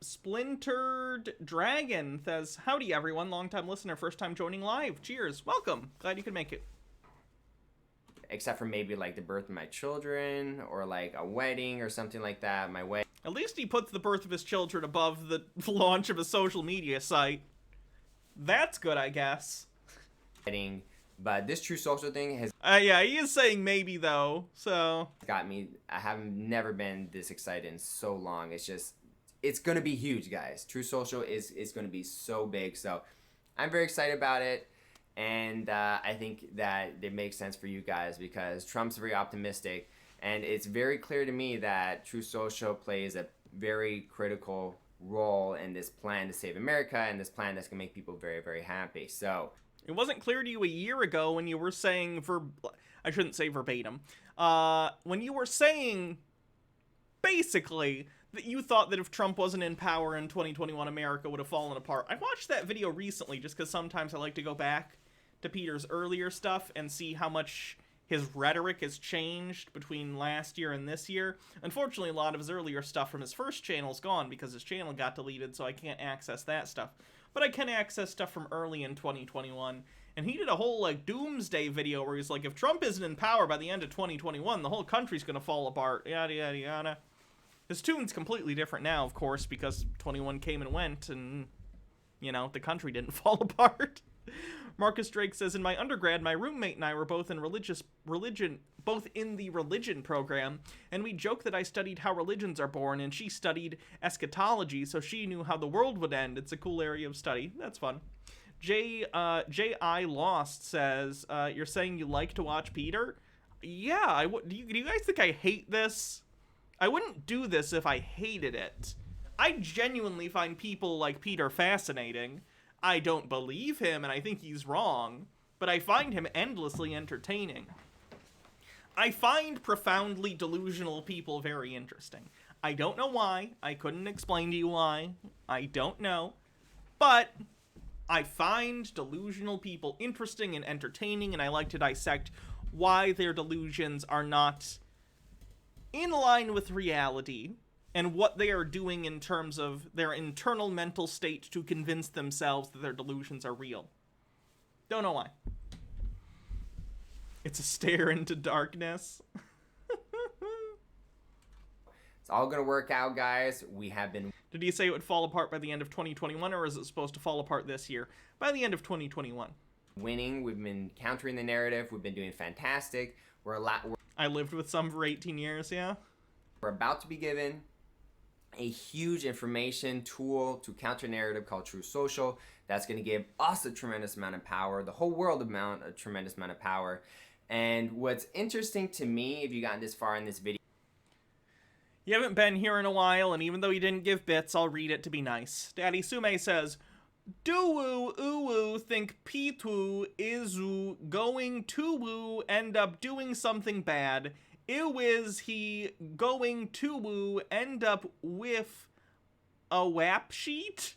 S1: Splintered Dragon says, howdy everyone, long-time listener, first time joining live. Cheers, welcome. Glad you could make it.
S8: Except for maybe like the birth of my children, or like a wedding or something like that. My wedding.
S1: At least he puts the birth of his children above the launch of a social media site. That's good, I guess.
S8: But this True Social thing has...
S1: yeah, he is saying maybe, though, so...
S8: got me... I have never been this excited in so long. It's just... it's going to be huge, guys. True Social is going to be so big, so... I'm very excited about it, and I think that it makes sense for you guys, because Trump's very optimistic, And it's very clear to me that True Social plays a very critical role in this plan to save America and this plan that's going to make people very, very happy. So
S1: it wasn't clear to you a year ago when you were saying I shouldn't say verbatim. When you were saying basically that you thought that if Trump wasn't in power in 2021, America would have fallen apart. I watched that video recently just because sometimes I like to go back to Peter's earlier stuff and see how much his rhetoric has changed between last year and this year. Unfortunately, a lot of his earlier stuff from his first channel is gone because his channel got deleted, so I can't access that stuff. But I can access stuff from early in 2021. And he did a whole, like, doomsday video where he's like, if Trump isn't in power by the end of 2021, the whole country's gonna fall apart, yada, yada, yada. His tune's completely different now, of course, because 21 came and went, and, you know, the country didn't fall apart. Marcus Drake says, in my undergrad, my roommate and I were both in the religion program, and we joked that I studied how religions are born, and she studied eschatology, so she knew how the world would end. It's a cool area of study. That's fun. J.I. Lost says, you're saying you like to watch Peter? Yeah, do you guys think I hate this? I wouldn't do this if I hated it. I genuinely find people like Peter fascinating. I don't believe him, and I think he's wrong, but I find him endlessly entertaining. I find profoundly delusional people very interesting. I don't know why. I couldn't explain to you why. I don't know. But I find delusional people interesting and entertaining, and I like to dissect why their delusions are not in line with reality, and what they are doing in terms of their internal mental state to convince themselves that their delusions are real. Don't know why. It's a stare into darkness.
S8: it's all gonna work out, guys. We have been...
S1: Did he say it would fall apart by the end of 2021, or is it supposed to fall apart this year? By the end of 2021.
S8: Winning. We've been countering the narrative. We've been doing fantastic.
S1: I lived with some for 18 years, yeah?
S8: We're about to be given a huge information tool to counter narrative called True Social. That's going to give us a tremendous amount of power, the whole world a tremendous amount of power. And what's interesting to me, if you gotten this far in this video,
S1: you haven't been here in a while, and even though you didn't give bits, I'll read it to be nice. Daddy Sume says, Do-woo, oo-woo, think Pitu, Izu, going to-woo, end up doing something bad. Is he going to-woo, end up with a wap sheet?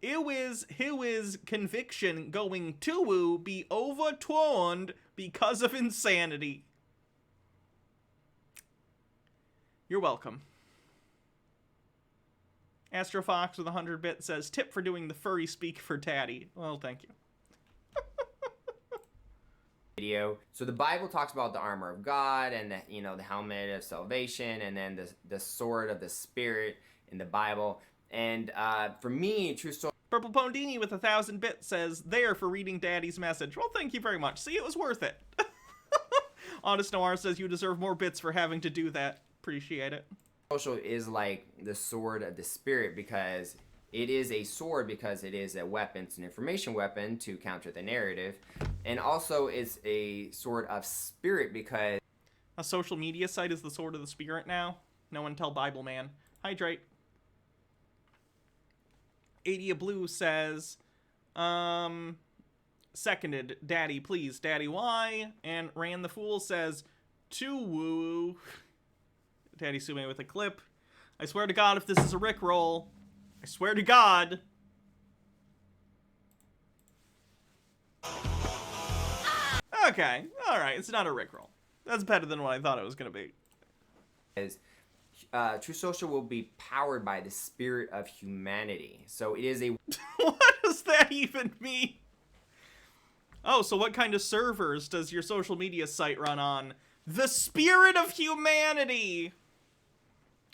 S1: His conviction going to-woo be overturned because of insanity. You're welcome. Astrofox with 100 bits says, tip for doing the furry speak for Daddy. Well, thank you.
S8: Video. So the Bible talks about the armor of God and the helmet of salvation, and then the sword of the Spirit in the Bible. And for me, True Social.
S1: Purple Pondini with 1,000 bits says, there for reading Daddy's message. Well, thank you very much. See, it was worth it. Honest Noir says you deserve more bits for having to do that. Appreciate it.
S8: Social is like the sword of the Spirit, because it is a sword, because it is a weapon. It's an information weapon to counter the narrative. And also it's a sword of spirit, because
S1: a social media site is the sword of the Spirit now. No one tell Bible man. Hydrate. Adia Blue says, seconded, Daddy, please, Daddy, why? And Ran the Fool says, to woo. Daddy Sume with a clip. I swear to God, if this is a Rickroll, I swear to God. Okay, alright, it's not a Rickroll. That's better than what I thought it was going to be.
S8: True Social will be powered by the spirit of humanity. So it is a...
S1: What does that even mean? Oh, so what kind of servers does your social media site run on? The spirit of humanity!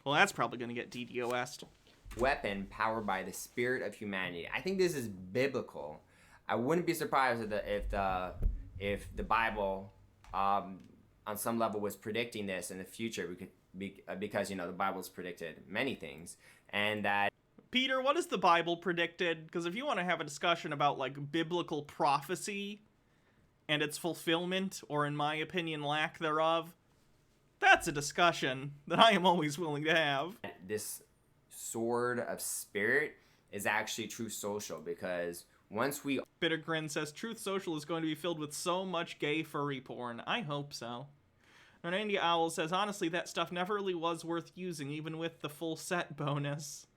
S1: Well, that's probably going to get DDoS'd.
S8: Weapon powered by the spirit of humanity. I think this is biblical. I wouldn't be surprised if the Bible, on some level, was predicting this in the future, because the Bible's predicted many things, and that.
S1: Peter, what is the Bible predicted? Because if you want to have a discussion about like biblical prophecy and its fulfillment, or in my opinion, lack thereof, That's a discussion that I am always willing to have.
S8: This sword of spirit is actually Truth Social, because once we...
S1: Bitter Grin says, Truth Social is going to be filled with so much gay furry porn. I hope so. And India Owl says, honestly, that stuff never really was worth using, even with the full set bonus.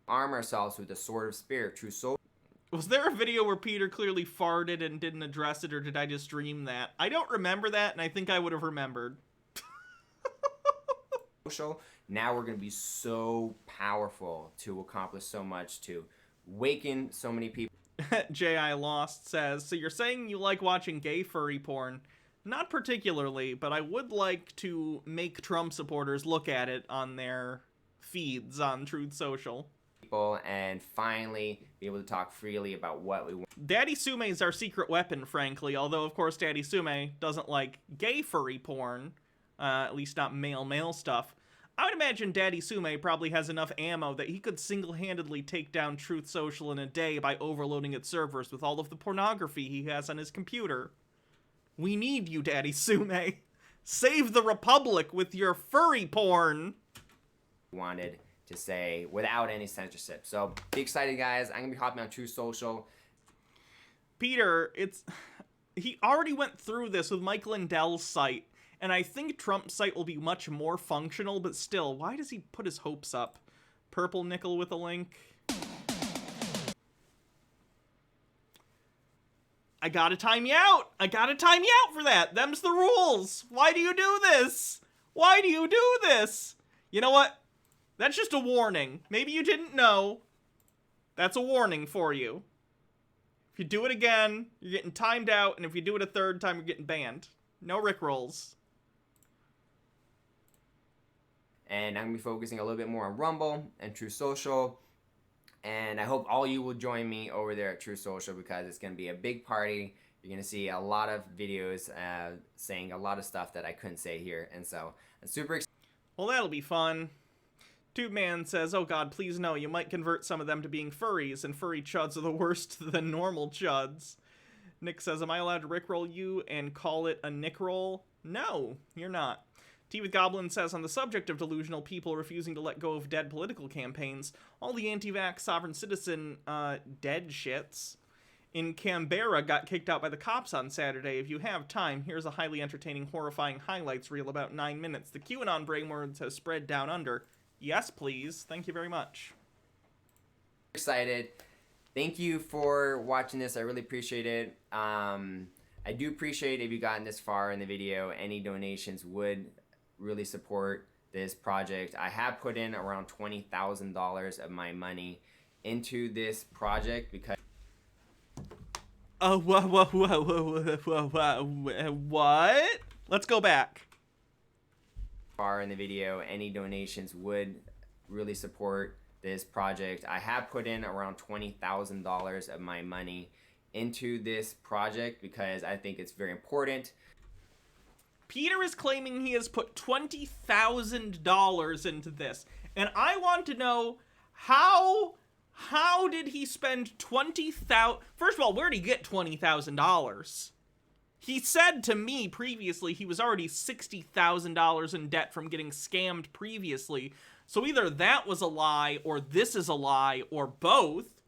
S8: Arm ourselves with the sword of spirit, Truth Social.
S1: Was there a video where Peter clearly farted and didn't address it, or did I just dream that? I don't remember that, and I think I would have remembered.
S8: Now we're going to be so powerful to accomplish so much, to awaken so many people.
S1: J.I. Lost says, so you're saying you like watching gay furry porn? Not particularly, but I would like to make Trump supporters look at it on their feeds on Truth Social.
S8: And finally be able to talk freely about what we want.
S1: Daddy Sume is our secret weapon, frankly, although of course Daddy Sume doesn't like gay furry porn, at least not male stuff. I would imagine Daddy Sume probably has enough ammo that he could single-handedly take down Truth Social in a day by overloading its servers with all of the pornography he has on his computer. We need you, Daddy Sume. Save the Republic with your furry porn.
S8: Wanted to say without any censorship. So be excited, guys. I'm gonna be hopping on Truth Social.
S1: Peter, he already went through this with Mike Lindell's site, and I think Trump's site will be much more functional, but still, why does he put his hopes up? Purple nickel with a link. I gotta time you out. I gotta time you out for that. Them's the rules. Why do you do this? Why do you do this? You know what? That's just a warning. Maybe you didn't know. That's a warning for you. If you do it again, you're getting timed out, and if you do it a third time, you're getting banned. No rickrolls.
S8: And I'm going to be focusing a little bit more on Rumble and Truth Social. And I hope all you will join me over there at Truth Social, because it's going to be a big party. You're going to see a lot of videos saying a lot of stuff that I couldn't say here. And so I'm super excited.
S1: Well, that'll be fun. Tube Man says, oh god, please no, you might convert some of them to being furries, and furry chuds are the worst than normal chuds. Nick says, am I allowed to rickroll you and call it a nickroll? No, you're not. Tea with Goblin says, on the subject of delusional people refusing to let go of dead political campaigns, all the anti-vax sovereign citizen dead shits in Canberra got kicked out by the cops on Saturday. If you have time, here's a highly entertaining, horrifying highlights reel about 9 minutes. The QAnon brainworms have spread down under. Yes, please. Thank you very much.
S8: Excited. Thank you for watching this. I really appreciate it. I do appreciate if you've gotten this far in the video. Any donations would really support this project. I have put in around $20,000 of my money into this project because...
S1: What? Let's go back.
S8: Far in the video, any donations would really support this project. I have put in around $20,000 of my money into this project because I think it's very important.
S1: Peter is claiming he has put $20,000 into this, and I want to know how did he spend $20,000? First of all, where did he get $20,000? He said to me previously he was already $60,000 in debt from getting scammed previously. So either that was a lie, or this is a lie, or both.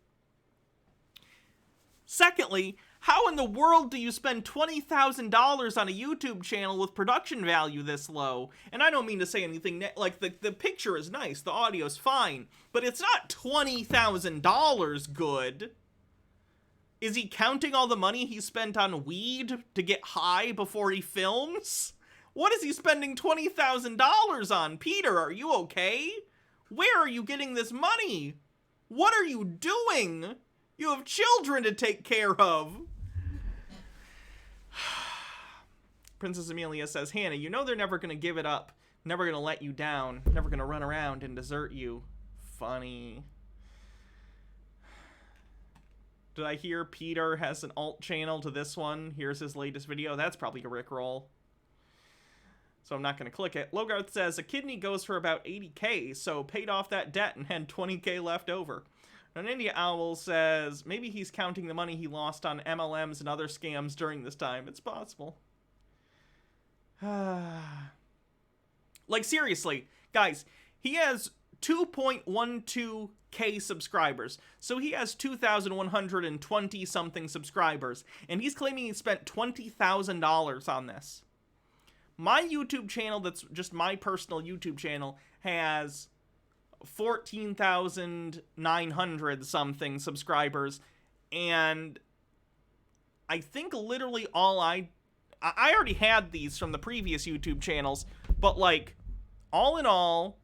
S1: Secondly, how in the world do you spend $20,000 on a YouTube channel with production value this low? And I don't mean to say anything, like the picture is nice, the audio's fine, but it's not $20,000 good. Is he counting all the money he spent on weed to get high before he films? What is he spending $20,000 on? Peter, are you okay? Where are you getting this money? What are you doing? You have children to take care of. Princess Amelia says, Hannah, you know they're never going to give it up. Never going to let you down. Never going to run around and desert you. Funny. Did I hear Peter has an alt channel to this one? Here's his latest video. That's probably a rickroll. So I'm not going to click it. Logarth says, a kidney goes for about 80K, so paid off that debt and had 20K left over. And India Owl says, maybe he's counting the money he lost on MLMs and other scams during this time. It's possible. Like, seriously, guys, he has 2.12K subscribers. So he has 2,120 something subscribers. And he's claiming he spent $20,000 on this. My YouTube channel, that's just my personal YouTube channel, has 14,900 something subscribers. And I think literally all I already had these from the previous YouTube channels, but like, all in all,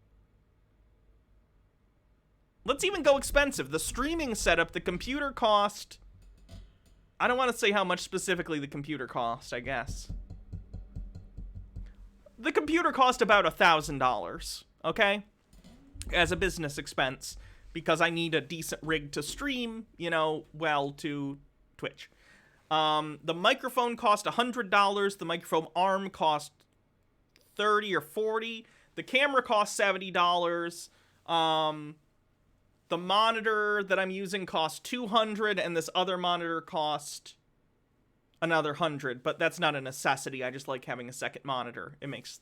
S1: let's even go expensive. The streaming setup, the computer cost, I don't want to say how much specifically the computer cost, I guess. The computer cost about $1,000, okay? As a business expense, because I need a decent rig to stream, you know, well, to Twitch. The microphone cost $100. The microphone arm cost $30 or $40. The camera cost $70. The monitor that I'm using costs $200, and this other monitor cost another $100. But that's not a necessity. I just like having a second monitor. It makes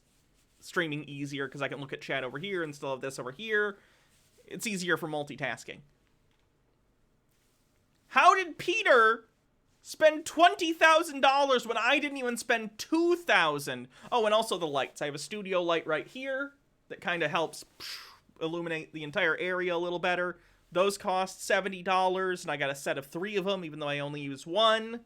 S1: streaming easier because I can look at chat over here and still have this over here. It's easier for multitasking. How did Peter spend $20,000 when I didn't even spend $2,000? Oh, and also the lights. I have a studio light right here that kind of helps illuminate the entire area a little better. Those cost $70, and I got a set of 3 of them, even though I only use 1.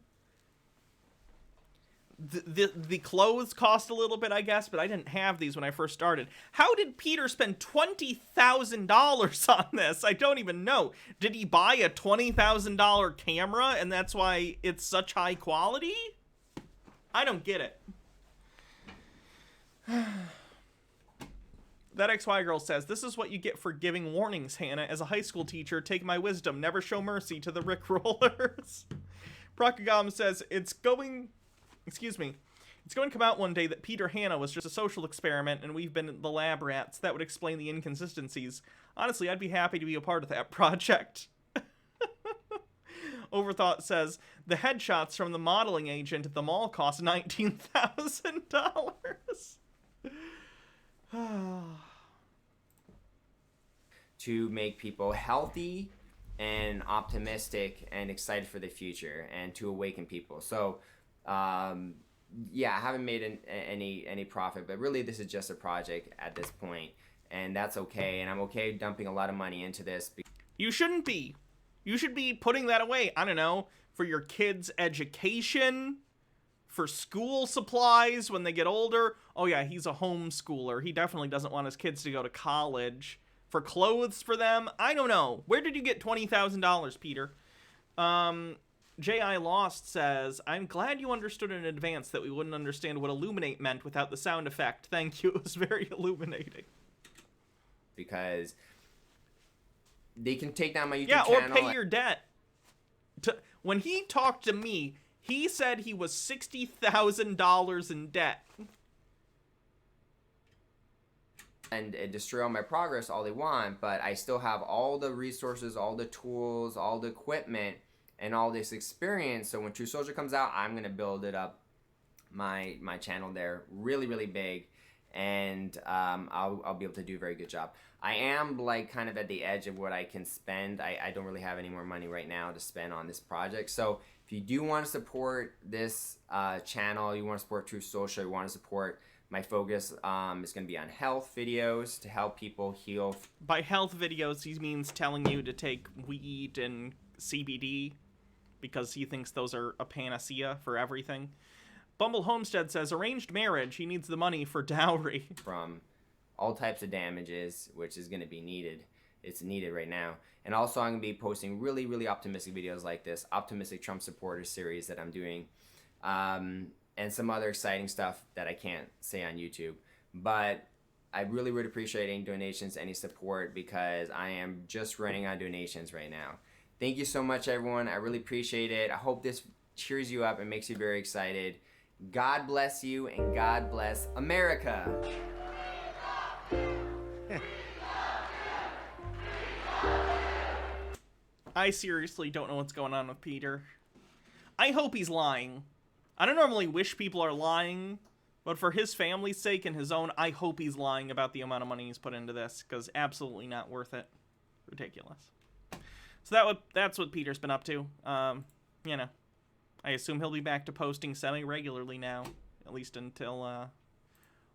S1: The clothes cost a little bit, I guess, but I didn't have these when I first started. How did Peter spend $20,000 on this? I don't even know. Did he buy a $20,000 camera, and that's why it's such high quality? I don't get it. That XY girl says, "This is what you get for giving warnings, Hannah. As a high school teacher, take my wisdom. Never show mercy to the Rickrollers." Prakagam says, it's going to come out one day that Peter Hanna was just a social experiment and we've been the lab rats. That would explain the inconsistencies. Honestly, I'd be happy to be a part of that project. Overthought says, the headshots from the modeling agent at the mall cost $19,000.
S8: To make people healthy and optimistic and excited for the future and to awaken people. So, yeah, I haven't made any profit, but really this is just a project at this point, and that's okay. And I'm okay dumping a lot of money into this.
S1: You shouldn't be. You should be putting that away, I don't know, for your kids' education, for school supplies when they get older. Oh yeah, he's a homeschooler. He definitely doesn't want his kids to go to college. For clothes for them, I don't know. Where did you get $20,000, Peter? J.I. Lost says, I'm glad you understood in advance that we wouldn't understand what illuminate meant without the sound effect. Thank you. It was very illuminating.
S8: Because they can take down my YouTube
S1: channel. Yeah, or pay
S8: and
S1: your debt. When he talked to me, he said he was $60,000 in debt.
S8: And destroy all my progress all they want, but I still have all the resources, all the tools, all the equipment, and all this experience. So when True Social comes out, I'm gonna build it up, my channel there, really, really big, and I'll be able to do a very good job. I am like kind of at the edge of what I can spend. I don't really have any more money right now to spend on this project. So if you do want to support this channel, you want to support True Social, you want to support my focus is going to be on health videos to help people heal.
S1: By health videos, he means telling you to take weed and CBD because he thinks those are a panacea for everything. Bumble Homestead says, arranged marriage, he needs the money for dowry.
S8: From all types of damages, which is going to be needed. It's needed right now. And also I'm going to be posting really, really optimistic videos like this, Optimistic Trump Supporters series that I'm doing. And some other exciting stuff that I can't say on YouTube. But I really would appreciate any donations, any support, because I am just running on donations right now. Thank you so much, everyone. I really appreciate it. I hope this cheers you up and makes you very excited. God bless you, and God bless America.
S1: I seriously don't know what's going on with Peter. I hope he's lying. I don't normally wish people are lying, But for his family's sake and his own, I hope he's lying about the amount of money he's put into this, because absolutely not worth it. Ridiculous. So that's what Peter's been up to. You know, I assume he'll be back to posting semi-regularly now, at least until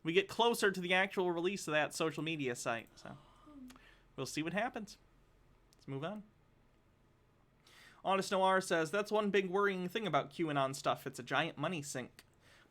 S1: we get closer to the actual release of that social media site. So we'll see what happens. Let's move on. Honest Noir says, that's one big worrying thing about QAnon stuff. It's a giant money sink.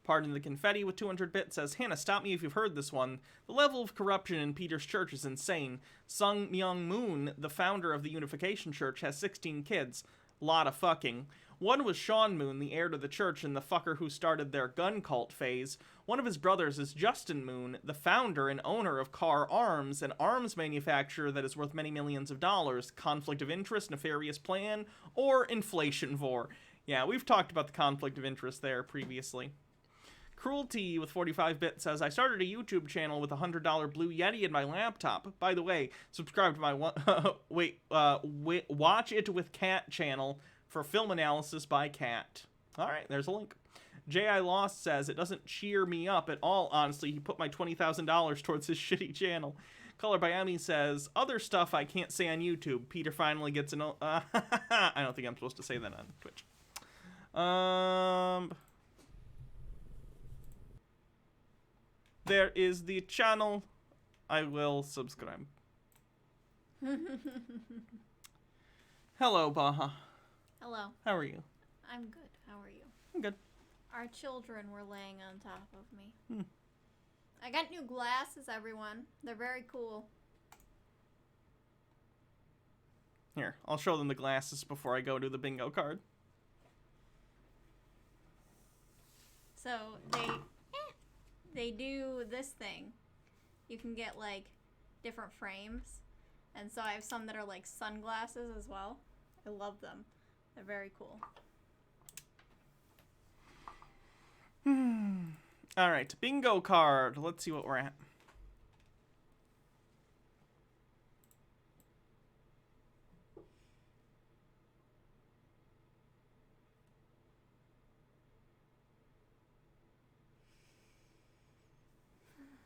S1: Pardon the Confetti with 200 bits says, Hanna, stop me if you've heard this one. The level of corruption in Peter's church is insane. Sung Myung Moon, the founder of the Unification Church, has 16 kids. Lot of fucking. One was Sean Moon, the heir to the church and the fucker who started their gun cult phase. One of his brothers is Justin Moon, the founder and owner of Car Arms, an arms manufacturer that is worth many millions of dollars. Conflict of interest, nefarious plan, or inflation vor. Yeah, we've talked about the conflict of interest there previously. Cruelty with 45 bits says, I started a YouTube channel with a $100 Blue Yeti in my laptop. By the way, subscribe to my Watch It with Cat channel for film analysis by Cat. Alright, there's a link. J.I. Lost says, it doesn't cheer me up at all, honestly. He put my $20,000 towards his shitty channel. Color by Emmy says, other stuff I can't say on YouTube. Peter finally gets an... I don't think I'm supposed to say that on Twitch. There is the channel. I will subscribe. Hello, Baha.
S10: Hello.
S1: How are you?
S10: I'm good. How are you?
S1: I'm good.
S10: Our children were laying on top of me. I got new glasses, everyone. They're very cool.
S1: Here, I'll show them the glasses before I go to the bingo card.
S10: So, they do this thing. You can get, like, different frames. And so I have some that are, like, sunglasses as well. I love them. They're very cool.
S1: Alright, bingo card. Let's see what we're at.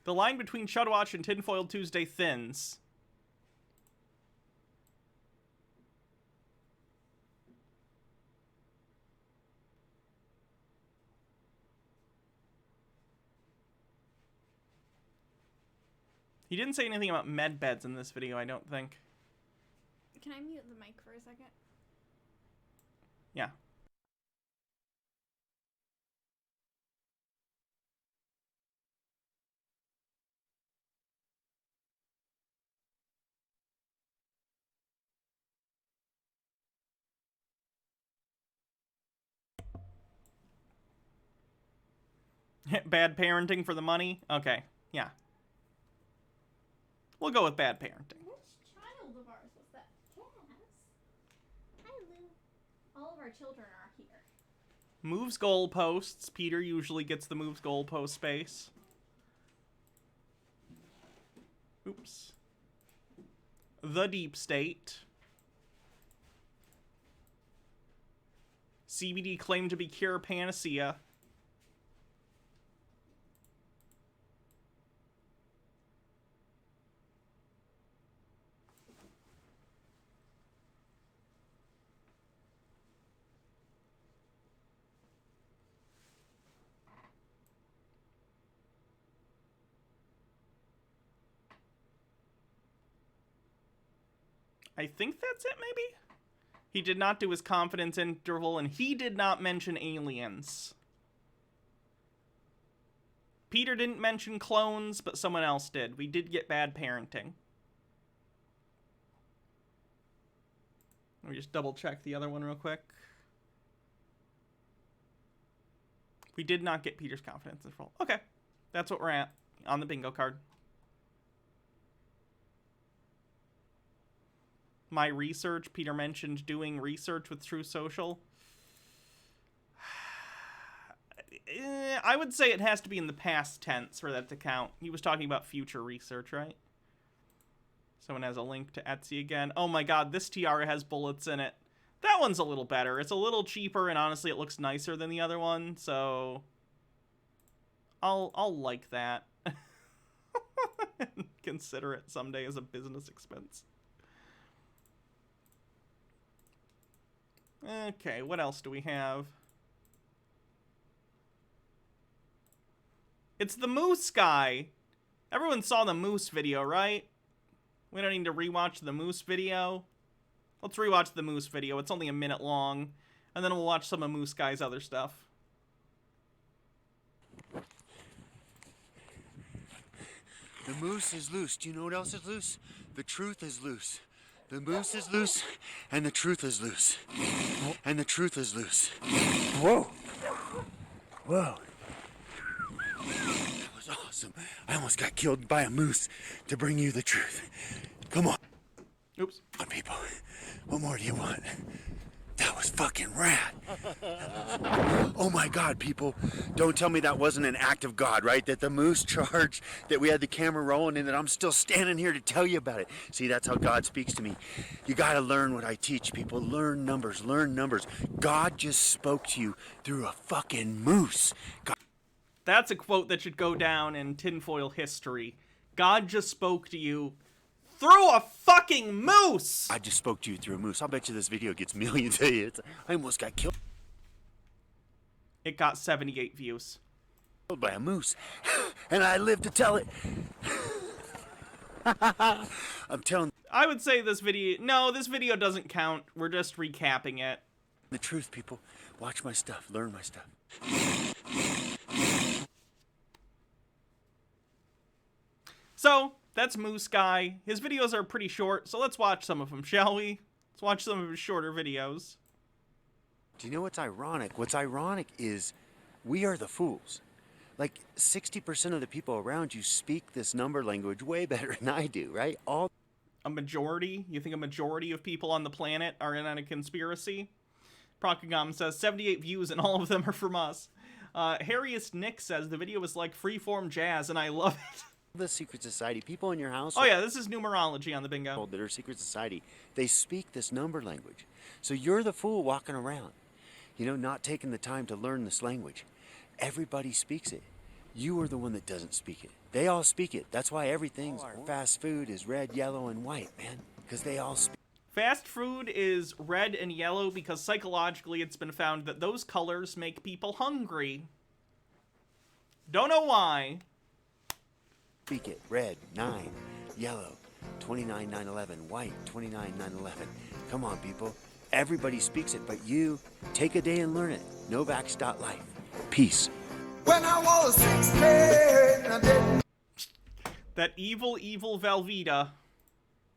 S1: The line between Shudwatch and Tinfoil Tuesday thins. He didn't say anything about med beds in this video, I don't think.
S10: Can I mute the mic for a second?
S1: Yeah. Bad parenting for the money? Okay, yeah. We'll go with bad parenting.
S10: Which child of ours was that? Yes. Hi, Lou. All of our children are here.
S1: Moves goalposts. Peter usually gets the moves goalpost space. Oops. The Deep State. CBD claimed to be cure panacea. I think that's it, maybe? He did not do his confidence interval, and he did not mention aliens. Peter didn't mention clones, but someone else did. We did get bad parenting. Let me just double check the other one real quick. We did not get Peter's confidence interval. Okay, that's what we're at on the bingo card. My research, Peter mentioned doing research with True Social. I would say it has to be in the past tense for that to count. He was talking about future research, right? Someone has a link to Etsy again. Oh my god, this tiara has bullets in it. That one's a little better. It's a little cheaper, and honestly, it looks nicer than the other one, so I'll like that. Consider it someday as a business expense. Okay, what else do we have? It's the moose guy. Everyone saw the moose video, right? We don't need to rewatch the moose video. Let's rewatch the moose video. It's only a minute long. And then we'll watch some of Moose Guy's other stuff.
S11: The moose is loose. Do you know what else is loose? The truth is loose. The moose is loose, and the truth is loose. And the truth is loose. Whoa. Whoa. That was awesome. I almost got killed by a moose to bring you the truth. Come on.
S1: Oops.
S11: Come on, people. What more do you want? That was fucking rad. Oh my God, people. Don't tell me that wasn't an act of God, right? That the moose charged, that we had the camera rolling, and that I'm still standing here to tell you about it. See, that's how God speaks to me. You gotta learn what I teach, people. Learn numbers, learn numbers. God just spoke to you through a fucking moose. God.
S1: That's a quote that should go down in tinfoil history. God just spoke to you through a fucking moose!
S11: I just spoke to you through a moose. I'll bet you this video gets millions of hits. I almost got killed.
S1: It got 78 views.
S11: By a moose. And I live to tell it. I'm telling
S1: I would say this video... No, this video doesn't count. We're just recapping it.
S11: the truth, people. Watch my stuff. Learn my stuff.
S1: So, that's Moose Guy. His videos are pretty short, so let's watch some of them, shall we? Let's watch some of his shorter videos.
S11: Do you know what's ironic? What's ironic is we are the fools. Like 60% of the people around you speak this number language way better than I do, right?
S1: A majority? You think a majority of people on the planet are in on a conspiracy? Procagam says 78 views and all of them are from us. Harriest Nick says the video was like freeform jazz and I love it.
S11: The secret society, people in your house.
S1: Oh yeah, this is numerology on the bingo.
S11: That are secret society. They speak this number language. So you're the fool walking around, you know, not taking the time to learn this language. Everybody speaks it. You are the one that doesn't speak it. They all speak it. That's why everything's fast food is red, yellow, and white, man. Because they all speak.
S1: Fast food is red and yellow because psychologically it's been found that those colors make people hungry. Don't know why.
S11: Speak it. Red, 9. Yellow, 29,911. White, 29,911. Come on, people. Everybody speaks it, but you take a day and learn it. Novax.life. Peace.
S12: When I was 16, I didn't.
S1: That evil Velveeta.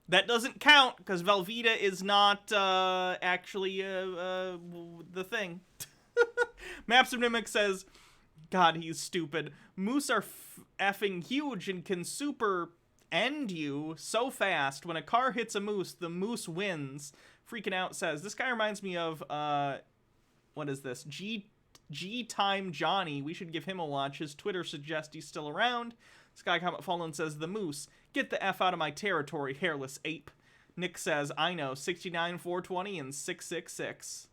S1: That doesn't count, because Velveeta is not, actually, the thing. Maps of Mimic says, God, he's stupid. Moose are effing huge and can super end you so fast. When a car hits a moose, the moose wins. Freaking Out says, this guy reminds me of, what is this? G-Time Johnny. We should give him a watch. His Twitter suggests he's still around. Sky Comet Fallen says, the moose. Get the F out of my territory, hairless ape. Nick says, I know, 69, 420, and 666.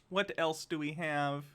S1: What else do we have?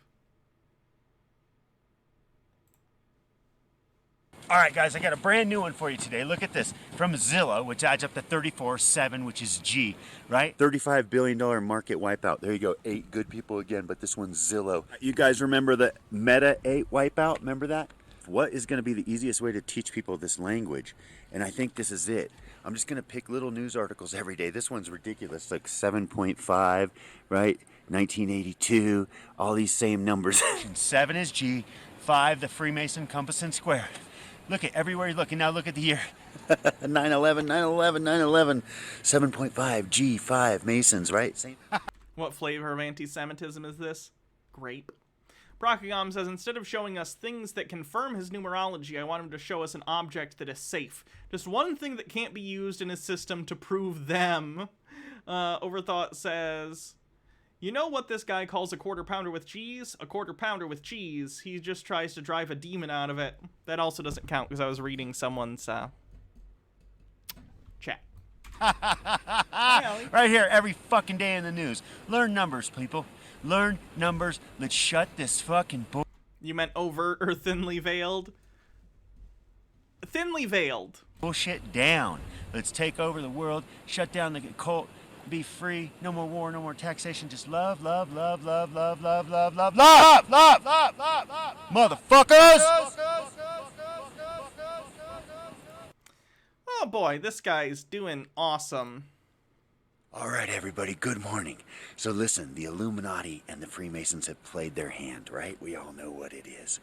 S11: All right, guys, I got a brand new one for you today. Look at this. From Zillow, which adds up to 34.7, which is G, right? $35 billion market wipeout. There you go. 8 good people again, but this one's Zillow. You guys remember the Meta 8 wipeout? Remember that? What is going to be the easiest way to teach people this language? And I think this is it. I'm just going to pick little news articles every day. This one's ridiculous, like 7.5, right? 1982, all these same numbers. 7 is G, 5 the Freemason compass and square. Look at everywhere you're looking. Now look at the year. 9/11, 9/11, 9/11. 7.5, G, 5 Masons, right? Same.
S1: What flavor of anti-Semitism is this? Grape. Brokagam says, instead of showing us things that confirm his numerology, I want him to show us an object that is safe. Just one thing that can't be used in his system to prove them. Overthought says, you know what this guy calls a quarter pounder with cheese? A quarter pounder with cheese. He just tries to drive a demon out of it. That also doesn't count because I was reading someone's
S11: Right here, every fucking day in the news. Learn numbers, people. Learn numbers. Let's shut this fucking
S1: You meant overt or thinly veiled? Thinly veiled.
S11: bullshit down. Let's take over the world, shut down the cult, be free, no more war, no more taxation, just love, love, love, love, love, love, love, love, love, love, love, love, love, motherfuckers!
S1: Oh boy, this guy's doing awesome.
S11: All right, everybody, good morning. So listen, the Illuminati and the Freemasons have played their hand, right? We all know what it is.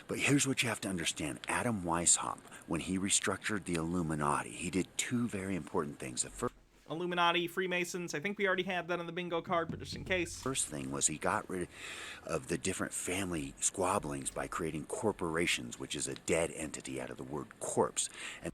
S11: But here's what you have to understand. Adam Weishaupt, when he restructured the Illuminati, he did two very important things. The first
S1: Illuminati, Freemasons, I think we already had that on the bingo card, but just in case.
S11: First thing was he got rid of the different family squabblings by creating corporations, which is a dead entity out of the word corpse. And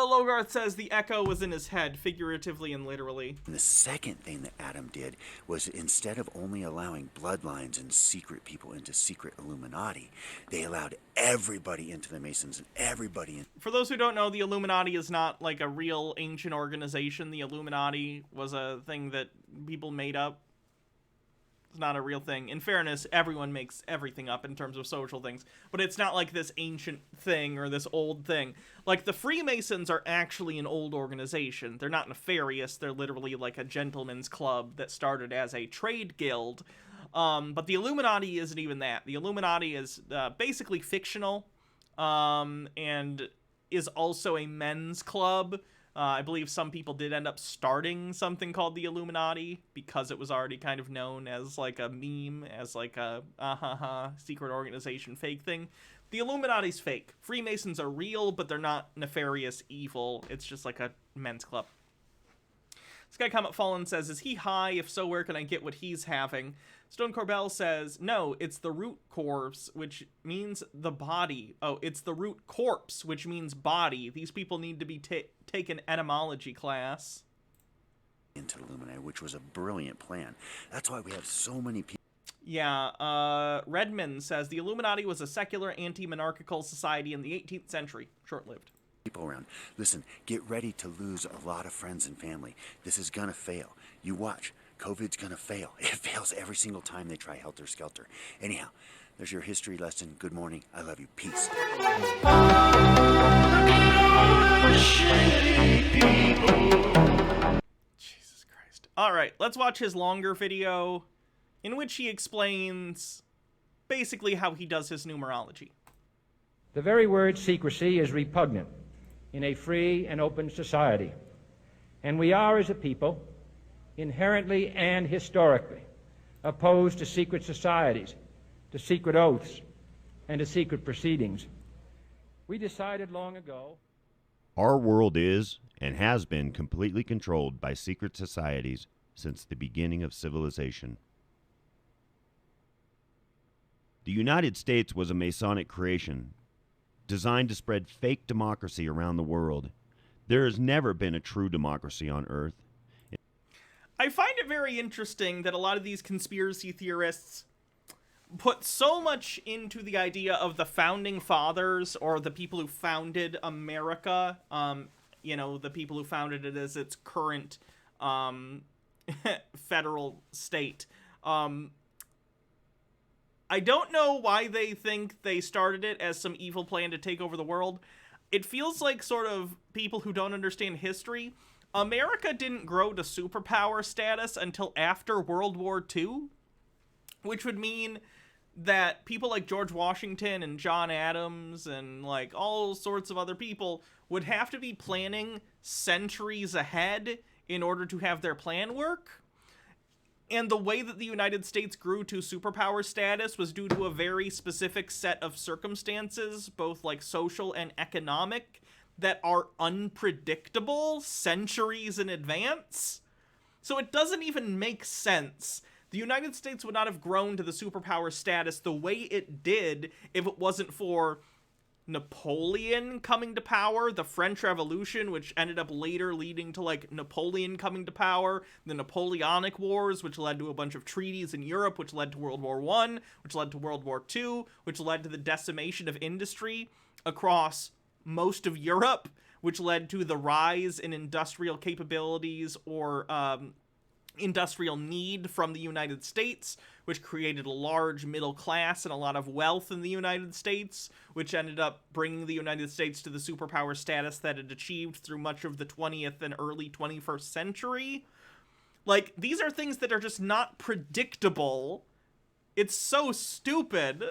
S1: Logarth says the echo was in his head, figuratively and literally.
S11: And the second thing that Adam did was, instead of only allowing bloodlines and secret people into secret Illuminati, they allowed everybody into the Masons and everybody in.
S1: For those who don't know, the Illuminati is not like a real ancient organization. The Illuminati was a thing that people made up. It's not a real thing. In fairness, everyone makes everything up in terms of social things, but it's not like this ancient thing or this old thing. Like, the Freemasons are actually an old organization. They're not nefarious. They're literally like a gentleman's club that started as a trade guild. But the Illuminati isn't even that. The Illuminati is basically fictional, and is also a men's club. I believe some people did end up starting something called the Illuminati because it was already kind of known as like a meme, as like a secret organization fake thing. The Illuminati's fake. Freemasons are real, but they're not nefarious evil. It's just like a men's club. Sky Comet Fallen says, is he high? If so, where can I get what he's having? Stone Corbell says, no, it's the root corpse, which means the body. Oh, it's the root corpse, which means body. These people need to be taken etymology class.
S11: Into Illuminati, which was a brilliant plan. That's why we have so many people.
S1: Yeah, Redmond says, the Illuminati was a secular anti-monarchical society in the 18th century. Short-lived.
S11: People around. Listen, get ready to lose a lot of friends and family. This is gonna fail. You watch. COVID's gonna fail. It fails every single time they try helter-skelter. Anyhow, there's your history lesson. Good morning. I love you. Peace.
S1: Jesus Christ. All right, let's watch his longer video in which he explains basically how he does his numerology.
S13: The very word secrecy is repugnant in a free and open society. And we are, as a people, inherently and historically opposed to secret societies, to secret oaths, and to secret proceedings. We decided long ago.
S14: Our world is and has been completely controlled by secret societies since the beginning of civilization. The United States was a Masonic creation designed to spread fake democracy around the world. There has never been a true democracy on Earth.
S1: I find it very interesting that a lot of these conspiracy theorists put so much into the idea of the founding fathers, or the people who founded America, you know, the people who founded it as its current federal state. I don't know why they think they started it as some evil plan to take over the world. It feels like sort of people who don't understand history. America didn't grow to superpower status until after World War II, which would mean that people like George Washington and John Adams and like all sorts of other people would have to be planning centuries ahead in order to have their plan work. And the way that the United States grew to superpower status was due to a very specific set of circumstances, both like social and economic, that are unpredictable centuries in advance. So it doesn't even make sense. The United States would not have grown to the superpower status the way it did if it wasn't for Napoleon coming to power, the French Revolution, which ended up later leading to like Napoleon coming to power, the Napoleonic Wars, which led to a bunch of treaties in Europe, which led to World War I, which led to World War II, which led to the decimation of industry across most of Europe, which led to the rise in industrial capabilities or industrial need from the United States, which created a large middle class and a lot of wealth in the United States, which ended up bringing the United States to the superpower status that it achieved through much of the 20th and early 21st century. Like, these are things that are just not predictable. It's so stupid.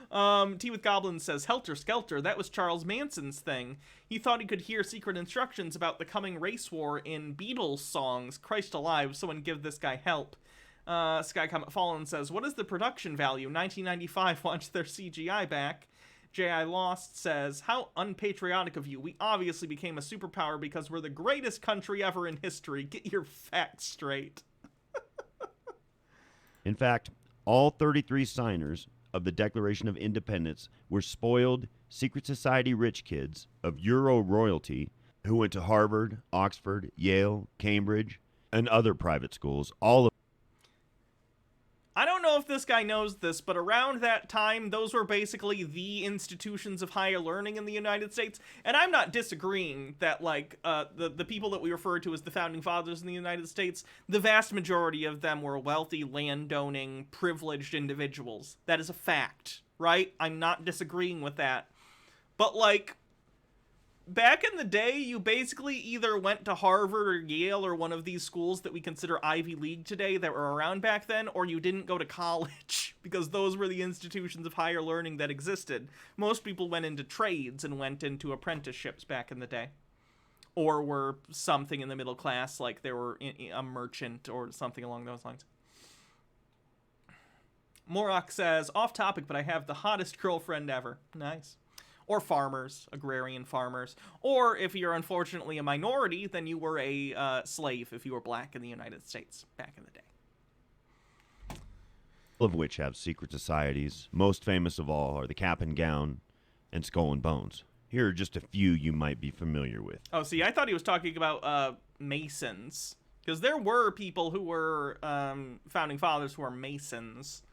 S1: Tea with Goblin says, Helter Skelter, that was Charles Manson's thing. He thought he could hear secret instructions about the coming race war in Beatles songs. Christ alive, someone give this guy help. Sky Comet Fallen says, what is the production value? 1995 launched their CGI back. J.I. Lost says, how unpatriotic of you. We obviously became a superpower because we're the greatest country ever in history. Get your facts straight.
S14: In fact, all 33 signers of the Declaration of Independence were spoiled secret society rich kids of Euro royalty who went to Harvard, Oxford, Yale, Cambridge, and other private schools, all of
S1: I don't know if this guy knows this, but around that time, those were basically the institutions of higher learning in the United States. And I'm not disagreeing that, like, the people that we refer to as the Founding Fathers in the United States, the vast majority of them were wealthy, landowning, privileged individuals. That is a fact, right? I'm not disagreeing with that. But, like, back in the day, you basically either went to Harvard or Yale or one of these schools that we consider Ivy League today that were around back then, or you didn't go to college, because those were the institutions of higher learning that existed. Most people went into trades and went into apprenticeships back in the day. Or were something in the middle class, like they were a merchant or something along those lines. Morok says, off topic, but I have the hottest girlfriend ever. Nice. Or farmers, agrarian farmers. Or if you're unfortunately a minority, then you were a slave if you were black in the United States back in the day.
S14: all of which have secret societies. Most famous of all are the Cap and Gown and Skull and Bones. Here are just a few you might be familiar with.
S1: Oh, see, I thought he was talking about Masons. Because there were people who were founding fathers who were Masons.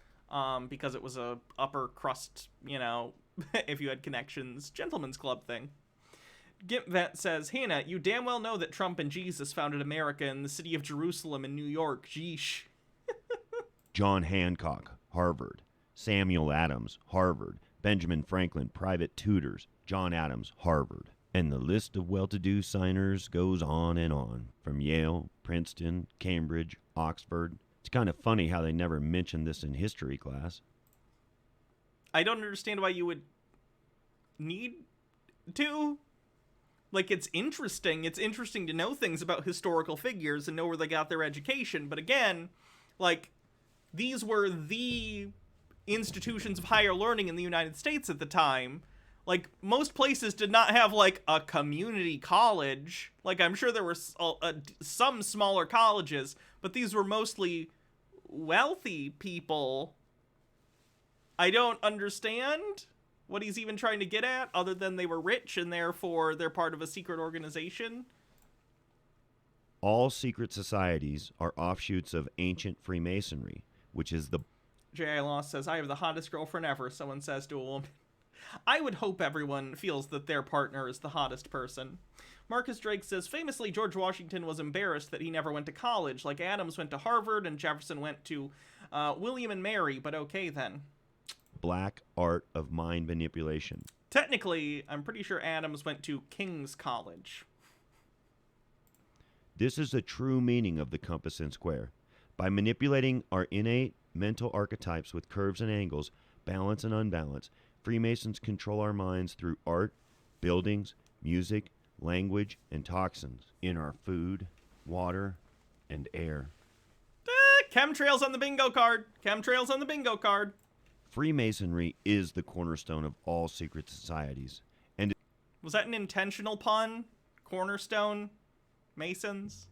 S1: Because it was a upper crust, you know, if you had connections, gentleman's club thing. Gimp Vet says, Hanna, you damn well know that Trump and Jesus founded America in the city of Jerusalem in New York. Jeesh.
S14: John Hancock, Harvard. Samuel Adams, Harvard. Benjamin Franklin, private tutors. John Adams, Harvard. And the list of well-to-do signers goes on and on. From Yale, Princeton, Cambridge, Oxford. It's kind of funny how they never mentioned this in history class.
S1: I don't understand why you would need to. Like, it's interesting. It's interesting to know things about historical figures and know where they got their education. But again, like, these were the institutions of higher learning in the United States at the time. Like, most places did not have, like, a community college. Like, I'm sure there were some smaller colleges, but these were mostly wealthy people. I don't understand what he's even trying to get at, other than they were rich and therefore they're part of a secret organization.
S14: All secret societies are offshoots of ancient Freemasonry, which is the...
S1: J.I. Loss says, I have the hottest girlfriend ever, someone says to a woman. I would hope everyone feels that their partner is the hottest person. Marcus Drake says, famously, George Washington was embarrassed that he never went to college, like Adams went to Harvard and Jefferson went to William and Mary, but okay then.
S14: Black art of mind manipulation.
S1: Technically, I'm pretty sure Adams went to King's College.
S14: This is the true meaning of the compass and square. By manipulating our innate mental archetypes with curves and angles, balance and unbalance, Freemasons control our minds through art, buildings, music, language, and toxins in our food, water, and air.
S1: Chemtrails on the bingo card. Chemtrails on the bingo card.
S14: Freemasonry is the cornerstone of all secret societies. And
S1: was that an intentional pun? Cornerstone? Masons?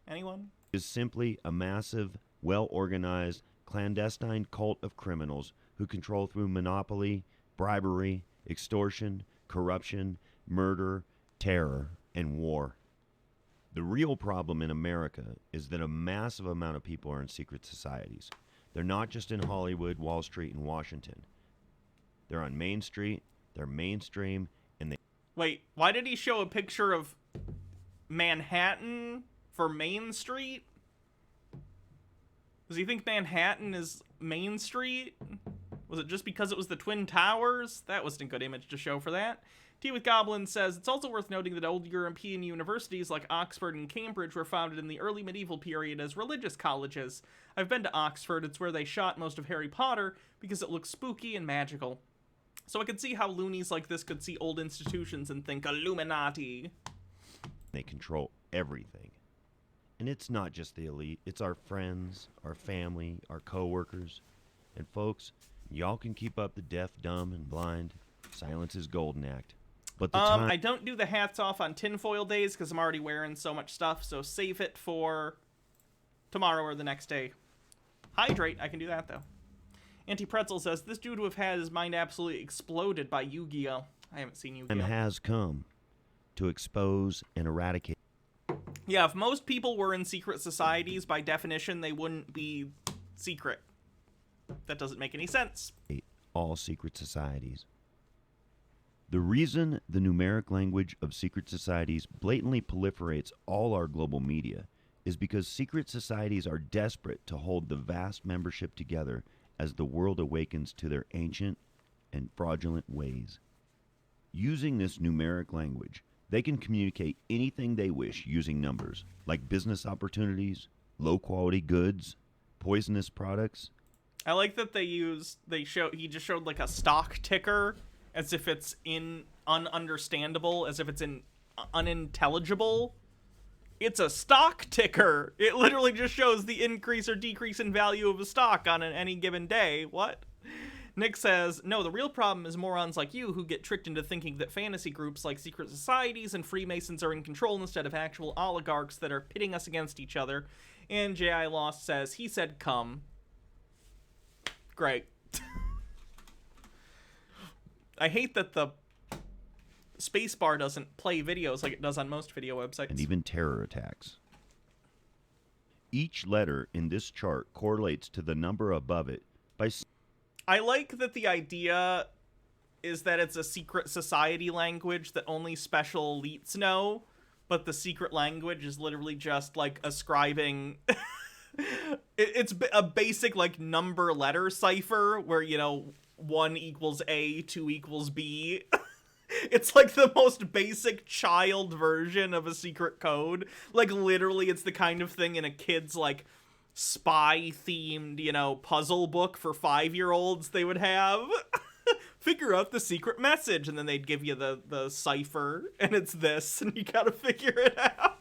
S1: Anyone?
S14: Is simply a massive, well-organized, clandestine cult of criminals who control through monopoly, bribery, extortion, corruption, murder, terror, and war. The real problem in America is that a massive amount of people are in secret societies. They're not just in Hollywood, Wall Street, and Washington. They're on Main Street, they're mainstream, and
S1: Wait, why did he show a picture of Manhattan for Main Street? Does he think Manhattan is Main Street? Was it just because it was the Twin Towers? That wasn't a good image to show for that. Tea with Goblin says, it's also worth noting that old European universities like Oxford and Cambridge were founded in the early medieval period as religious colleges. I've been to Oxford, it's where they shot most of Harry Potter because it looks spooky and magical. So I could see how loonies like this could see old institutions and think Illuminati.
S14: They control everything. And it's not just the elite, it's our friends, our family, our co-workers. And folks, y'all can keep up the deaf, dumb, and blind. Silence is golden act. But the
S1: I don't do the hats off on tinfoil days because I'm already wearing so much stuff, so save it for tomorrow or the next day. Hydrate, I can do that though. Anti-Pretzel says, this dude would have had his mind absolutely exploded by Yu-Gi-Oh! I haven't seen Yu-Gi-Oh!
S14: time has come to expose and eradicate.
S1: Yeah, if most people were in secret societies, by definition, they wouldn't be secret. That doesn't make any sense.
S14: All secret societies. The reason the numeric language of secret societies blatantly proliferates all our global media is because secret societies are desperate to hold the vast membership together as the world awakens to their ancient and fraudulent ways. Using this numeric language, they can communicate anything they wish using numbers, like business opportunities, low-quality goods, poisonous products.
S1: I like that he just showed like a stock ticker as if it's ununderstandable, as if it's unintelligible. It's a stock ticker. It literally just shows the increase or decrease in value of a stock on any given day. What? Nick says, no, the real problem is morons like you who get tricked into thinking that fantasy groups like secret societies and Freemasons are in control instead of actual oligarchs that are pitting us against each other. And J.I. Lost says, he said come. Great. I hate that the spacebar doesn't play videos like it does on most video websites.
S14: And even terror attacks. Each letter in this chart correlates to the number above it by...
S1: I like that the idea is that it's a secret society language that only special elites know, but the secret language is literally just, like, ascribing... it's a basic, like, number letter cipher where, you know, 1 equals A, 2 equals B. It's like the most basic child version of a secret code. Like, literally, it's the kind of thing in a kid's, like, spy-themed, you know, puzzle book for 5-year-olds they would have. Figure out the secret message, and then they'd give you the cipher, and it's this, and you gotta figure it out.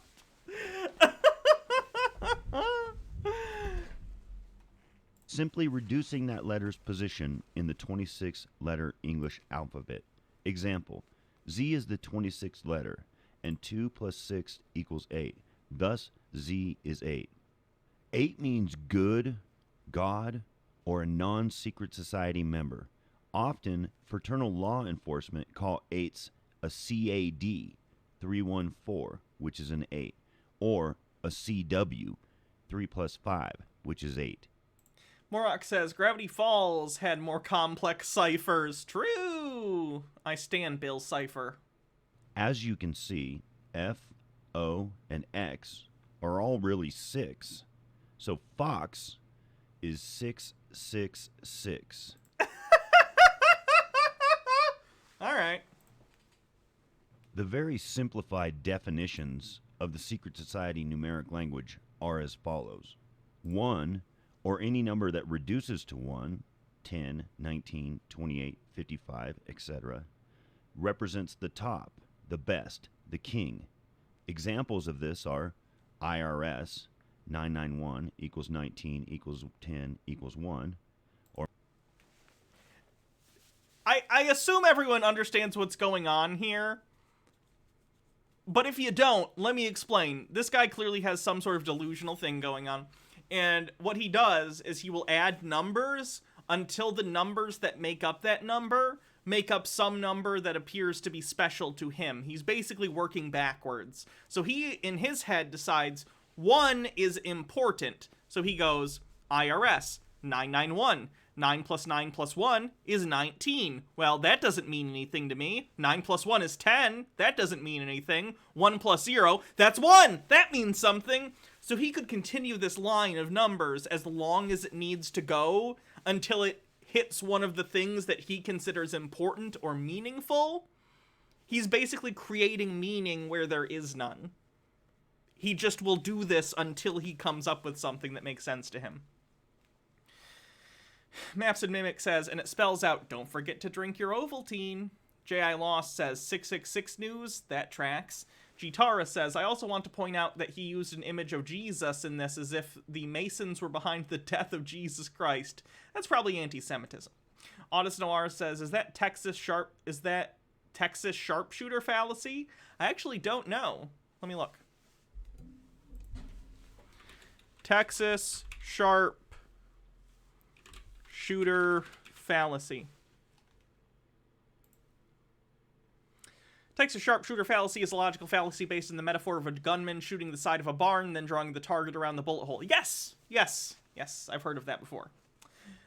S14: Simply reducing that letter's position in the 26-letter English alphabet. Example, Z is the 26th letter, and 2 plus 6 equals 8. Thus, Z is 8. 8 means good, God, or a non-secret society member. Often, fraternal law enforcement call 8s a CAD, 314, which is an 8, or a CW, 3 plus 5, which is 8.
S1: Morok says, Gravity Falls had more complex ciphers. True! I stand Bill's cipher.
S14: As you can see, F, O, and X are all really 6. So Fox is 666.
S1: All right.
S14: The very simplified definitions of the secret society numeric language are as follows. 1, or any number that reduces to 1, 10, 19, 28, 55, etc., represents the top, the best, the king. Examples of this are IRS, 991 equals 19 equals 10 equals 1. Or
S1: I assume everyone understands what's going on here. But if you don't, let me explain. This guy clearly has some sort of delusional thing going on. And what he does is he will add numbers until the numbers that make up that number make up some number that appears to be special to him. He's basically working backwards. So he, in his head, decides 1 is important. So he goes IRS, 991. 9 plus 9 plus 1 is 19. Well, that doesn't mean anything to me. 9 plus 1 is 10. That doesn't mean anything. 1 plus 0, that's 1. That means something. So he could continue this line of numbers as long as it needs to go until it hits one of the things that he considers important or meaningful. He's basically creating meaning where there is none. He just will do this until he comes up with something that makes sense to him. Maps and Mimic says, and it spells out, don't forget to drink your Ovaltine. J.I. Lost says, 666 News, that tracks. Gitara says, I also want to point out that he used an image of Jesus in this as if the Masons were behind the death of Jesus Christ. That's probably anti-Semitism. Audis Noir says, is that Texas sharpshooter fallacy? I actually don't know. Let me look. Texas sharpshooter fallacy. Texas sharpshooter fallacy is a logical fallacy based on the metaphor of a gunman shooting the side of a barn, then drawing the target around the bullet hole. Yes! Yes! Yes, I've heard of that before.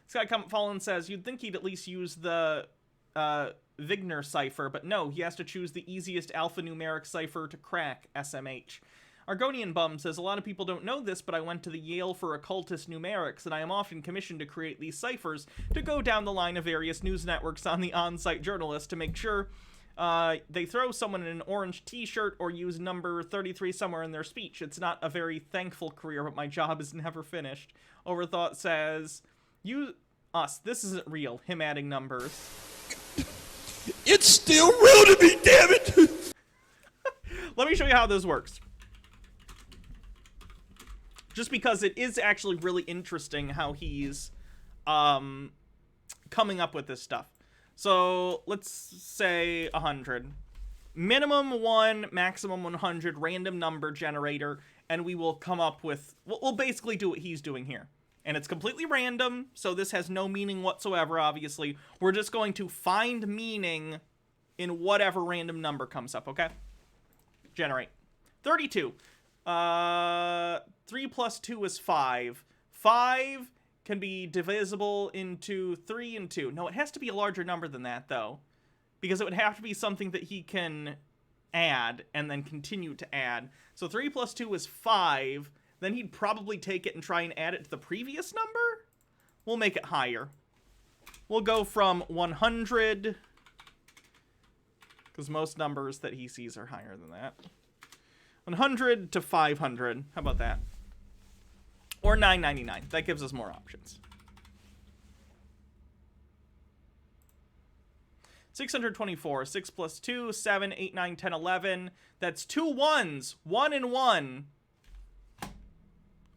S1: Sky Comment Fallen says, you'd think he'd at least use the Wigner cipher, but no, he has to choose the easiest alphanumeric cipher to crack, SMH. Argonian Bum says, a lot of people don't know this, but I went to the Yale for Occultist Numerics, and I am often commissioned to create these ciphers to go down the line of various news networks on the on-site journalist to make sure they throw someone in an orange t-shirt or use number 33 somewhere in their speech. It's not a very thankful career, but my job is never finished. Overthought says, this isn't real. Him adding numbers.
S4: It's still real to me, damn it!
S1: Let me show you how this works. Just because it is actually really interesting how he's coming up with this stuff. So let's say 100. Minimum 1, maximum 100, random number generator, and we will come up with, we'll basically do what he's doing here. And it's completely random, so this has no meaning whatsoever, obviously. We're just going to find meaning in whatever random number comes up, okay? Generate. 32. 3 plus 2 is 5. 5 can be divisible into 3 and 2. No, it has to be a larger number than that, though. Because it would have to be something that he can add and then continue to add. So 3 plus 2 is 5. Then he'd probably take it and try and add it to the previous number. We'll make it higher. We'll go from 100, because most numbers that he sees are higher than that. 100 to 500. How about that? Or 999. That gives us more options. 624. 6 plus 2, 7, 8, 9, 10, 11. That's 2 ones. 1 and 1.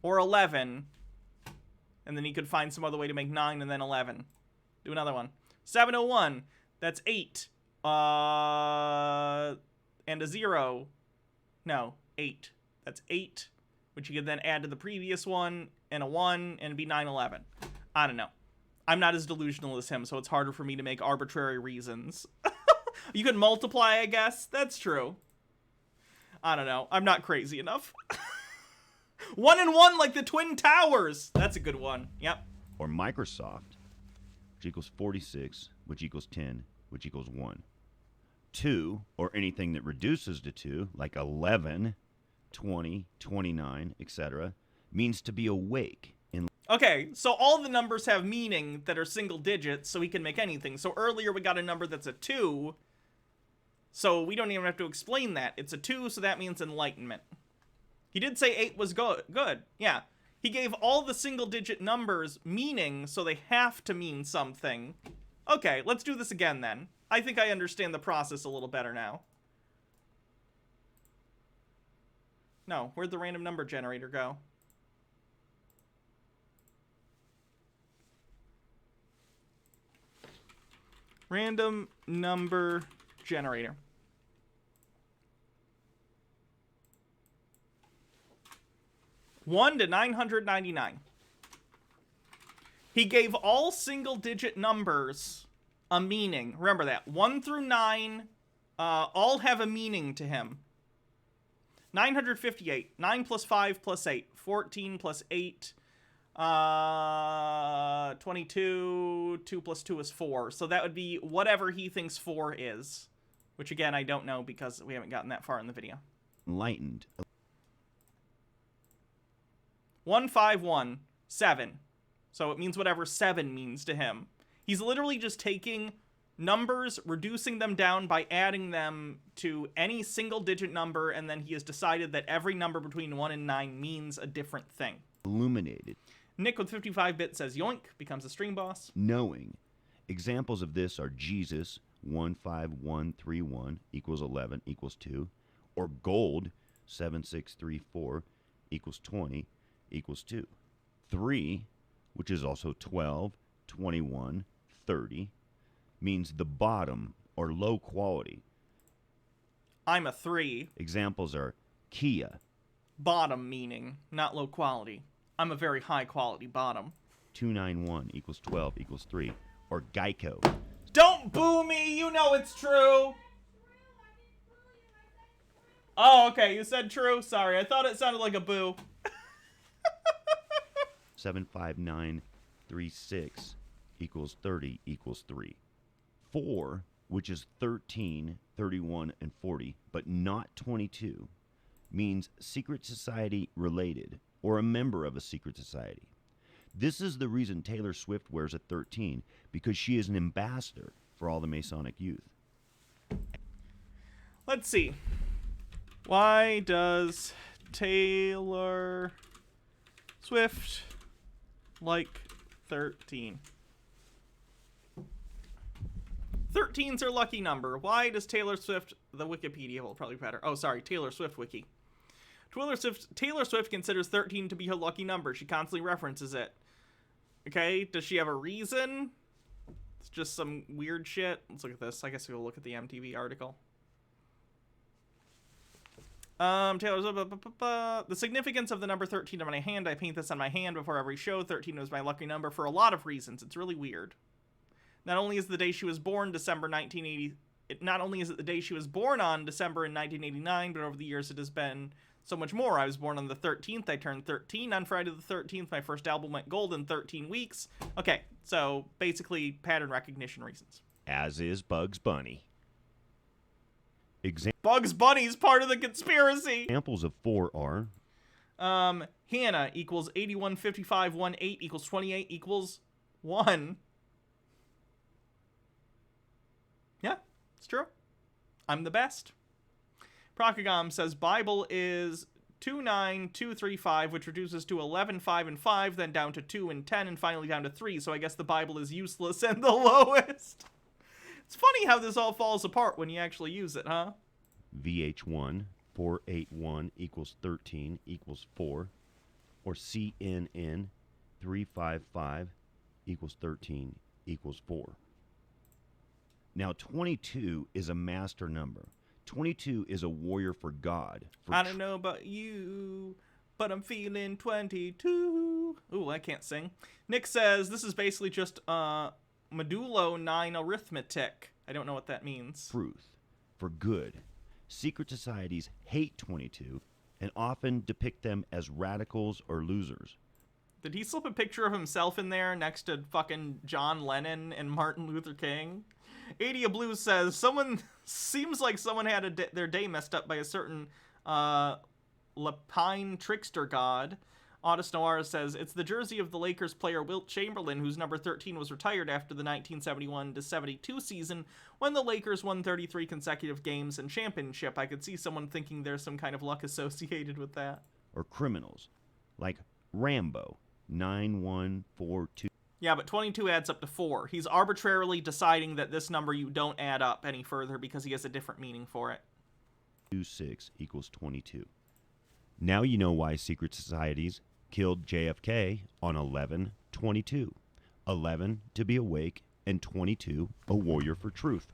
S1: Or 11. And then he could find some other way to make 9 and then 11. Do another one. 701. That's 8. And a 0. No, 8. That's 8. Which you could then add to the previous one, and a 1, and it'd be 911. I don't know. I'm not as delusional as him, so it's harder for me to make arbitrary reasons. You can multiply, I guess. That's true. I don't know. I'm not crazy enough. 1 and 1 like the Twin Towers. That's a good one. Yep.
S14: Or Microsoft, which equals 46, which equals 10, which equals 1. 2, or anything that reduces to 2, like 11, 20, 29, etc., means to be awake.
S1: Okay, so all the numbers have meaning that are single digits, so he can make anything. So earlier we got a number that's a 2, so we don't even have to explain that. It's a 2, so that means enlightenment. He did say 8 was good. Yeah. He gave all the single digit numbers meaning, so they have to mean something. Okay, let's do this again then. I think I understand the process a little better now. No, where'd the random number generator go? Random number generator. (1 to 999). He gave all single-digit numbers a meaning. Remember that. 1 through 9 all have a meaning to him. 958. 9 plus 5 plus 8. 14 plus 8. 12 22, 2 plus 2 is 4. So that would be whatever he thinks 4 is. Which, again, I don't know because we haven't gotten that far in the video.
S14: Enlightened.
S1: 151, 7. So it means whatever 7 means to him. He's literally just taking numbers, reducing them down by adding them to any single digit number, and then he has decided that every number between 1 and 9 means a different thing.
S14: Illuminated.
S1: Nick with 55-bit says yoink, becomes a stream boss.
S14: Knowing. Examples of this are Jesus, 15131 equals 11 equals 2, or gold, 7634 equals 20 equals 2. 3, which is also 12, 21, 30, means the bottom or low quality.
S1: I'm a 3.
S14: Examples are Kia.
S1: Bottom meaning, not low quality. I'm a very high quality bottom.
S14: 291 equals 12 equals 3, or Geico.
S1: Don't boo me, you know it's true. Oh, okay, you said true. Sorry, I thought it sounded like a boo.
S14: 75936 equals 30 equals 3. 4, which is 13, 31, and 40, but not 22, means secret society related, or a member of a secret society. This is the reason Taylor Swift wears a 13, because she is an ambassador for all the Masonic youth.
S1: Let's see. Why does Taylor Swift like 13? 13's her lucky number. Why does Taylor Swift... The Wikipedia will probably be better. Oh, sorry. Taylor Swift Wiki. Taylor Swift considers 13 to be her lucky number. She constantly references it. Okay, does she have a reason? It's just some weird shit. Let's look at this. I guess we'll look at the MTV article. The significance of the number 13 on my hand. I paint this on my hand before every show. 13 was my lucky number for a lot of reasons. It's really weird. Not only is the day she was born, December 1980... Not only is it the day she was born on, December in 1989, but over the years it has been so much more. I was born on the 13th. I turned 13 on Friday the 13th. My first album went gold in 13 weeks. Okay, so basically pattern recognition reasons.
S14: As is Bugs Bunny.
S1: Bugs Bunny's part of the conspiracy.
S14: Examples of 4 are...
S1: Hanna equals 815518 equals 28 equals 1. Yeah, it's true. I'm the best. Procagam says Bible is 29235, which reduces to 11, 5, and 5, then down to 2 and 10, and finally down to 3. So I guess the Bible is useless and the lowest. It's funny how this all falls apart when you actually use it, huh?
S14: VH1 481 equals 13 equals 4, or CNN 355 equals 13 equals 4. Now 22 is a master number. 22 is a warrior for God.
S1: I don't know about you, but I'm feeling 22. Ooh, I can't sing. Nick says this is basically just modulo 9 arithmetic. I don't know what that means.
S14: Truth. For good. Secret societies hate 22 and often depict them as radicals or losers.
S1: Did he slip a picture of himself in there next to fucking John Lennon and Martin Luther King? 80 of Blue says, seems like someone had their day messed up by a certain Lapine trickster god. Audis Noir says, it's the jersey of the Lakers player Wilt Chamberlain, whose number 13 was retired after the 1971-72 season when the Lakers won 33 consecutive games and championship. I could see someone thinking there's some kind of luck associated with that.
S14: Or criminals, like Rambo, 9142.
S1: Yeah, but 22 adds up to 4. He's arbitrarily deciding that this number you don't add up any further because he has a different meaning for it.
S14: 26 equals 22. Now you know why secret societies killed JFK on 11/22. 11 to be awake, and 22 a warrior for truth.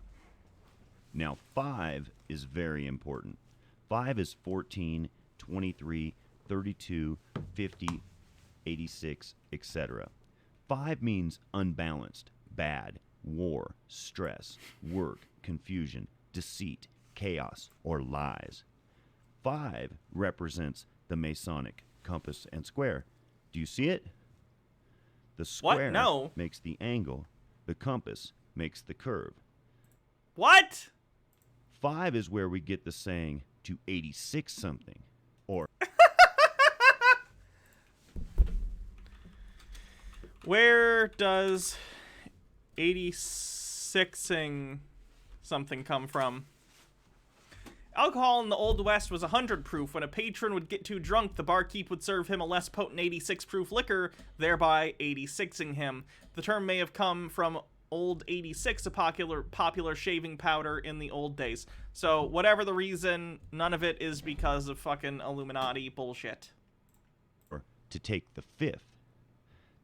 S14: Now 5 is very important. 5 is 14, 23, 32, 50, 86, etc. 5 means unbalanced, bad, war, stress, work, confusion, deceit, chaos, or lies. 5 represents the Masonic compass and square. Do you see it? The square
S1: No.
S14: makes the angle. The compass makes the curve.
S1: What?
S14: 5 is where we get the saying to 86 something. Or
S1: where does 86ing something come from? Alcohol in the Old West was 100 proof. When a patron would get too drunk, the barkeep would serve him a less potent 86 proof liquor, thereby 86ing him. The term may have come from Old 86, a popular shaving powder in the old days. So whatever the reason, none of it is because of fucking Illuminati bullshit.
S14: to take the 5th.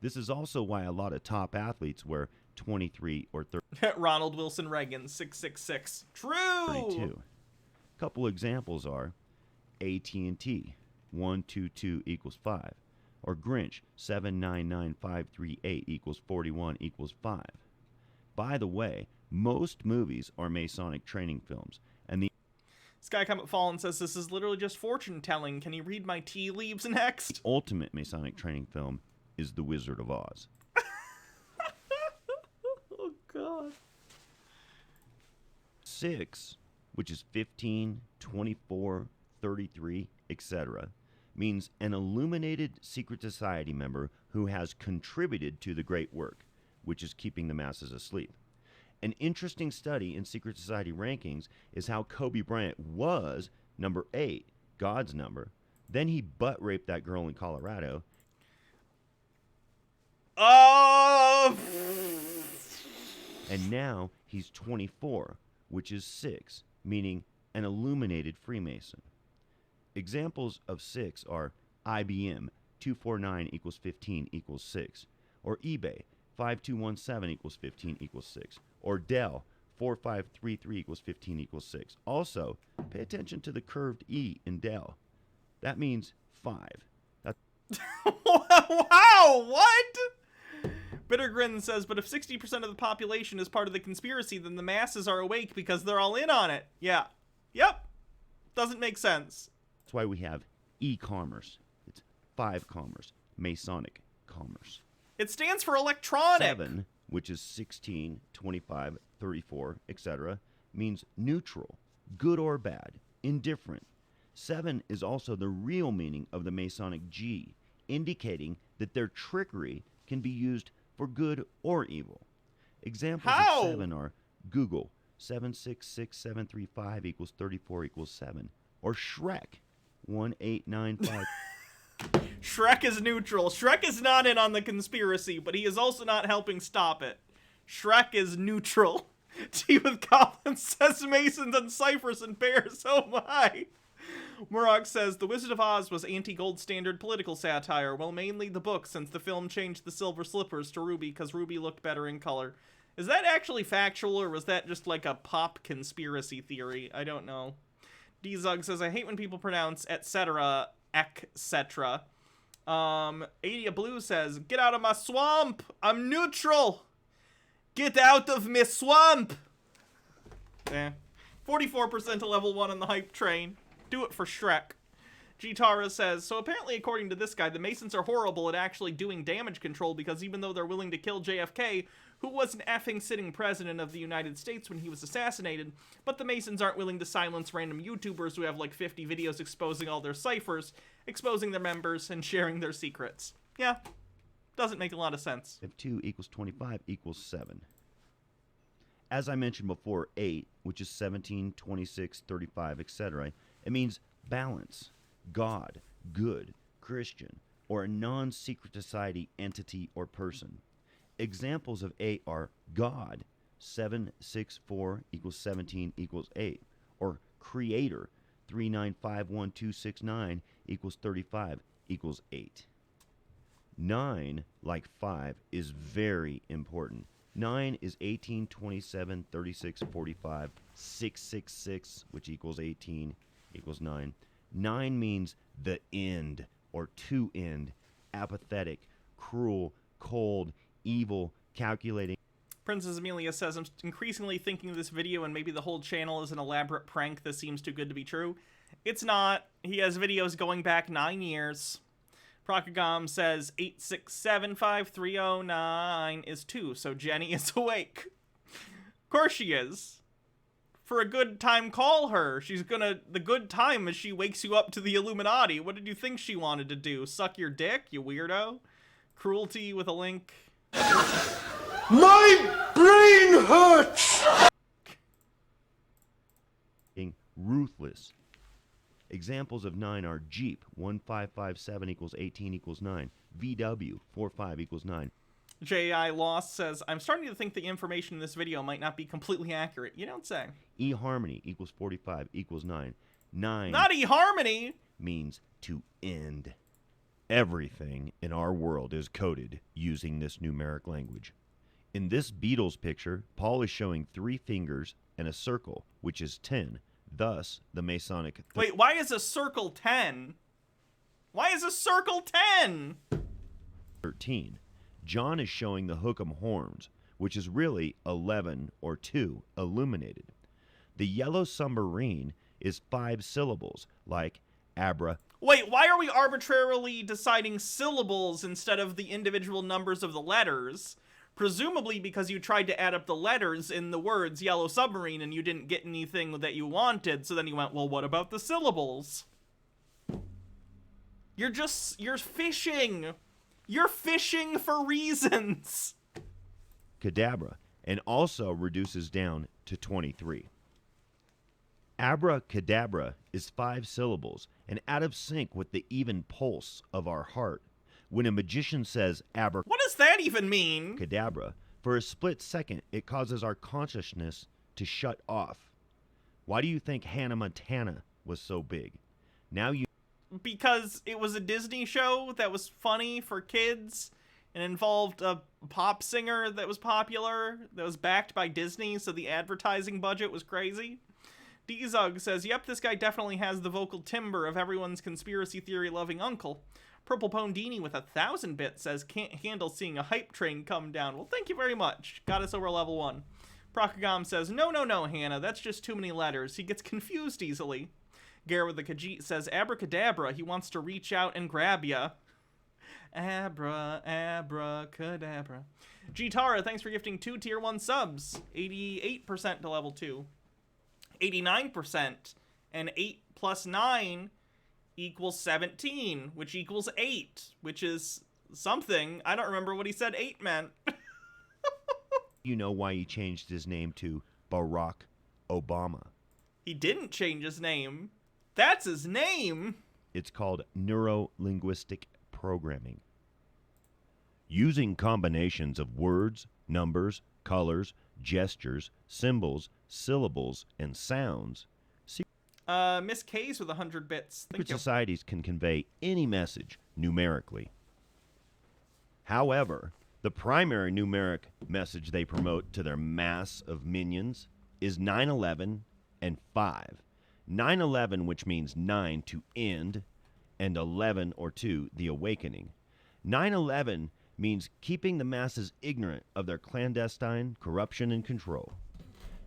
S14: This is also why a lot of top athletes wear 23 or 30.
S1: Ronald Wilson Reagan, 666. True!
S14: 32. Couple examples are AT&T, 122 equals 5. Or Grinch, 799538 equals 41 equals 5. By the way, most movies are Masonic training films, and the
S1: Sky Comet Fallen says this is literally just fortune telling. Can you read my tea leaves next?
S14: ultimate Masonic training film is The Wizard of Oz.
S1: Oh, God.
S14: 6, which is 15, 24, 33, etc., means an illuminated secret society member who has contributed to the great work, which is keeping the masses asleep. An interesting study in secret society rankings is how Kobe Bryant was number 8, God's number. Then he butt raped that girl in Colorado.
S1: Oh!
S14: And now he's 24, which is 6, meaning an illuminated Freemason. Examples of 6 are IBM, 249 equals 15 equals 6, or eBay, 5217 equals 15 equals 6, or Dell, 4533 equals 15 equals 6. Also, pay attention to the curved E in Dell. That means 5.
S1: Wow, what? Bittergrin says, but if 60% of the population is part of the conspiracy, then the masses are awake because they're all in on it. Yeah. Yep. Doesn't make sense.
S14: That's why we have e-commerce. It's 5 commerce, Masonic commerce.
S1: It stands for electronic.
S14: 7, which is 16, 25, 34, etc., means neutral, good or bad, indifferent. 7 is also the real meaning of the Masonic G, indicating that their trickery can be used for good or evil. Examples of 7 are Google, 766735 equals 34 equals 7, or Shrek, 1895.
S1: Shrek is neutral. Shrek is not in on the conspiracy, but he is also not helping stop it. Shrek is neutral. Tea with goblins says Masons and ciphers and bears. Oh my. Murok says The Wizard of Oz was anti-gold standard political satire. Well, mainly the book, since the film changed the silver slippers to ruby because ruby looked better in color. Is that actually factual, or was that just like a pop conspiracy theory? I don't know. D-Zug says, I hate when people pronounce etc. etc. Adia Blue says, get out of my swamp! I'm neutral! Get out of my swamp! 44% to level 1 on the hype train. Do it for Shrek. G-Tara says, so apparently according to this guy, the Masons are horrible at actually doing damage control because even though they're willing to kill JFK, who was an effing sitting president of the United States when he was assassinated, but the Masons aren't willing to silence random YouTubers who have like 50 videos exposing all their ciphers, exposing their members, and sharing their secrets. Yeah, doesn't make a lot of sense.
S14: If 2 equals 25 equals 7. As I mentioned before, 8, which is 17, 26, 35, etc., it means balance, God, good, Christian, or a non-secret society entity or person. Examples of 8 are God, 764 equals 17 equals 8, or Creator, 395169 equals 35 equals 8. 9, like 5, is very important. 9 is 18, 27, 36, 45, 666, which equals 18, equals 9. 9 means the end, or to end, apathetic, cruel, cold, evil, calculating.
S1: Princess Amelia says, I'm increasingly thinking this video and maybe the whole channel is an elaborate prank. This seems too good to be true. It's not. He has videos going back 9 years. Procagom says 8675309 is 2, so Jenny is awake. Of course she is. For a good time, call her. The good time is she wakes you up to the Illuminati. What did you think she wanted to do? Suck your dick, you weirdo? Cruelty with a link.
S4: My brain hurts!
S14: Ruthless. Examples of 9 are Jeep, 1557 equals 18 equals 9. VW, 45 equals 9.
S1: J.I. Lost says, I'm starting to think the information in this video might not be completely accurate. You don't say.
S14: eHarmony equals 45 equals 9. 9.
S1: Not eHarmony!
S14: Means to end. Everything in our world is coded using this numeric language. In this Beatles picture, Paul is showing 3 fingers and a circle, which is 10. Thus, the Masonic...
S1: Wait, why is a circle 10? Why is a circle 10?
S14: 13. John is showing the hook'em horns, which is really 11 or 2 illuminated. The yellow submarine is 5 syllables, like abra.
S1: Wait, why are we arbitrarily deciding syllables instead of the individual numbers of the letters? Presumably because you tried to add up the letters in the words yellow submarine and you didn't get anything that you wanted, so then you went, well, what about the syllables? You're fishing. You're fishing for reasons.
S14: Cadabra, and also reduces down to 23. Abracadabra is 5 syllables and out of sync with the even pulse of our heart. When a magician says
S1: what does that even mean?
S14: Cadabra, for a split second, it causes our consciousness to shut off. Why do you think Hannah Montana was so big? Now you...
S1: Because it was a Disney show that was funny for kids and involved a pop singer that was popular, that was backed by Disney, so the advertising budget was crazy. D-Zug says, yep, this guy definitely has the vocal timbre of everyone's conspiracy theory-loving uncle. Purple Pondini with 1,000 bits says, can't handle seeing a hype train come down. Well, thank you very much. Got us over level 1. Procagom says, no, Hannah, that's just too many letters. He gets confused easily. Gare with the Khajiit says, abracadabra, he wants to reach out and grab ya. Abracadabra. G-Tara, thanks for gifting 2 tier 1 subs. 88% to level 2. 89%. And 8 plus 9 equals 17, which equals 8, which is something. I don't remember what he said 8 meant.
S14: You know why he changed his name to Barack Obama.
S1: He didn't change his name. That's his name.
S14: It's called neuro-linguistic programming. Using combinations of words, numbers, colors, gestures, symbols, syllables, and sounds,
S1: Miss K's with 100 bits. Thank
S14: secret
S1: you.
S14: societies can convey any message numerically. However, the primary numeric message they promote to their mass of minions is 9/11 and 5. 9/11, which means 9 to end, and 11 or 2, the awakening. 9/11 means keeping the masses ignorant of their clandestine corruption and control.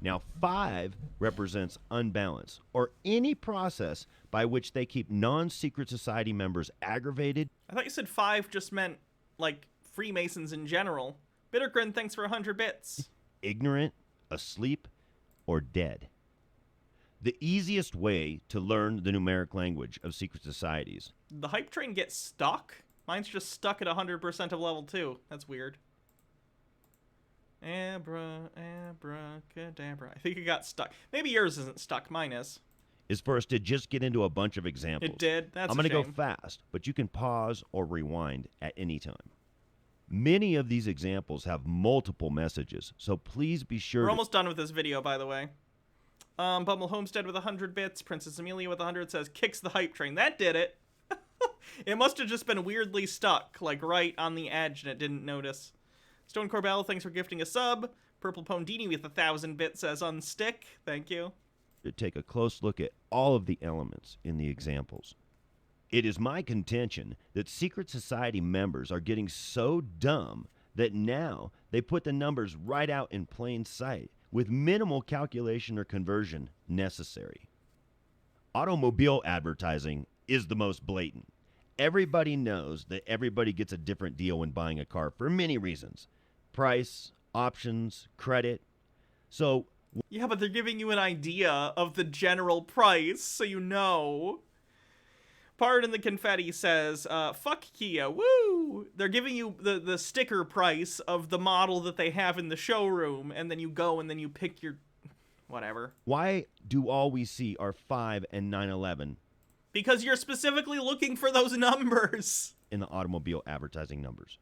S14: Now, 5 represents unbalance, or any process by which they keep non-secret society members aggravated.
S1: I thought you said 5 just meant, like, Freemasons in general. Bittergrin, thanks for 100 bits.
S14: Ignorant, asleep, or dead. The easiest way to learn the numeric language of secret societies.
S1: The hype train gets stuck? Mine's just stuck at 100% of level 2. That's weird. Abracadabra. I think it got stuck. Maybe yours isn't stuck. Mine is.
S14: Is for us to just get into a bunch of examples.
S1: It did. That's
S14: I'm
S1: going
S14: to go fast, but you can pause or rewind at any time. Many of these examples have multiple messages, so please be sure.
S1: We're almost done with this video, by the way. Bumble Homestead with 100 bits. Princess Amelia with 100 says, kicks the hype train. That did it. It must have just been weirdly stuck, like right on the edge, and it didn't notice. Stone Corbell, thanks for gifting a sub. Purple Pondini with 1,000 bits says, unstick. Thank you.
S14: To take a close look at all of the elements in the examples. It is my contention that secret society members are getting so dumb that now they put the numbers right out in plain sight with minimal calculation or conversion necessary. Automobile advertising is the most blatant. Everybody knows that everybody gets a different deal when buying a car for many reasons. Price, options, credit. So
S1: yeah, but they're giving you an idea of the general price, so you know. Pardon the Confetti says, fuck Kia, woo! They're giving you the sticker price of the model that they have in the showroom, and then you go and then you pick your... whatever.
S14: Why do all we see are 5 and 911?
S1: Because you're specifically looking for those numbers.
S14: In the automobile advertising numbers.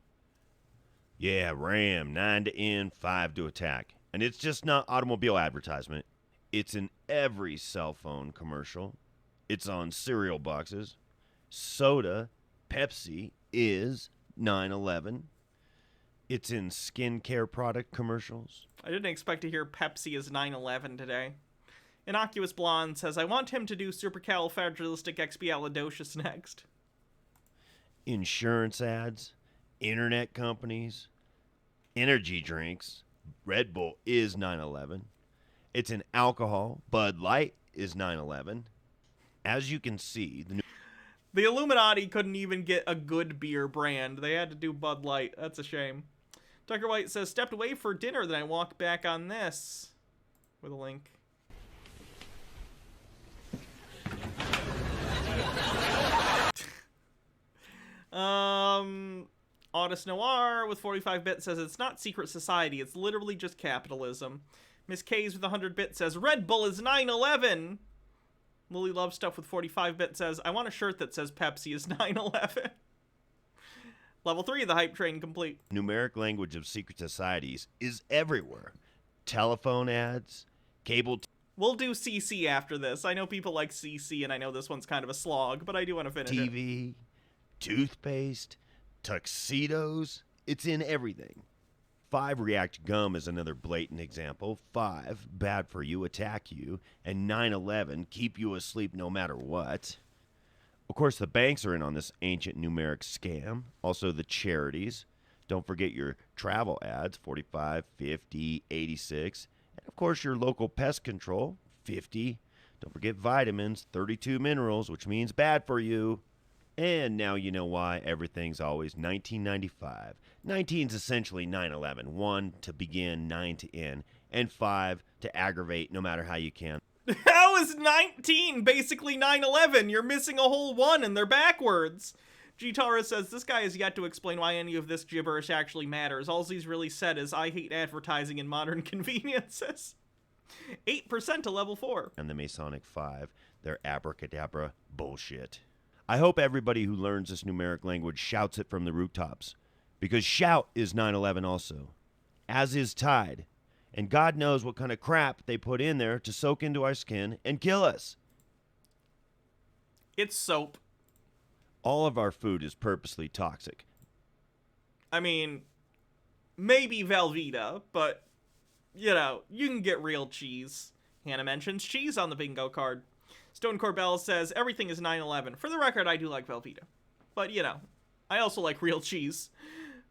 S14: Yeah, Ram, 9 to end, 5 to attack. And it's just not automobile advertisement. It's in every cell phone commercial. It's on cereal boxes. Soda, Pepsi is 911. It's in skincare product commercials.
S1: I didn't expect to hear Pepsi is 9/11 today. Innocuous Blonde says, I want him to do supercalifragilisticexpialidocious next.
S14: Insurance ads, internet companies, energy drinks. Red Bull is 9/11. It's in alcohol. Bud Light is 9/11. As you can see,
S1: the Illuminati couldn't even get a good beer brand. They had to do Bud Light. That's a shame. Tucker White says, stepped away for dinner, then I walked back on this. With a link. Audis Noir with 45-bit says, it's not secret society, it's literally just capitalism. Miss K's with 100-bit says, Red Bull is 9/11. Lily Love Stuff with 45-bit says, I want a shirt that says Pepsi is 9/11. Level 3 of the hype train complete.
S14: Numeric language of secret societies is everywhere. Telephone ads, cable...
S1: We'll do CC after this. I know people like CC, and I know this one's kind of a slog, but I do want to finish it.
S14: TV, toothpaste, tuxedos. It's in everything. 5 React Gum is another blatant example. 5 Bad for You, Attack You. And 9/11 Keep You Asleep No Matter What. Of course, the banks are in on this ancient numeric scam. Also, the charities. Don't forget your travel ads, 45, 50, 86. And, of course, your local pest control, 50. Don't forget vitamins, 32 minerals, which means bad for you. And now you know why everything's always 1995. 19's essentially 9/11. 1 to begin, 9 to end. And 5 to aggravate no matter how you can.
S1: How is 19 basically 9/11? You're missing a whole 1 and they're backwards. G-Tara says, this guy has yet to explain why any of this gibberish actually matters. All he's really said is, I hate advertising and modern conveniences. 8% to level 4.
S14: And the Masonic 5, they're abracadabra bullshit. I hope everybody who learns this numeric language shouts it from the rooftops. Because shout is 9/11 also. As is tide. And God knows what kind of crap they put in there to soak into our skin and kill us.
S1: It's soap.
S14: All of our food is purposely toxic.
S1: I mean, maybe Velveeta, but, you know, you can get real cheese. Hannah mentions cheese on the bingo card. Stone Corbell says, everything is 9/11. For the record, I do like Velveeta. But, you know, I also like real cheese.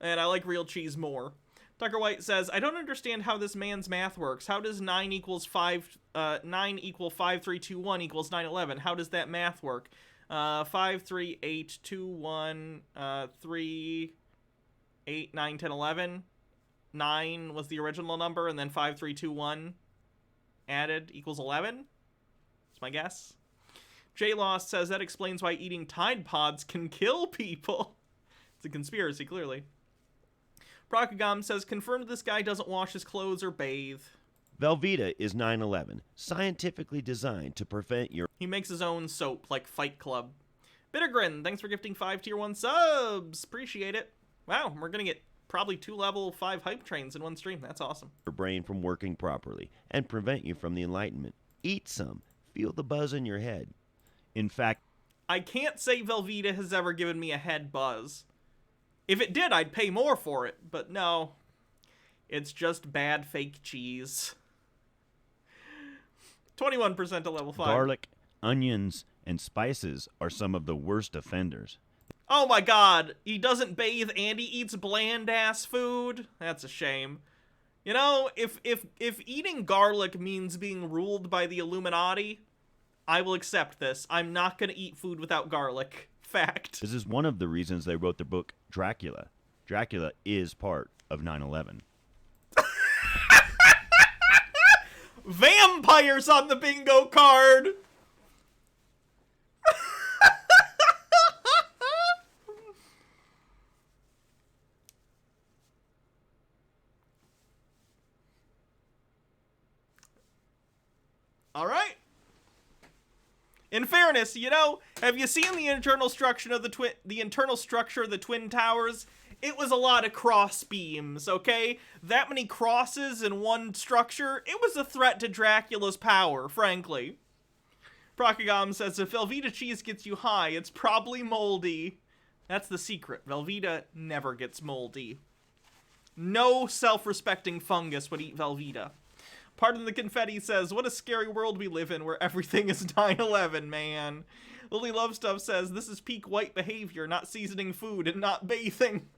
S1: And I like real cheese more. Tucker White says, I don't understand how this man's math works. How does 9 equal 5321 equals 9/11? How does that math work? 53821 3 8 9 10 11. 9 was the original number, and then 5321 added equals 11. That's my guess. J Lost says that explains why eating Tide Pods can kill people. It's a conspiracy, clearly. Procagam says, confirmed this guy doesn't wash his clothes or bathe.
S14: Velveeta is 9/11, scientifically designed to prevent your...
S1: He makes his own soap, like Fight Club. Bittergrin, thanks for gifting 5 tier 1 subs. Appreciate it. Wow, we're gonna get probably 2 level 5 hype trains in one stream. That's awesome.
S14: Your brain from working properly and prevent you from the enlightenment. Eat some. Feel the buzz in your head. In fact...
S1: I can't say Velveeta has ever given me a head buzz. If it did, I'd pay more for it, but no. It's just bad fake cheese. 21% to level 5.
S14: Garlic, onions, and spices are some of the worst offenders.
S1: Oh my god, he doesn't bathe and he eats bland-ass food? That's a shame. You know, if eating garlic means being ruled by the Illuminati, I will accept this. I'm not gonna eat food without garlic. Fact.
S14: This is one of the reasons they wrote the book Dracula. Dracula is part of 9/11.
S1: Vampires on the bingo card. All right. In fairness, you know, have you seen the internal structure of the Twin Towers? It was a lot of cross beams, okay? That many crosses in one structure, it was a threat to Dracula's power, frankly. Procagam says, if Velveeta cheese gets you high, it's probably moldy. That's the secret. Velveeta never gets moldy. No self-respecting fungus would eat Velveeta. Pardon the Confetti says, what a scary world we live in where everything is 9/11, man. Lily Love Stuff says, this is peak white behavior, not seasoning food and not bathing.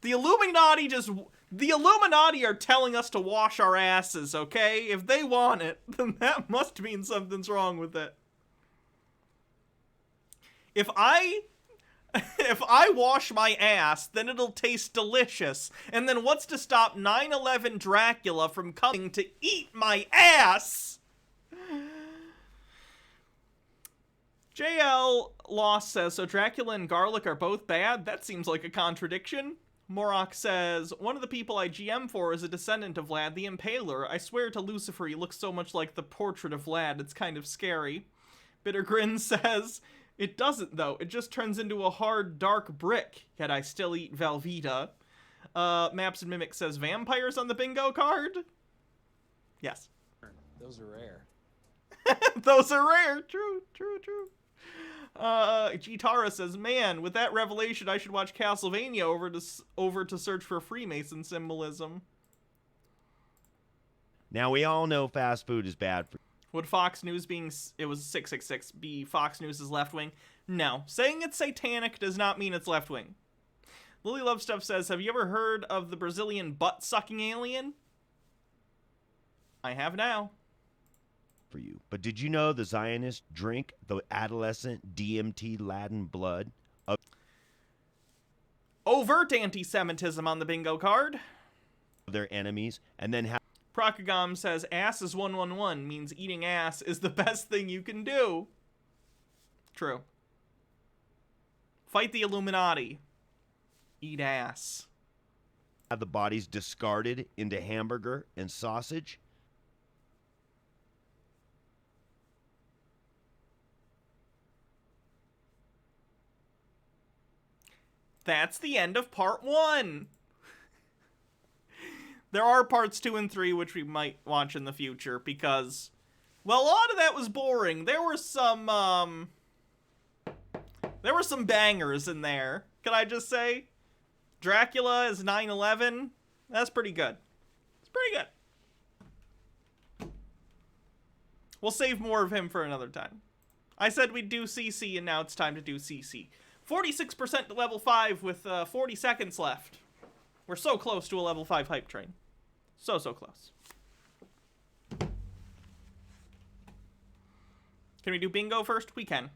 S1: The Illuminati are telling us to wash our asses, okay? If they want it, then that must mean something's wrong with it. If I wash my ass, then it'll taste delicious. And then what's to stop 9/11 Dracula from coming to eat my ass? JL Loss says, so Dracula and garlic are both bad? That seems like a contradiction. Morok says, one of the people I GM for is a descendant of Vlad the Impaler. I swear to Lucifer, he looks so much like the portrait of Vlad, it's kind of scary. Bitter Grin says, it doesn't, though. It just turns into a hard, dark brick, yet I still eat Velveeta. Maps and Mimic says, vampires on the bingo card? Yes.
S3: Those are rare.
S1: Those are rare. True. Gitara says, man, with that revelation, I should watch Castlevania over to search for Freemason symbolism.
S14: Now, we all know fast food is bad for...
S1: Would Fox News it was 666, be Fox News is left-wing? No. Saying it's satanic does not mean it's left-wing. Lily Love Stuff says, have you ever heard of the Brazilian butt-sucking alien? I have now.
S14: For you. But did you know the Zionists drink the adolescent DMT Latin blood of...
S1: Overt anti-Semitism on the bingo card.
S14: Their enemies, and then have...
S1: Procagam says, ass is 111, means eating ass is the best thing you can do. True. Fight the Illuminati. Eat ass.
S14: Have the bodies discarded into hamburger and sausage.
S1: That's the end of part 1. There are parts 2 and 3, which we might watch in the future, because, well, a lot of that was boring. There were some bangers in there. Can I just say? Dracula is 9/11. That's pretty good. It's pretty good. We'll save more of him for another time. I said we'd do CC, and now it's time to do CC. 46% to level 5 with 40 seconds left. We're so close to a level 5 hype train. So close. Can we do bingo first? We can.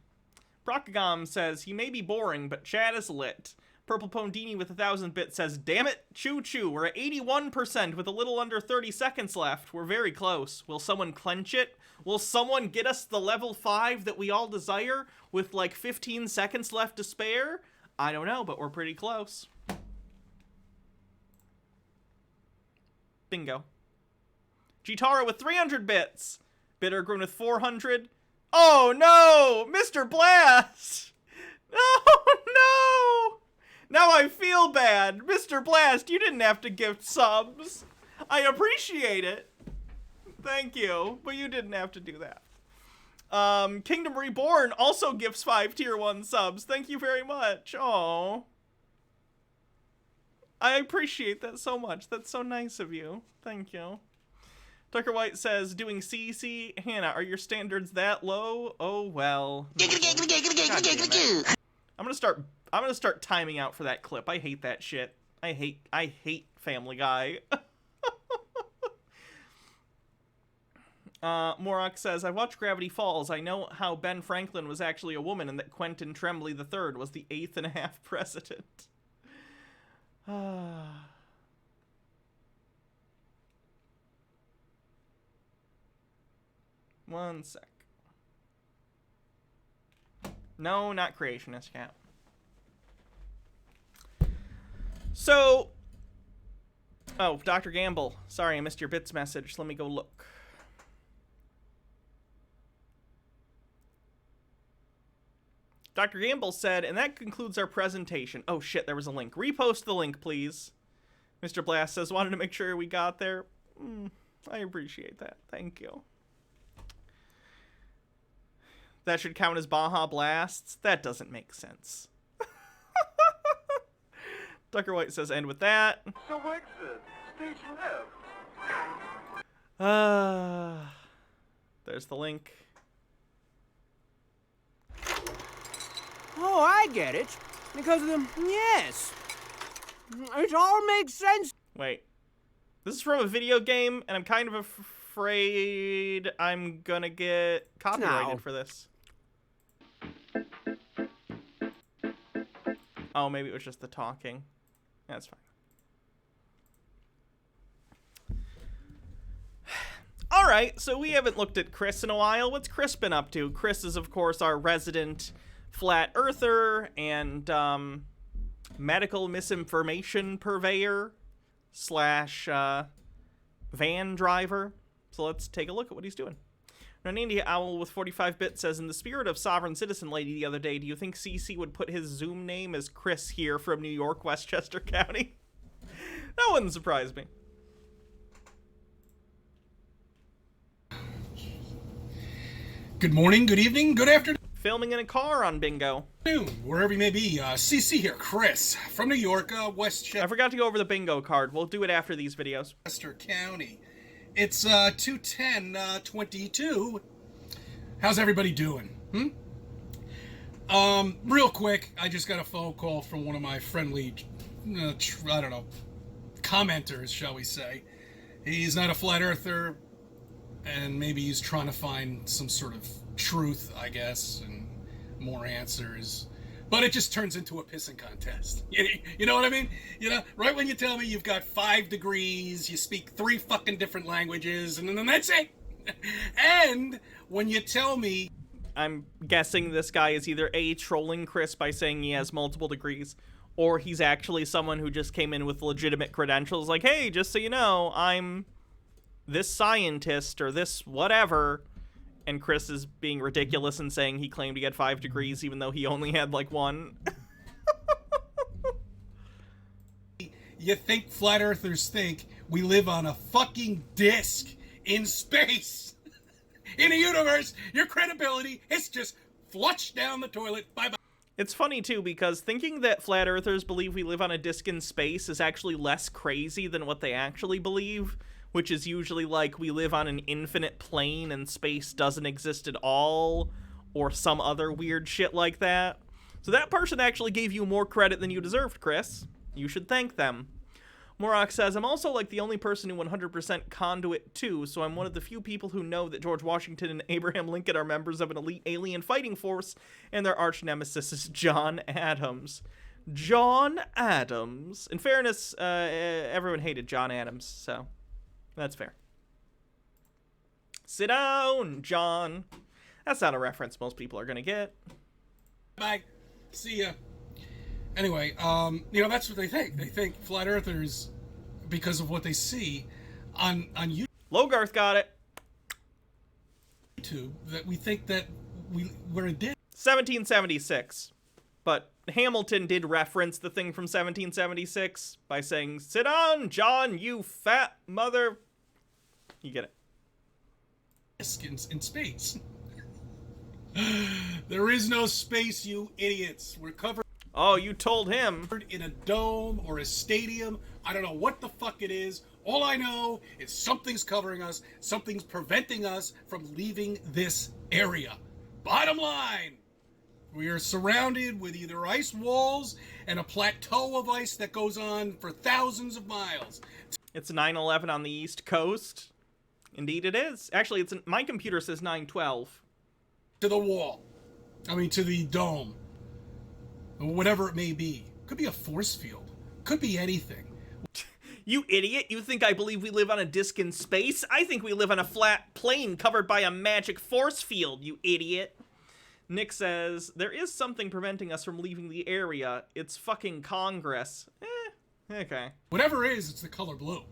S1: Procagam says, he may be boring, but chat is lit. Purple Pondini with 1,000 bits says, damn it, choo-choo, we're at 81% with a little under 30 seconds left. We're very close. Will someone clench it? Will someone get us the level 5 that we all desire with like 15 seconds left to spare? I don't know, but we're pretty close. Bingo. Gitara with 300 bits. Bittergrin with 400. Oh no! Mr. Blast! No! Now I feel bad. Mr. Blast, you didn't have to gift subs. I appreciate it. Thank you. But you didn't have to do that. Kingdom Reborn also gifts 5 tier 1 subs. Thank you very much. Aww. I appreciate that so much. That's so nice of you. Thank you. Tucker White says, doing CC. Hannah, are your standards that low? Oh, well. I'm gonna start timing out for that clip. I hate that shit. I hate Family Guy. Morok says, I watched Gravity Falls. I know how Ben Franklin was actually a woman and that Quentin Tremblay III was the 8th-and-a-half president. One sec. No, not creationist cat. So, oh, Dr. Gamble. Sorry, I missed your bits message. Let me go look. Dr. Gamble said, and that concludes our presentation. Oh shit, there was a link. Repost the link, please. Mr. Blast says, wanted to make sure we got there. I appreciate that. Thank you. That should count as Baja Blasts? That doesn't make sense. Tucker White says, end with that.
S12: So exit. Stage left.
S1: There's the link.
S15: Oh, I get it. Because of them, yes. It all makes sense.
S1: Wait. This is from a video game, and I'm kind of afraid I'm gonna get copyrighted for this. Oh, maybe it was just the talking. That's fine. Alright, so we haven't looked at Chris in a while. What's Chris been up to? Chris is, of course, our resident flat earther and medical misinformation purveyor slash van driver. So let's take a look at what he's doing. India Owl with 45-bit says, in the spirit of Sovereign Citizen Lady the other day, do you think CC would put his Zoom name as Chris here from New York, Westchester County? That wouldn't surprise me.
S16: Good morning, good evening, good afternoon.
S1: Filming in a car on Bingo.
S16: Wherever you may be. CC here, Chris, from New York, Westchester.
S1: I forgot to go over the Bingo card. We'll do it after these videos.
S16: Westchester County. It's 2/10/22. How's everybody doing? Real quick, I just got a phone call from one of my friendly, I don't know, commenters, shall we say. He's not a flat earther, and maybe he's trying to find some sort of truth, I guess, and more answers. But it just turns into a pissing contest. You know what I mean? You know, right when you tell me you've got 5 degrees, you speak 3 fucking different languages, and then that's it. And when you tell me...
S1: I'm guessing this guy is either A, trolling Chris by saying he has multiple degrees, or he's actually someone who just came in with legitimate credentials, like, hey, just so you know, I'm this scientist or this whatever. And Chris is being ridiculous and saying he claimed to get 5 degrees even though he only had like 1.
S16: You think flat earthers think we live on a fucking disc in space. In a universe, your credibility is just flushed down the toilet. Bye-bye.
S1: It's funny, too, because thinking that flat earthers believe we live on a disc in space is actually less crazy than what they actually believe, which is usually like we live on an infinite plane and space doesn't exist at all, or some other weird shit like that. So that person actually gave you more credit than you deserved, Chris. You should thank them. Morok says, I'm also like the only person who 100% conduit too, so I'm one of the few people who know that George Washington and Abraham Lincoln are members of an elite alien fighting force, and their arch nemesis is John Adams. John Adams. In fairness, everyone hated John Adams, so that's fair. Sit down, John. That's not a reference most people are gonna get.
S16: Bye. See ya. Anyway, you know, that's what they think. They think flat earthers, because of what they see on YouTube.
S1: Logarth got it.
S16: That we think that we're a disc.
S1: 1776. But Hamilton did reference the thing from 1776 by saying, sit on, John, you fat mother. You get it.
S16: In space. There is no space, you idiots. We're covered.
S1: Oh, you told him.
S16: In a dome or a stadium. I don't know what the fuck it is. All I know is something's covering us. Something's preventing us from leaving this area. Bottom line. We are surrounded with either ice walls and a plateau of ice that goes on for thousands of miles.
S1: It's 9/11 on the East Coast. Indeed it is. Actually, my computer says 912.
S16: To the wall. I mean, to the dome. Whatever it may be. Could be a force field. Could be anything.
S1: You idiot. You think I believe we live on a disc in space? I think we live on a flat plane covered by a magic force field, you idiot. Nick says, there is something preventing us from leaving the area. It's fucking Congress. Okay.
S16: Whatever it is, it's the color blue.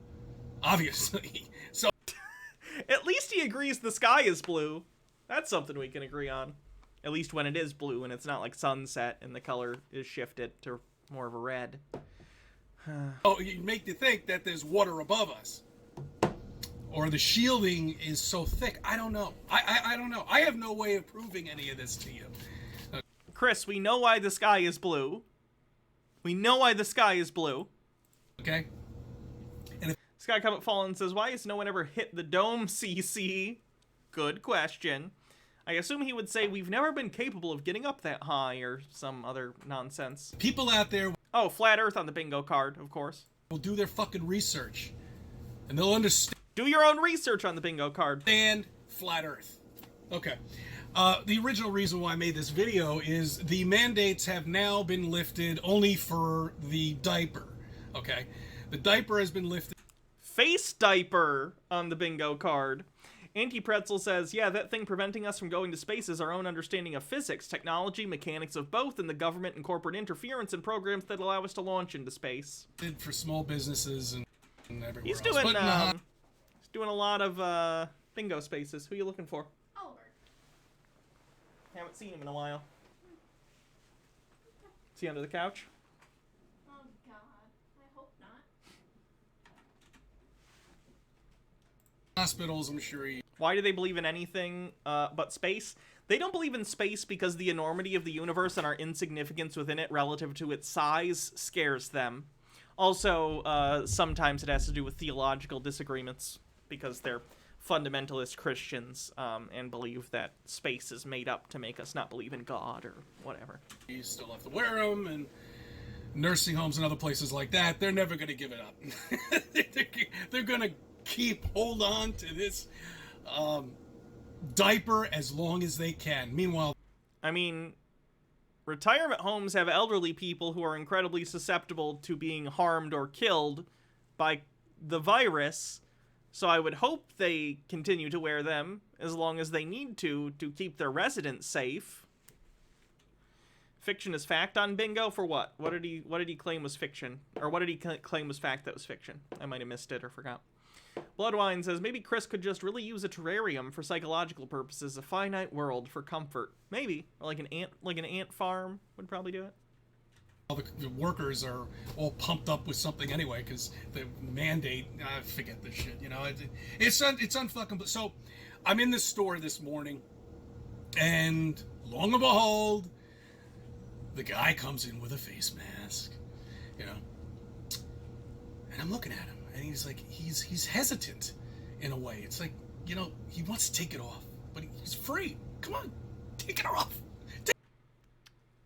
S16: Obviously. So
S1: at least he agrees the sky is blue. That's something we can agree on. At least when it is blue and it's not like sunset and the color is shifted to more of a red.
S16: Oh, you make you think that there's water above us. Or the shielding is so thick. I don't know. I don't know. I have no way of proving any of this to you.
S1: Chris, we know why the sky is blue. We know why the sky is blue.
S16: Okay.
S1: Sky Comet Fallen says, why has no one ever hit the dome, CC? Good question. I assume he would say we've never been capable of getting up that high or some other nonsense.
S16: People out there...
S1: Oh, Flat Earth on the bingo card, of course.
S16: ...will do their fucking research. And they'll understand...
S1: Do your own research on the bingo card.
S16: And Flat Earth. Okay. The original reason why I made this video is the mandates have now been lifted only for the diaper. Okay? The diaper has been lifted...
S1: Face diaper on the bingo card. Anti-Pretzel says, yeah, that thing preventing us from going to space is our own understanding of physics, technology, mechanics of both, and the government and corporate interference in programs that allow us to launch into space.
S16: For small businesses and everywhere
S1: He's
S16: else.
S1: doing, he's doing a lot of bingo spaces. Who are you looking for?
S10: Oliver.
S1: Haven't seen him in a while. Is he under the couch?
S10: Oh, God. I hope not.
S16: Hospitals, I'm sure he...
S1: Why do they believe in anything but space? They don't believe in space because the enormity of the universe and our insignificance within it relative to its size scares them. Also, sometimes it has to do with theological disagreements because they're fundamentalist Christians and believe that space is made up to make us not believe in God or whatever.
S16: You still have to wear them, and nursing homes and other places like that, they're never going to give it up. They're going to hold on to this diaper as long as they can. Meanwhile,
S1: I mean, retirement homes have elderly people who are incredibly susceptible to being harmed or killed by the virus, so I would hope they continue to wear them as long as they need to keep their residents safe. Fiction is fact on bingo for what? What did he claim was fiction? Or what did he claim was fact that was fiction? I might have missed it or forgot. Bloodwine says, maybe Chris could just really use a terrarium for psychological purposes, a finite world for comfort. Maybe. Or like an ant farm would probably do it.
S16: All the workers are all pumped up with something anyway, because the mandate, forget this shit, you know, it's unfucking... So, I'm in this store this morning, and long and behold, the guy comes in with a face mask, you know, and I'm looking at him. And he's like, he's hesitant in a way. It's like, you know, he wants to take it off, but he's free. Come on, take it off.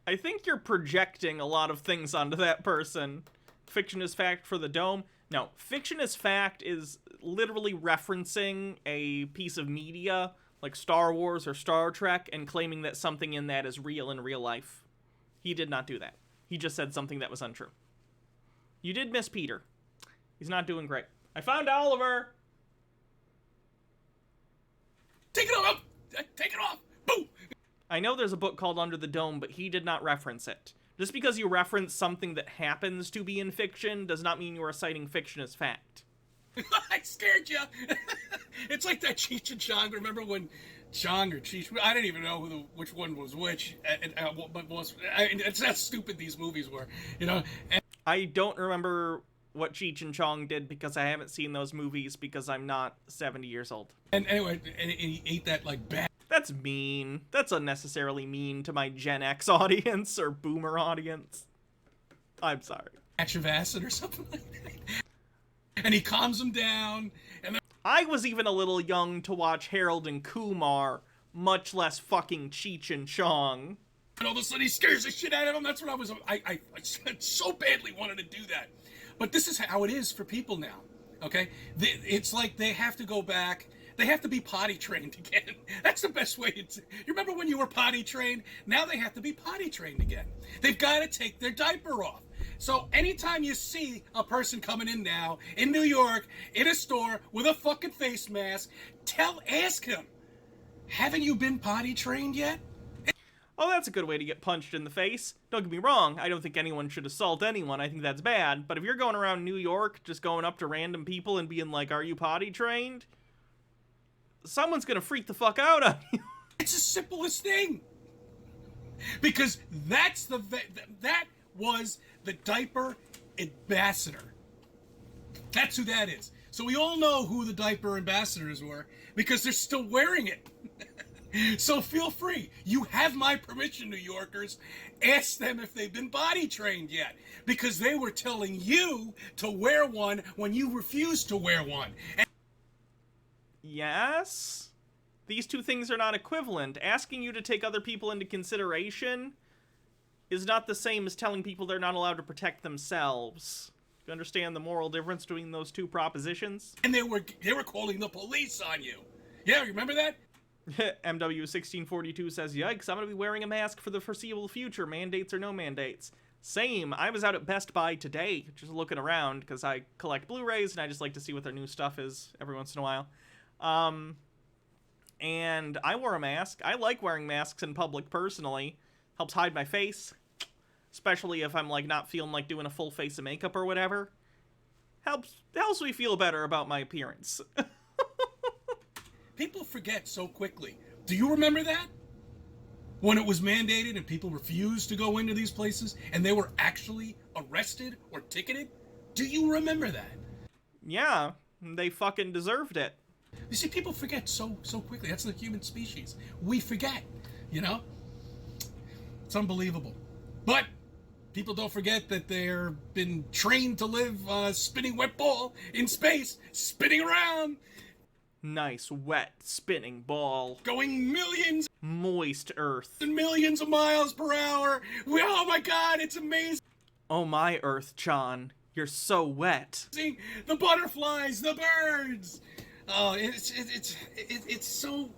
S1: I think you're projecting a lot of things onto that person. Fiction is fact for the dome. No, fiction is fact is literally referencing a piece of media like Star Wars or Star Trek and claiming that something in that is real in real life. He did not do that. He just said something that was untrue. You did miss Peter. He's not doing great. I found Oliver!
S16: Take it off! Take it off! Boom!
S1: I know there's a book called Under the Dome, but he did not reference it. Just because you reference something that happens to be in fiction does not mean you are citing fiction as fact.
S16: I scared you! It's like that Cheech and Chong. Remember when Chong or Cheech... I didn't even know which one was which. It's that stupid these movies were, you know?
S1: I don't remember what Cheech and Chong did because I haven't seen those movies because I'm not 70 years old.
S16: And anyway, and he ate that like bad.
S1: That's mean. That's unnecessarily mean to my Gen X audience or Boomer audience. I'm sorry.
S16: Batch of acid or something like that. And he calms him down. And then...
S1: I was even a little young to watch Harold and Kumar, much less fucking Cheech and Chong.
S16: And all of a sudden he scares the shit out of him. That's what I so badly wanted to do that. But this is how it is for people now, okay? It's like they have to go back They have to be potty trained again. That's the best way. You remember when you were potty trained? Now they have to be potty trained again. They've got to take their diaper off. So anytime you see a person coming in now in New York in a store with a fucking face mask, ask him, haven't you been potty trained yet?
S1: Oh, that's a good way to get punched in the face. Don't get me wrong, I don't think anyone should assault anyone. I think that's bad. But if you're going around New York just going up to random people and being like, are you potty trained? Someone's gonna freak the fuck out on you.
S16: It's the simplest thing. Because that was the diaper ambassador. That's who that is. So we all know who the diaper ambassadors were because they're still wearing it. So feel free. You have my permission, New Yorkers. Ask them if they've been potty trained yet. Because they were telling you to wear one when you refused to wear one.
S1: Yes? These two things are not equivalent. Asking you to take other people into consideration is not the same as telling people they're not allowed to protect themselves. Do you understand the moral difference between those two propositions?
S16: And they were calling the police on you. Yeah, remember that?
S1: MW1642 says, yikes, I'm going to be wearing a mask for the foreseeable future, mandates or no mandates. Same. I was out at Best Buy today, just looking around, because I collect Blu-rays, and I just like to see what their new stuff is every once in a while. And I wore a mask. I like wearing masks in public, personally. Helps hide my face, especially if I'm, like, not feeling like doing a full face of makeup or whatever. Helps me feel better about my appearance.
S16: People forget so quickly. Do you remember that? When it was mandated and people refused to go into these places and they were actually arrested or ticketed? Do you remember that?
S1: Yeah, they fucking deserved it.
S16: You see, people forget so quickly. That's the human species. We forget, you know? It's unbelievable. But people don't forget that they're been trained to live on a spinning wet ball in space, spinning around.
S1: Nice, wet, spinning ball.
S16: Going millions.
S1: Moist Earth.
S16: And millions of miles per hour. Oh my God, it's amazing.
S1: Oh my Earth, John. You're so wet.
S16: The butterflies, the birds. Oh, it's so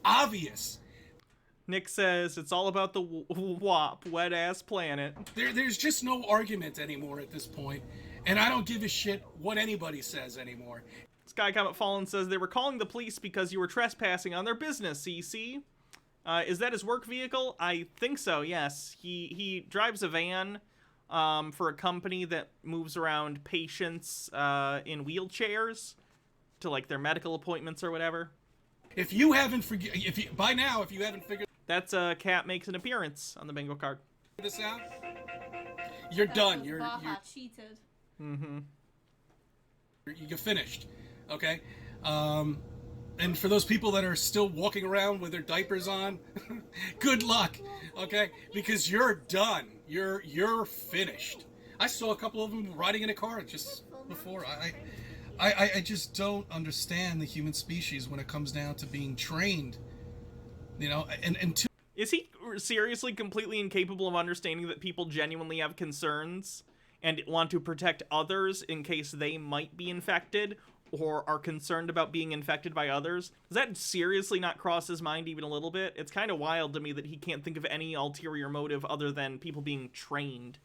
S16: obvious.
S1: Nick says it's all about the WAP, wet-ass planet.
S16: There's just no argument anymore at this point, and I don't give a shit what anybody says anymore.
S1: Sky Comet Fallen says they were calling the police because you were trespassing on their business, CC. Is that his work vehicle? I think so, yes. He drives a van for a company that moves around patients in wheelchairs to, like, their medical appointments or whatever.
S16: If you haven't figured
S1: that's Cat makes an appearance on the bingo card.
S16: This out, you're done. You're
S10: cheated.
S1: Mm-hmm.
S16: You're finished. Okay. And for those people that are still walking around with their diapers on, good luck. Okay, because you're done. You're finished. I saw a couple of them riding in a car just before. I just don't understand the human species when it comes down to being trained, you know, and
S1: Is he seriously completely incapable of understanding that people genuinely have concerns and want to protect others in case they might be infected or are concerned about being infected by others? Does that seriously not cross his mind even a little bit? It's kind of wild to me that he can't think of any ulterior motive other than people being trained.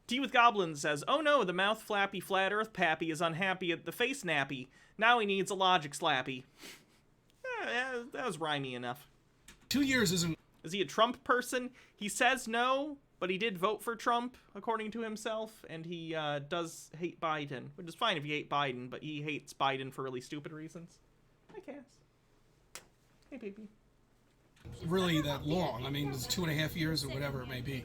S1: Tea with Goblins says, oh no, the mouth flappy flat earth pappy is unhappy at the face nappy. Now he needs a logic slappy. That was rhymey enough.
S16: 2 years isn't...
S1: Is he a Trump person? He says no, but he did vote for Trump, according to himself, and he does hate Biden, which is fine if you hate Biden, but he hates Biden for really stupid reasons. Hi, Cass. Hey, baby.
S16: Really that long. I mean, it's 2.5 years or whatever it may be.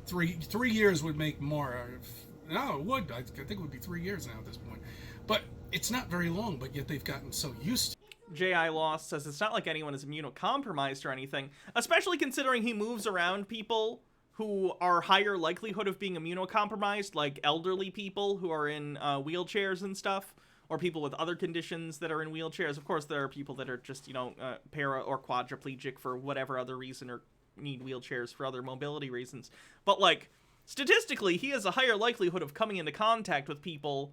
S16: 3 years would make more. No, it would. I think it would be 3 years now at this point. But it's not very long, but yet they've gotten so used to it.
S1: J.I. Lost says it's not like anyone is immunocompromised or anything, especially considering he moves around people who are higher likelihood of being immunocompromised, like elderly people who are in wheelchairs and stuff, or people with other conditions that are in wheelchairs. Of course, there are people that are just, you know, para or quadriplegic for whatever other reason or need wheelchairs for other mobility reasons. But, like, statistically, he has a higher likelihood of coming into contact with people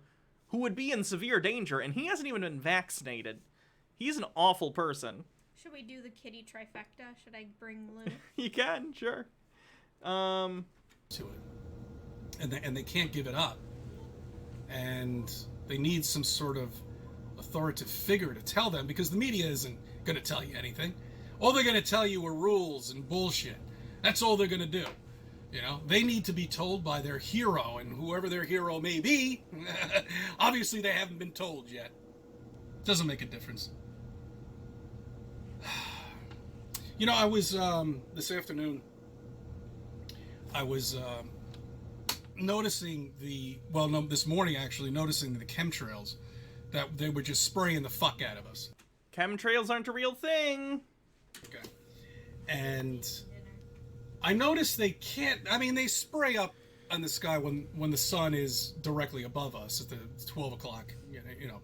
S1: who would be in severe danger, and he hasn't even been vaccinated. He's an awful person.
S10: Should we do the kitty trifecta? Should I bring Lou?
S1: You can, sure.
S16: To it, and they can't give it up, and they need some sort of authoritative figure to tell them, because the media isn't going to tell you anything. All they're going to tell you are rules and bullshit. That's all they're going to do. You know, they need to be told by their hero, and whoever their hero may be, obviously they haven't been told yet. Doesn't make a difference. You know, I was, this afternoon, I was noticing this morning actually, noticing the chemtrails, that they were just spraying the fuck out of us.
S1: Chemtrails aren't a real thing.
S16: Okay. And I noticed they can't, I mean, they spray up on the sky when the sun is directly above us at the 12 o'clock,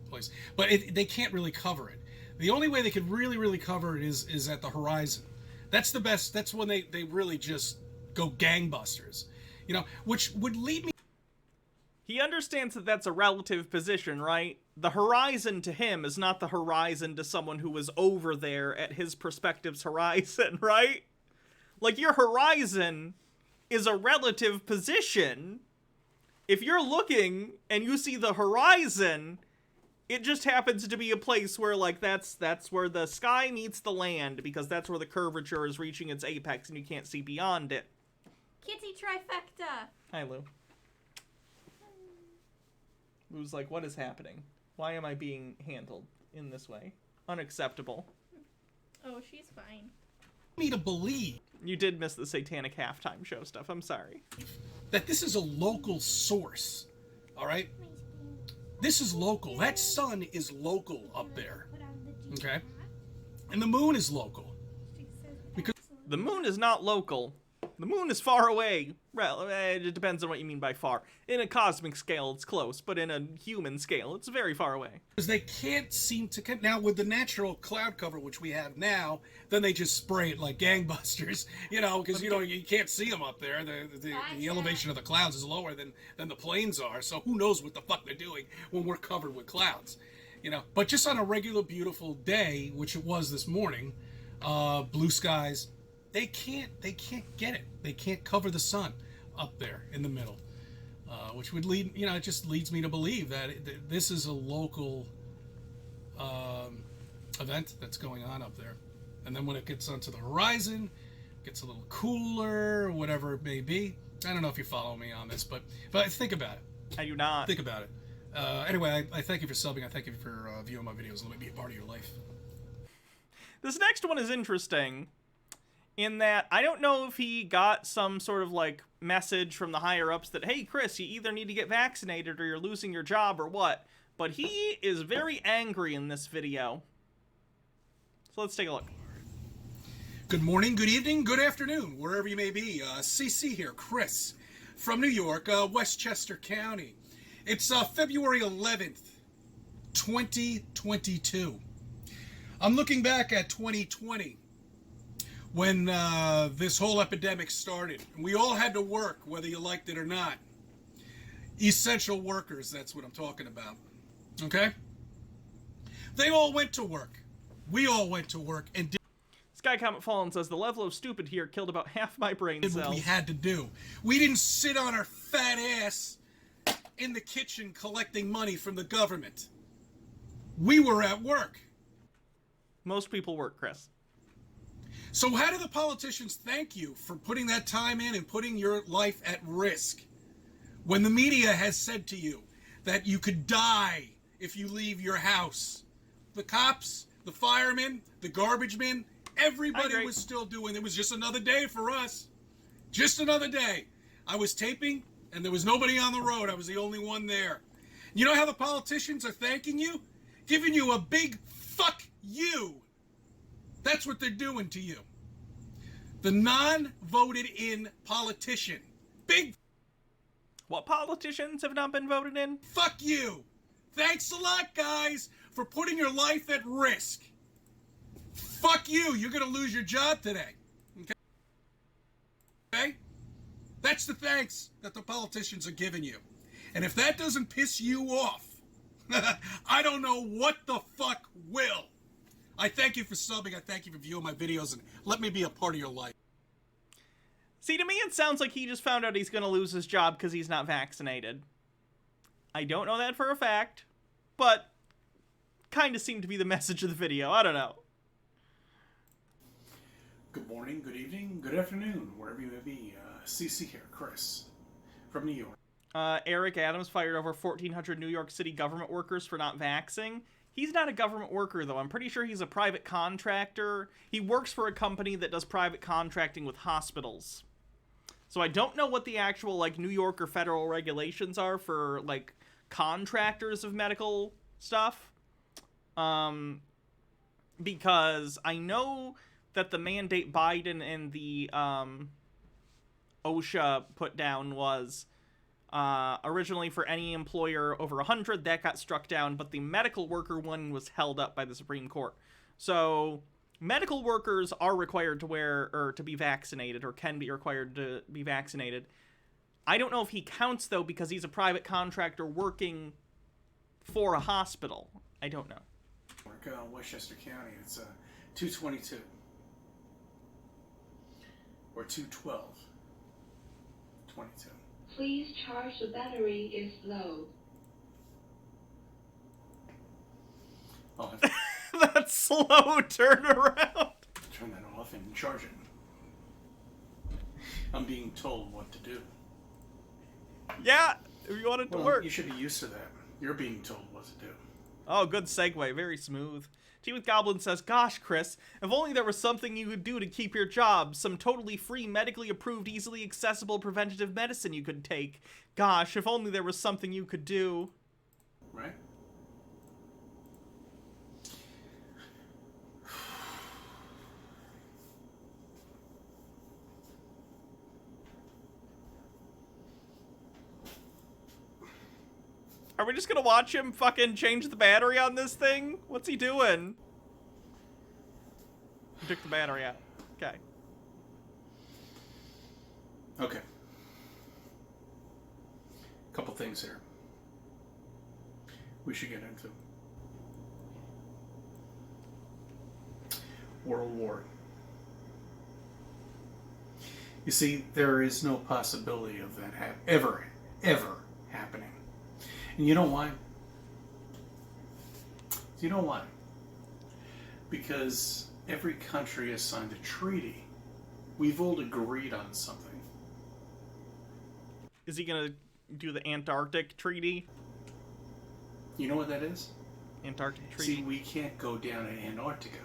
S16: place. But they can't really cover it. The only way they could really cover it is at the horizon. That's the best. That's when they really just go gangbusters, which would lead me.
S1: He understands that that's a relative position, right? The horizon to him is not the horizon to someone who was over there at his perspective's horizon, right? Like, your horizon is a relative position. If you're looking and you see the horizon, it just happens to be a place where, like, that's where the sky meets the land, because that's where the curvature is reaching its apex and you can't see beyond it.
S10: Kitty trifecta.
S1: Hi, Lou. Lou's like, what is happening? Why am I being handled in this way? Unacceptable.
S10: Oh, she's fine.
S16: Me to believe.
S1: You did miss the satanic halftime show stuff. I'm sorry.
S16: That this is a local source. All right? This is local. That sun is local up there. Okay? And the moon is local.
S1: Because the moon is not local. The moon is far away. Well, it depends on what you mean by far. In a cosmic scale, it's close, but in a human scale, it's very far away.
S16: Because they can't seem to... Now, with the natural cloud cover, which we have now, then they just spray it like gangbusters, because, you can't see them up there. The elevation of the clouds is lower than the planes are, so who knows what the fuck they're doing when we're covered with clouds, But just on a regular, beautiful day, which it was this morning, blue skies... They can't get it. They can't cover the sun up there in the middle, which would lead, it just leads me to believe that this is a local event that's going on up there. And then when it gets onto the horizon, it gets a little cooler, or whatever it may be. I don't know if you follow me on this, but think about it.
S1: I do not.
S16: Think about it. Anyway, I thank you for subbing. I thank you for viewing my videos. Let me be a part of your life.
S1: This next one is interesting. In that, I don't know if he got some sort of, like, message from the higher-ups that, hey, Chris, you either need to get vaccinated or you're losing your job or what. But he is very angry in this video. So let's take a look.
S16: Good morning, good evening, good afternoon, wherever you may be. CC here, Chris, from New York, Westchester County. It's February 11th, 2022. I'm looking back at 2020. When this whole epidemic started. We all had to work, whether you liked it or not. Essential workers, that's what I'm talking about. Okay? They all went to work. We all went to work and did
S1: Sky Comet Fallen says, the level of stupid here killed about half my brain cells.
S16: what we had to do. We didn't sit on our fat ass in the kitchen collecting money from the government. We were at work.
S1: Most people work, Chris.
S16: So how do the politicians thank you for putting that time in and putting your life at risk when the media has said to you that you could die if you leave your house? The cops, the firemen, the garbage men, everybody was still doing it. It was just another day for us. Just another day. I was taping and there was nobody on the road. I was the only one there. You know how the politicians are thanking you? Giving you a big fuck you. That's what they're doing to you. The non-voted in politician. Big.
S1: What politicians have not been voted in?
S16: Fuck you. Thanks a lot, guys, for putting your life at risk. Fuck you. You're going to lose your job today. Okay? That's the thanks that the politicians are giving you. And if that doesn't piss you off, I don't know what the fuck will. I thank you for subbing. I thank you for viewing my videos, and let me be a part of your life.
S1: See, to me, it sounds like he just found out he's going to lose his job because he's not vaccinated. I don't know that for a fact, but kind of seemed to be the message of the video. I don't know.
S16: Good morning, good evening, good afternoon, wherever you may be. CC here, Chris, from New York.
S1: Eric Adams fired over 1,400 New York City government workers for not vaxxing. He's not a government worker, though. I'm pretty sure he's a private contractor. He works for a company that does private contracting with hospitals. So I don't know what the actual, like, New York or federal regulations are for, like, contractors of medical stuff. Because I know that the mandate Biden and the OSHA put down was originally for any employer over 100, that got struck down, but the medical worker one was held up by the Supreme Court. So medical workers are required to wear, or to be vaccinated, or can be required to be vaccinated. I don't know if he counts, though, because he's a private contractor working for a hospital. I don't know.
S16: Westchester County, it's 222. Or 212. 22.
S17: Please charge the battery is low.
S16: Oh,
S1: That's slow turnaround.
S16: Turn that off and charge it. I'm being told what to do.
S1: Yeah, if you want it to work.
S16: You should be used to that. You're being told what to do.
S1: Oh, good segue. Very smooth. Tea with Goblin says, gosh, Chris, if only there was something you could do to keep your job. Some totally free, medically approved, easily accessible preventative medicine you could take. Gosh, if only there was something you could do.
S16: Right?
S1: Are we just gonna watch him fucking change the battery on this thing? What's he doing? He took the battery out. Okay.
S16: Okay. Couple things here we should get into. World War. You see, there is no possibility of that ever happening. And you know why? You know why? Because every country has signed a treaty. We've all agreed on something.
S1: Is he gonna do the Antarctic Treaty?
S16: You know what that is?
S1: Antarctic Treaty.
S16: See, we can't go down to Antarctica.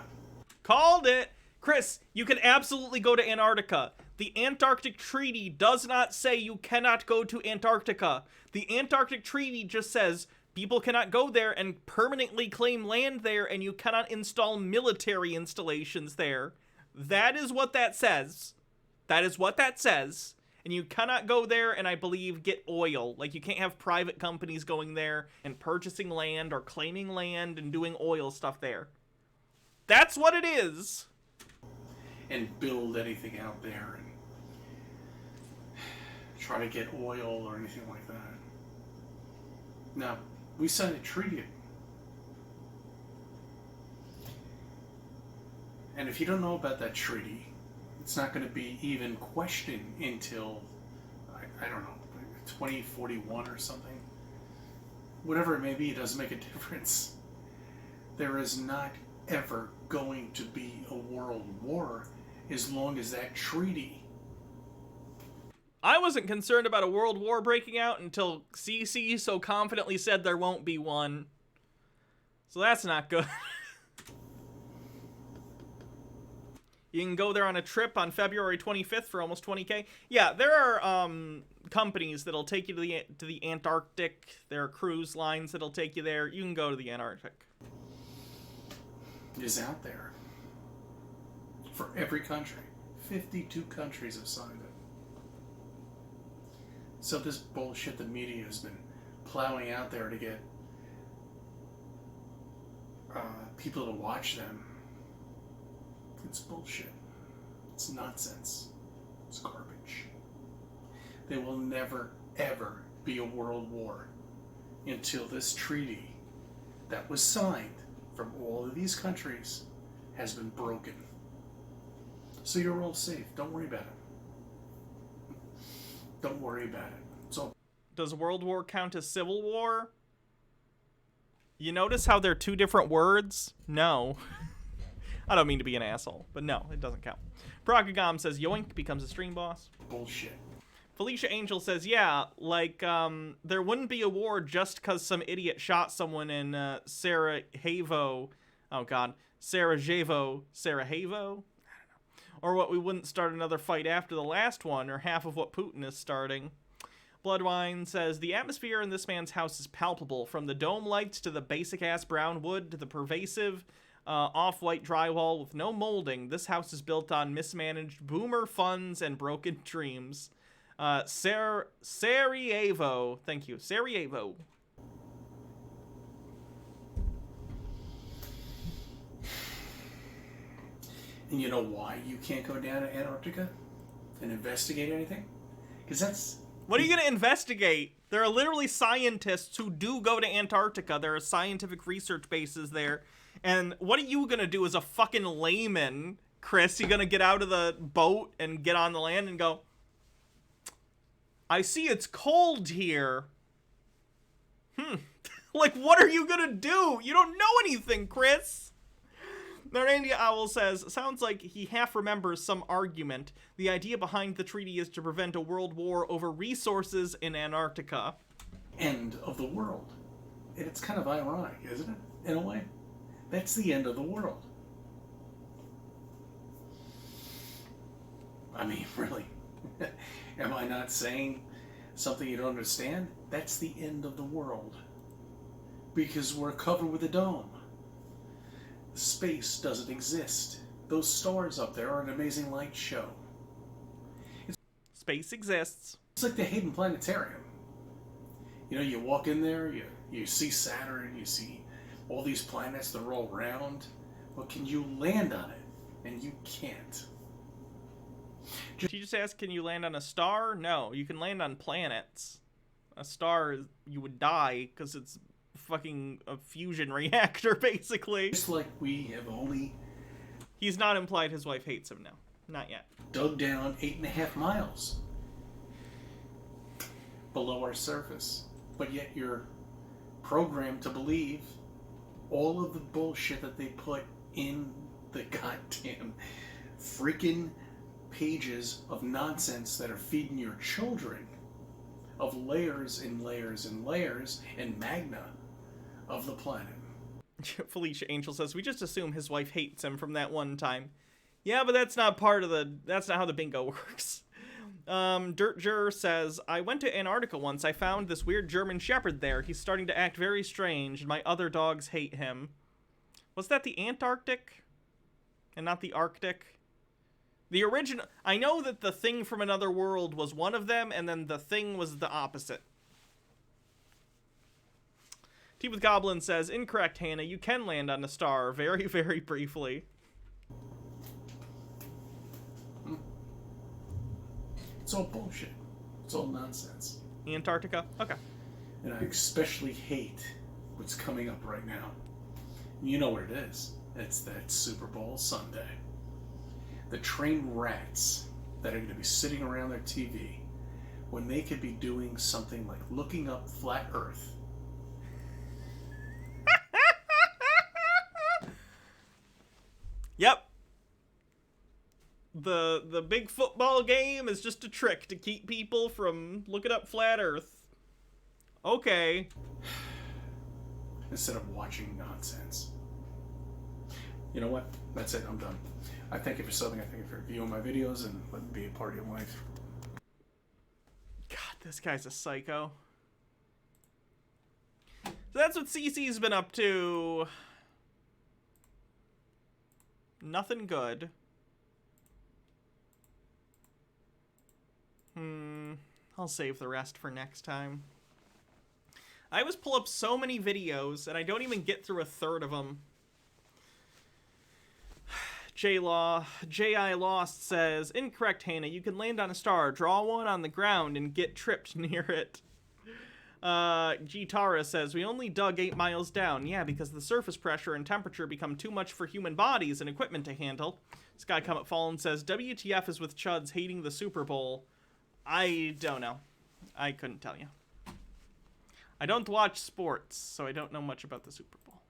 S1: Called it! Chris, you can absolutely go to Antarctica. The Antarctic Treaty does not say you cannot go to Antarctica. The Antarctic Treaty just says people cannot go there and permanently claim land there, and you cannot install military installations there. That is what that says. That is what that says. And you cannot go there and, I believe, get oil. Like, you can't have private companies going there and purchasing land or claiming land and doing oil stuff there. That's what it is.
S16: And build anything out there and try to get oil or anything like that. Now, we signed a treaty. And if you don't know about that treaty, it's not going to be even questioned until, I don't know, 2041 or something. Whatever it may be, it doesn't make a difference. There is not ever going to be a world war as long as that treaty.
S1: I wasn't concerned about a world war breaking out until CC so confidently said there won't be one. So that's not good. You can go there on a trip on February 25th for almost 20K. Yeah, there are companies that'll take you to the Antarctic. There are cruise lines that'll take you there. You can go to the Antarctic.
S16: It is out there. For every country. 52 countries have signed it. So this bullshit the media has been plowing out there to get people to watch them, it's bullshit. It's nonsense. It's garbage. There will never, ever be a world war until this treaty that was signed from all of these countries has been broken. So you're all safe. Don't worry about it. Don't worry about it. So,
S1: does World War count as Civil War? You notice how they're two different words? No. I don't mean to be an asshole, but no, it doesn't count. Progagom says Yoink becomes a stream boss.
S16: Bullshit.
S1: Felicia Angel says, yeah, like, there wouldn't be a war just because some idiot shot someone in Sarajevo. Oh, God. Sarajevo? I don't know. Or what, we wouldn't start another fight after the last one, or half of what Putin is starting. Bloodwine says, the atmosphere in this man's house is palpable, from the dome lights to the basic-ass brown wood to the pervasive off-white drywall with no molding. This house is built on mismanaged boomer funds and broken dreams. Sarajevo. Thank you. Sarajevo.
S16: and you know why you can't go down to Antarctica and investigate anything? Because that's...
S1: What are you going to investigate? There are literally scientists who do go to Antarctica. There are scientific research bases there. And what are you going to do as a fucking layman, Chris? You going to get out of the boat and get on the land and go, I see it's cold here. Like, what are you going to do? You don't know anything, Chris. Narandia Owl says, sounds like he half remembers some argument. The idea behind the treaty is to prevent a world war over resources in Antarctica.
S16: End of the world. And it's kind of ironic, isn't it? In a way. That's the end of the world. I mean, really. Am I not saying something you don't understand? That's the end of the world. Because we're covered with a dome. Space doesn't exist. Those stars up there are an amazing light show.
S1: Space exists.
S16: It's like the Hayden Planetarium. You know, you walk in there, you see Saturn, you see all these planets, they're all round. But can you land on it? And you can't.
S1: She just asked, can you land on a star? No, you can land on planets. A star, you would die because it's fucking a fusion reactor, basically.
S16: Just like we have only...
S1: He's not implied his wife hates him, no. Not yet.
S16: Dug down 8.5 miles below our surface. But yet you're programmed to believe all of the bullshit that they put in the goddamn freaking pages of nonsense that are feeding your children, of layers and layers and layers and magna of the planet.
S1: Felicia Angel says, we just assume his wife hates him from that one time. Yeah, but that's not how the bingo works. Dirt Jur says, I went to Antarctica once. I found this weird German Shepherd there. He's starting to act very strange, and my other dogs hate him. Was that the Antarctic? And not the Arctic? The original... I know that the Thing from Another World was one of them, and then the Thing was the opposite. Tea with Goblin says, incorrect, Hannah. You can land on a star very, very briefly.
S16: It's all bullshit. It's all nonsense.
S1: Antarctica? Okay.
S16: And I especially hate what's coming up right now. You know what it is. It's that Super Bowl Sunday. The trained rats that are going to be sitting around their TV when they could be doing something like looking up flat Earth.
S1: Yep. The big football game is just a trick to keep people from looking up flat Earth. Okay.
S16: Instead of watching nonsense. You know what? That's it. I'm done. I thank you for subbing. I thank you for viewing my videos and letting me be a part of your life.
S1: God, this guy's a psycho. So that's what CC's been up to. Nothing good. I'll save the rest for next time. I always pull up so many videos, and I don't even get through a third of them. J.I. Lost says, incorrect, Hannah. You can land on a star, draw one on the ground, and get tripped near it. G-Tara says, we only dug 8 miles down. Yeah, because the surface pressure and temperature become too much for human bodies and equipment to handle. Sky Comet Fallen says, WTF is with Chuds hating the Super Bowl. I don't know. I couldn't tell you. I don't watch sports, so I don't know much about the Super Bowl.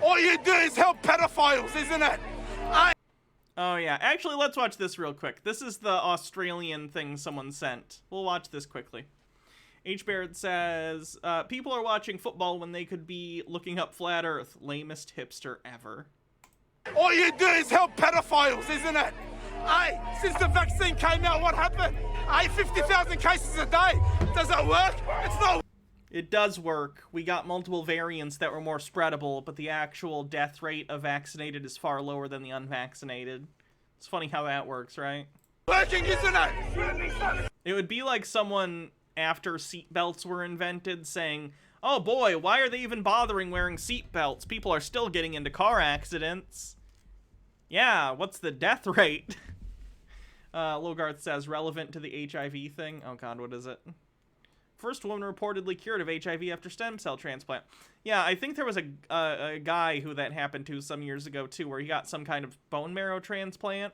S4: All you do is help pedophiles, isn't it?
S1: Oh yeah, actually let's watch this real quick. This is the Australian thing someone sent. We'll watch this quickly. H. Baird says, people are watching football when they could be looking up Flat Earth. Lamest hipster ever.
S4: All you do is help pedophiles, isn't it? Hey, since the vaccine came out, what happened? 50,000 cases a day. Does that work? It's not.
S1: It does work. We got multiple variants that were more spreadable, but the actual death rate of vaccinated is far lower than the unvaccinated. It's funny how that works, right?
S4: Working, isn't it?
S1: It would be like someone, after seatbelts were invented, saying, oh boy, why are they even bothering wearing seatbelts? People are still getting into car accidents. Yeah, what's the death rate? Logarth says, relevant to the HIV thing. Oh god, what is it? First woman reportedly cured of HIV after stem cell transplant. Yeah, I think there was a guy who that happened to some years ago too, where he got some kind of bone marrow transplant,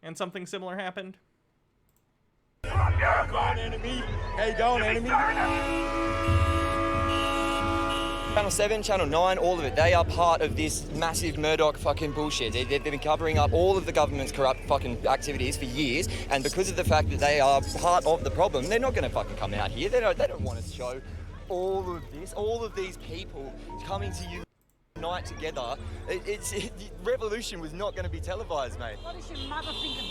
S1: and something similar happened.
S4: You're going, enemy. How you going, enemy?
S18: Channel 7, Channel 9, all of it, they are part of this massive Murdoch fucking bullshit. They've been covering up all of the government's corrupt fucking activities for years, and because of the fact that they are part of the problem, they're not going to fucking come out here. They don't want to show all of this, all of these people coming to unite together. Revolution was not going to be televised, mate.
S19: What does your mother think of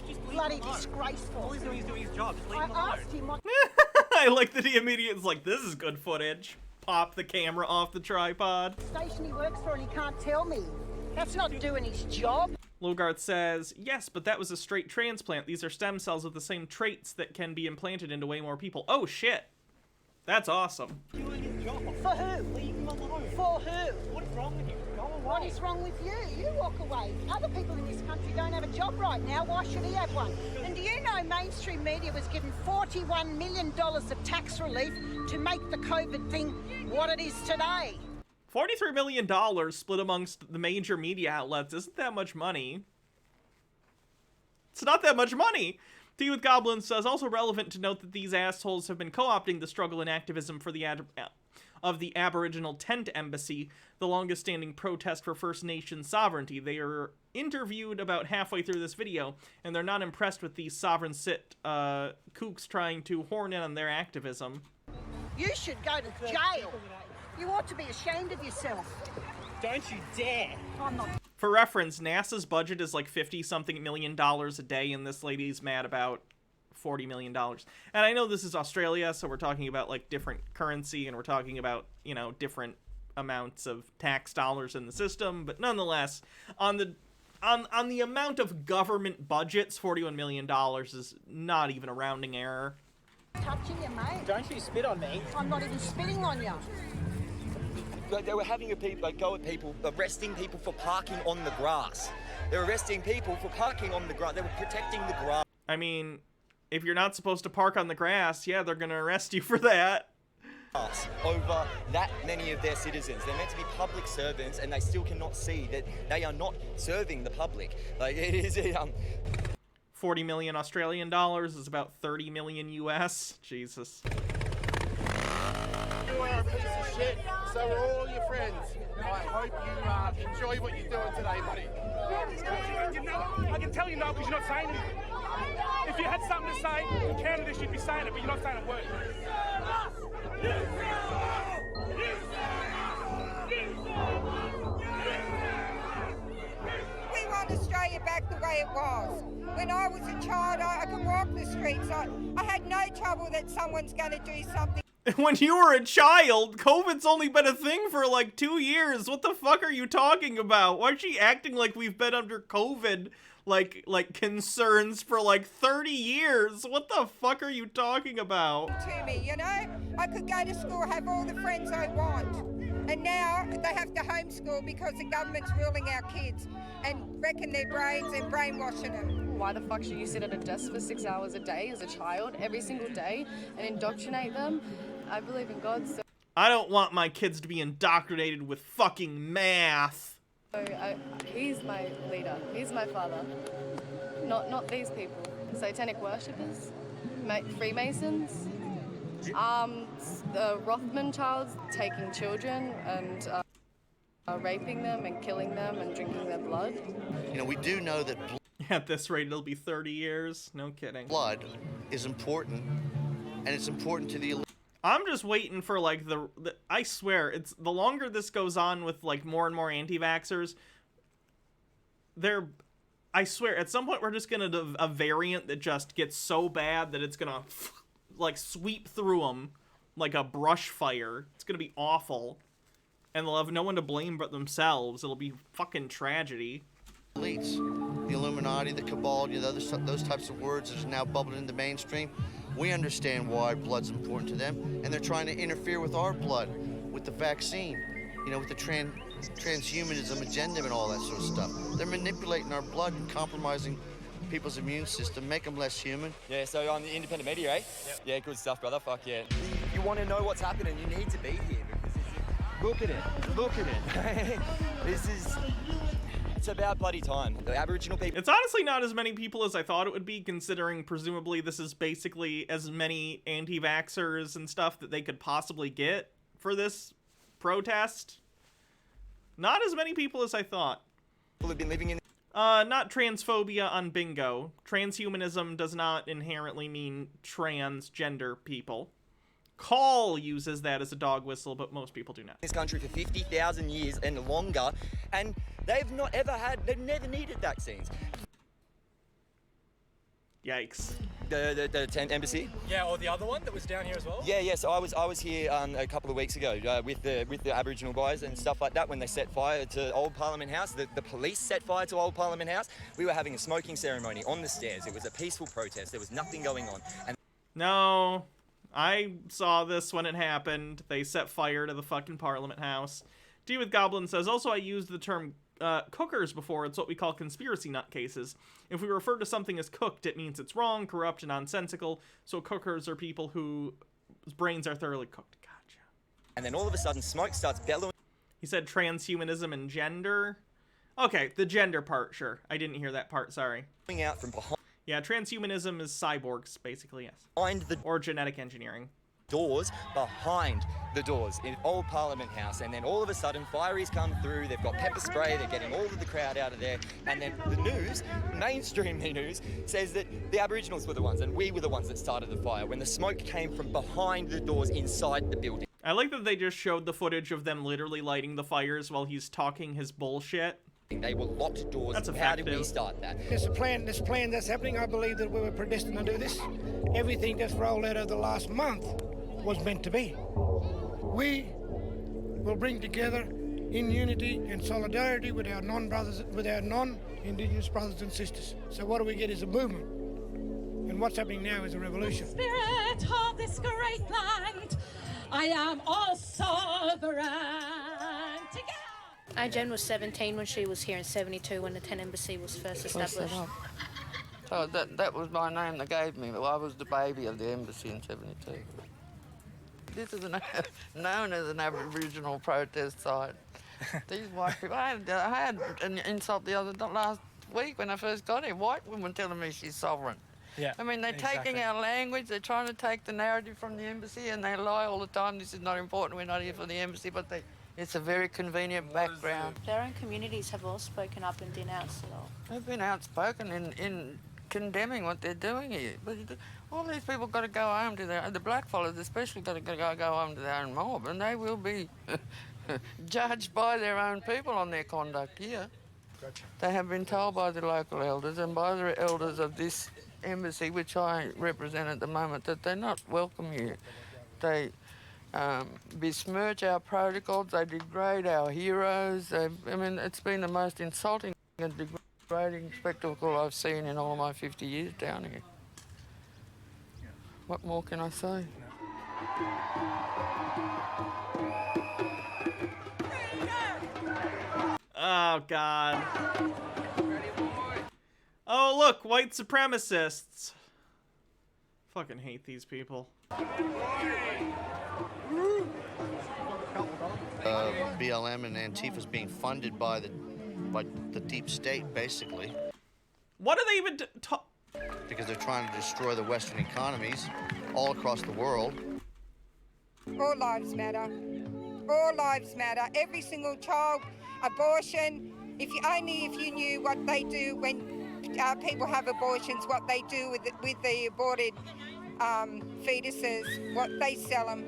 S19: you? Bloody disgraceful.
S2: All he's doing is doing his job. Just leave him
S19: I
S2: alone.
S19: asked him what...
S1: I like that he immediately is like, this is good footage. Pop the camera off the tripod.
S19: Station he works for and he can't tell me. That's not doing his job.
S1: Logarth says, yes, but that was a straight transplant. These are stem cells with the same traits that can be implanted into way more people. Oh, shit. That's awesome.
S19: Doing his job. For who? Leave him alone. For who? What's wrong with you? Go away. What is wrong with you? You walk away. Other people in this country don't have a job right now. Why should he have one? And do you know mainstream media was given $41 million of tax relief to make the COVID thing what it is today?
S1: $43 million split amongst the major media outlets isn't that much money. It's not that much money. Tea with Goblins says, also relevant to note that these assholes have been co-opting the struggle and activism for the of the Aboriginal Tent Embassy, the longest-standing protest for First Nation sovereignty. They are interviewed about halfway through this video, and they're not impressed with these sovereign kooks trying to horn in on their activism.
S19: You should go to jail. You ought to be ashamed of yourself. Don't you dare. I'm not.
S1: For reference, NASA's budget is like $50-something million a day, and this lady's mad about $40 million. And I know this is Australia, so we're talking about like different currency, and we're talking about, you know, different amounts of tax dollars in the system, but nonetheless, on the amount of government budgets, $41 million is not even a rounding error.
S19: Touching you, mate.
S18: Don't you spit on me.
S19: I'm not even spitting on you.
S18: They were having a go at people, arresting people for parking on the grass. They were arresting people for parking on the grass. They were protecting the grass.
S1: I mean, if you're not supposed to park on the grass, yeah, they're gonna arrest you for that.
S18: Over that many of their citizens. They're meant to be public servants, and they still cannot see that they are not serving the public. Like, it is
S1: 40 million Australian dollars is about 30 million US. Jesus.
S20: You are a piece of shit, so are all your friends. I hope you enjoy what you're doing today, buddy.
S21: I can tell you no because you're not saying anything. If you had something to say in Canada, you'd be saying it, but you're not saying a word.
S22: We want Australia back the way it was. When I was a child, I could walk the streets. I had no trouble that someone's going to do something.
S1: When you were a child, COVID's only been a thing for like 2 years. What the fuck are you talking about? Why is she acting like we've been under COVID like concerns for like 30 years? What the fuck are you talking about?
S22: To me, you know? I could go to school, have all the friends I want. And now they have to homeschool because the government's ruling our kids and wrecking their brains and brainwashing them.
S5: why the fuck should you sit at a desk for 6 hours a day as a child, every single day, and indoctrinate them? I believe in God, so
S1: I don't want my kids to be indoctrinated with fucking math.
S5: he's my leader. He's my father. Not these people. Satanic worshippers, Freemasons, the Rothman-childs taking children and raping them and killing them and drinking their blood.
S7: You know, we do know that
S1: At this rate, it'll be 30 years. No kidding.
S7: blood is important, and it's important to the elite.
S1: I'm just waiting for, like, I swear, it's the longer this goes on with, like, more and more anti-vaxxers, I swear, at some point we're just gonna do a variant that just gets so bad that it's gonna, like, sweep through them like a brush fire. It's gonna be awful. And they'll have no one to blame but themselves. It'll be fucking tragedy.
S7: Elites, the Illuminati, the Cabal, you know, those types of words that are now bubbling into mainstream. We understand why blood's important to them, and they're trying to interfere with our blood, with the vaccine, you know, with the transhumanism agenda and all that sort of stuff. They're manipulating our blood and compromising people's immune system, make them less human.
S18: Yeah, so on the independent media, eh? Yep. Yeah, good stuff, brother. Fuck yeah. If you want to know what's happening, you need to be here because look at it. Look at it. It's about bloody time. The Aboriginal people.
S1: It's honestly not as many people as I thought it would be, considering presumably this is basically as many anti-vaxxers and stuff that they could possibly get for this protest. Not as many people as I thought.
S18: People have been living in.
S1: Not transphobia on bingo. Transhumanism does not inherently mean transgender people. Call uses that as a dog whistle, but most people do not.
S18: This country for 50,000 years and longer, and they've never needed vaccines.
S1: Yikes.
S18: The tent embassy?
S23: Yeah, or the other one that was down here as well?
S18: Yeah, so I was here a couple of weeks ago with the Aboriginal guys and stuff like that when they set fire to Old Parliament House. The police set fire to Old Parliament House. We were having a smoking ceremony on the stairs. It was a peaceful protest. There was nothing going on. And
S1: no, I saw this when it happened. They set fire to the fucking Parliament House. D with Goblin says, also I used the term cookers before. It's what we call conspiracy nutcases. If we refer to something as cooked, it means it's wrong, corrupt, and nonsensical. So cookers are people whose brains are thoroughly cooked. Gotcha.
S18: And then all of a sudden, smoke starts bellowing.
S1: He said transhumanism and gender. Okay, the gender part, sure. I didn't hear that part, sorry.
S18: Out from behind.
S1: Yeah, transhumanism is cyborgs, basically, yes.
S18: Behind the
S1: or genetic engineering.
S18: Doors behind the doors in Old Parliament House, and then all of a sudden fireys come through. They've got pepper spray. They're getting all of the crowd out of there, and then the news, mainstream news, says that the Aboriginals were the ones and we were the ones that started the fire when the smoke came from behind the doors inside the building.
S1: I like that they just showed the footage of them literally lighting the fires while he's talking his bullshit.
S18: They were locked doors.
S1: That's
S18: How did we start that?
S24: This plan that's happening, I believe that we were predestined to do this. Everything that's rolled out over the last month was meant to be. We will bring together in unity and solidarity with our non-Indigenous brothers and sisters. So what do we get is a movement. And what's happening now is a revolution.
S25: Spirit of this great land, I am all sovereign. Together.
S26: Jen was 17 when she was here in 72 when the Tent Embassy was first established.
S27: So that was my name they gave me. I was the baby of the embassy in 72. This is known as an Aboriginal protest site. These white people, I had an insult last week when I first got here. White women telling me she's sovereign.
S23: Yeah,
S27: I mean, they're taking our language, they're trying to take the narrative from the embassy, and they lie all the time. This is not important, we're not here for the embassy, but it's a very convenient background.
S26: Their own communities have all spoken up and denounced it all.
S27: They've been outspoken in condemning what they're doing here. But all these people got to go home to the blackfellas especially got to go home to their own mob, and they will be judged by their own people on their conduct here. Gotcha. They have been told by the local elders and by the elders of this embassy, which I represent at the moment, that they're not welcome here. They besmirch our protocols, they degrade our heroes. I mean, it's been the most insulting and degrading spectacle I've seen in all of my 50 years down here. What more can I say?
S1: Oh, God. Oh, look, white supremacists. Fucking hate these people.
S7: BLM and Antifa's being funded by the deep state, basically.
S1: What are they even
S7: because they're trying to destroy the Western economies all across the world.
S22: All lives matter. All lives matter. Every single child, abortion. If you knew what they do when people have abortions, what they do with the aborted fetuses, what they sell them.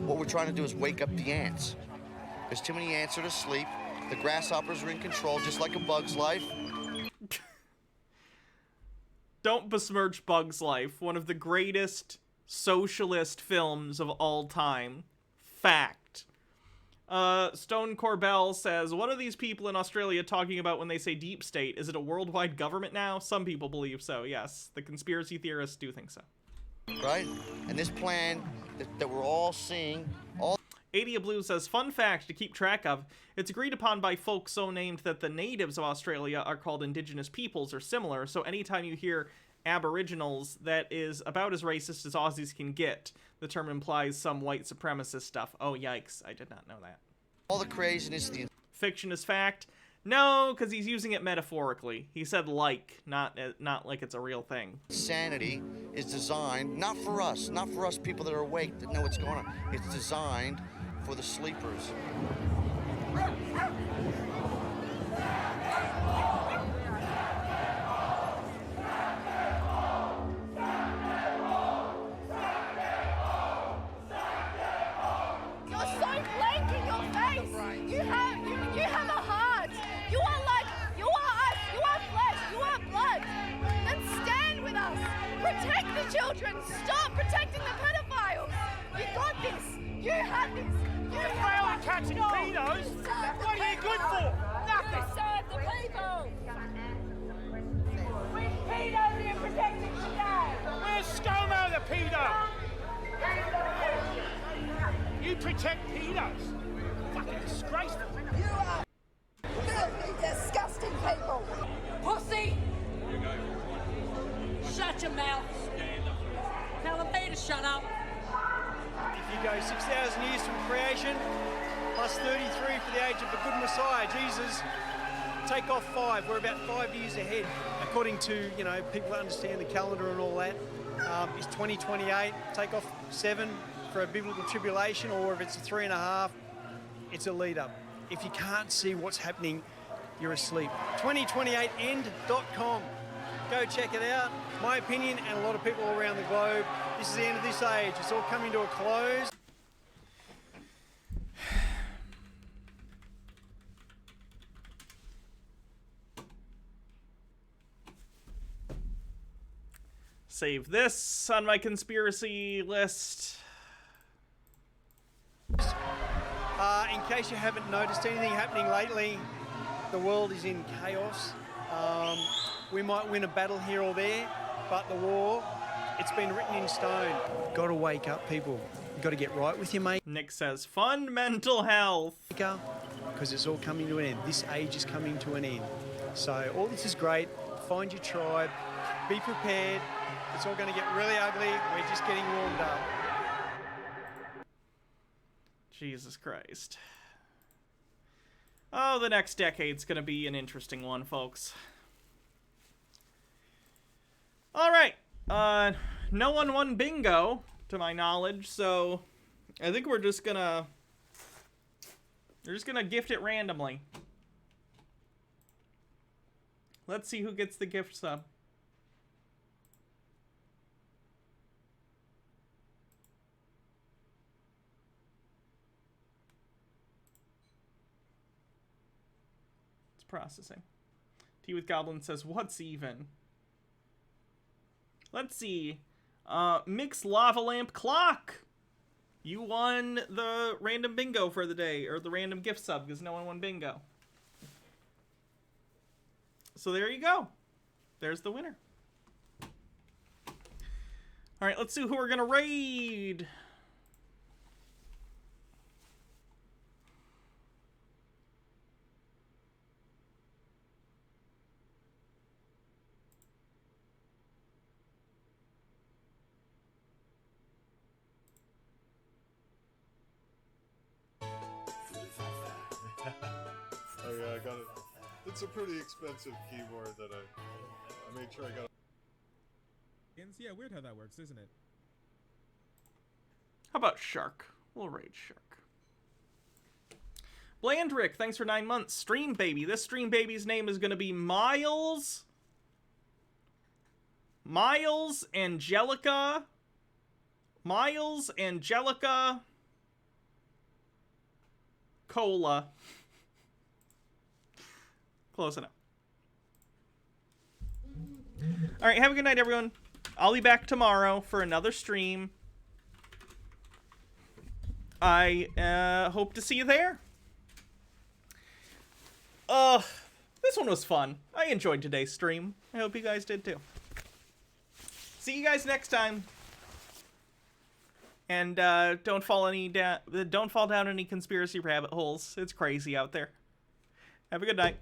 S7: What we're trying to do is wake up the ants. There's too many ants that are asleep. The grasshoppers are in control, just like a bug's life.
S1: Don't besmirch Bug's Life, one of the greatest socialist films of all time. Fact. Stone Corbell says, what are these people in Australia talking about when they say deep state? Is it a worldwide government now? Some people believe so, yes. The conspiracy theorists do think so.
S7: Right? And this plan that we're all seeing, all...
S1: Adia Blue says, fun fact to keep track of, it's agreed upon by folks so named that the natives of Australia are called indigenous peoples or similar, so anytime you hear aboriginals, that is about as racist as Aussies can get. The term implies some white supremacist stuff. Oh, yikes. I did not know that.
S7: All the craziness,
S1: Fiction is fact? No, because he's using it metaphorically. He said like, not like it's a real thing.
S7: Sanity is designed, not for us people that are awake, that know what's going on. It's designed for the sleepers.
S3: Protect the children! Stop protecting the pedophiles! You got this! You have this! You
S21: fail at catching pedos? What are you good for? Nothing!
S3: Serve the people! Which pedo are you protecting today?
S21: Where's ScoMo the pedo? You protect pedos? Fucking disgraceful!
S3: You are filthy, disgusting people!
S25: Pussy! Shut your mouth. Tell the bee to shut up.
S6: If you go 6,000 years from creation, plus 33 for the age of the good Messiah, Jesus, take off 5. We're about 5 years ahead. According to, people that understand the calendar and all that, is 2028. Take off 7 for a biblical tribulation, or if it's a 3.5, it's a lead up. If you can't see what's happening, you're asleep. 2028end.com. Go check it out. My opinion, and a lot of people all around the globe, this is the end of this age. It's all coming to a close.
S1: Save this on my conspiracy list.
S6: In case you haven't noticed anything happening lately, the world is in chaos. We might win a battle here or there, but the war, it's been written in stone. You've got to wake up, people. You've got to get right with your mate.
S1: Nick says, fund mental health.
S6: Because it's all coming to an end. This age is coming to an end. So all this is great. Find your tribe. Be prepared. It's all going to get really ugly. We're just getting warmed up.
S1: Jesus Christ. Oh, the next decade's going to be an interesting one, folks. Alright, no one won bingo, to my knowledge, so I think we're just gonna gift it randomly. Let's see who gets the gift sub. It's processing. Tea with Goblin says, what's even? Let's see. Mix Lava Lamp Clock. You won the random bingo for the day, or the random gift sub, because no one won bingo. So there you go. There's the winner. Alright, let's see who we're gonna raid.
S8: got it. It's a pretty expensive keyboard that I made sure I got.
S9: Yeah, weird how that works, isn't it?
S1: How about Shark? We'll raid Shark. Blandrick, thanks for 9 months. Stream Baby. This Stream Baby's name is going to be Miles Angelica Cola. Close enough. All right, have a good night, everyone. I'll be back tomorrow for another stream. I hope to see you there. This one was fun. I enjoyed today's stream. I hope you guys did too. See you guys next time. And don't fall down any conspiracy rabbit holes. It's crazy out there. Have a good night.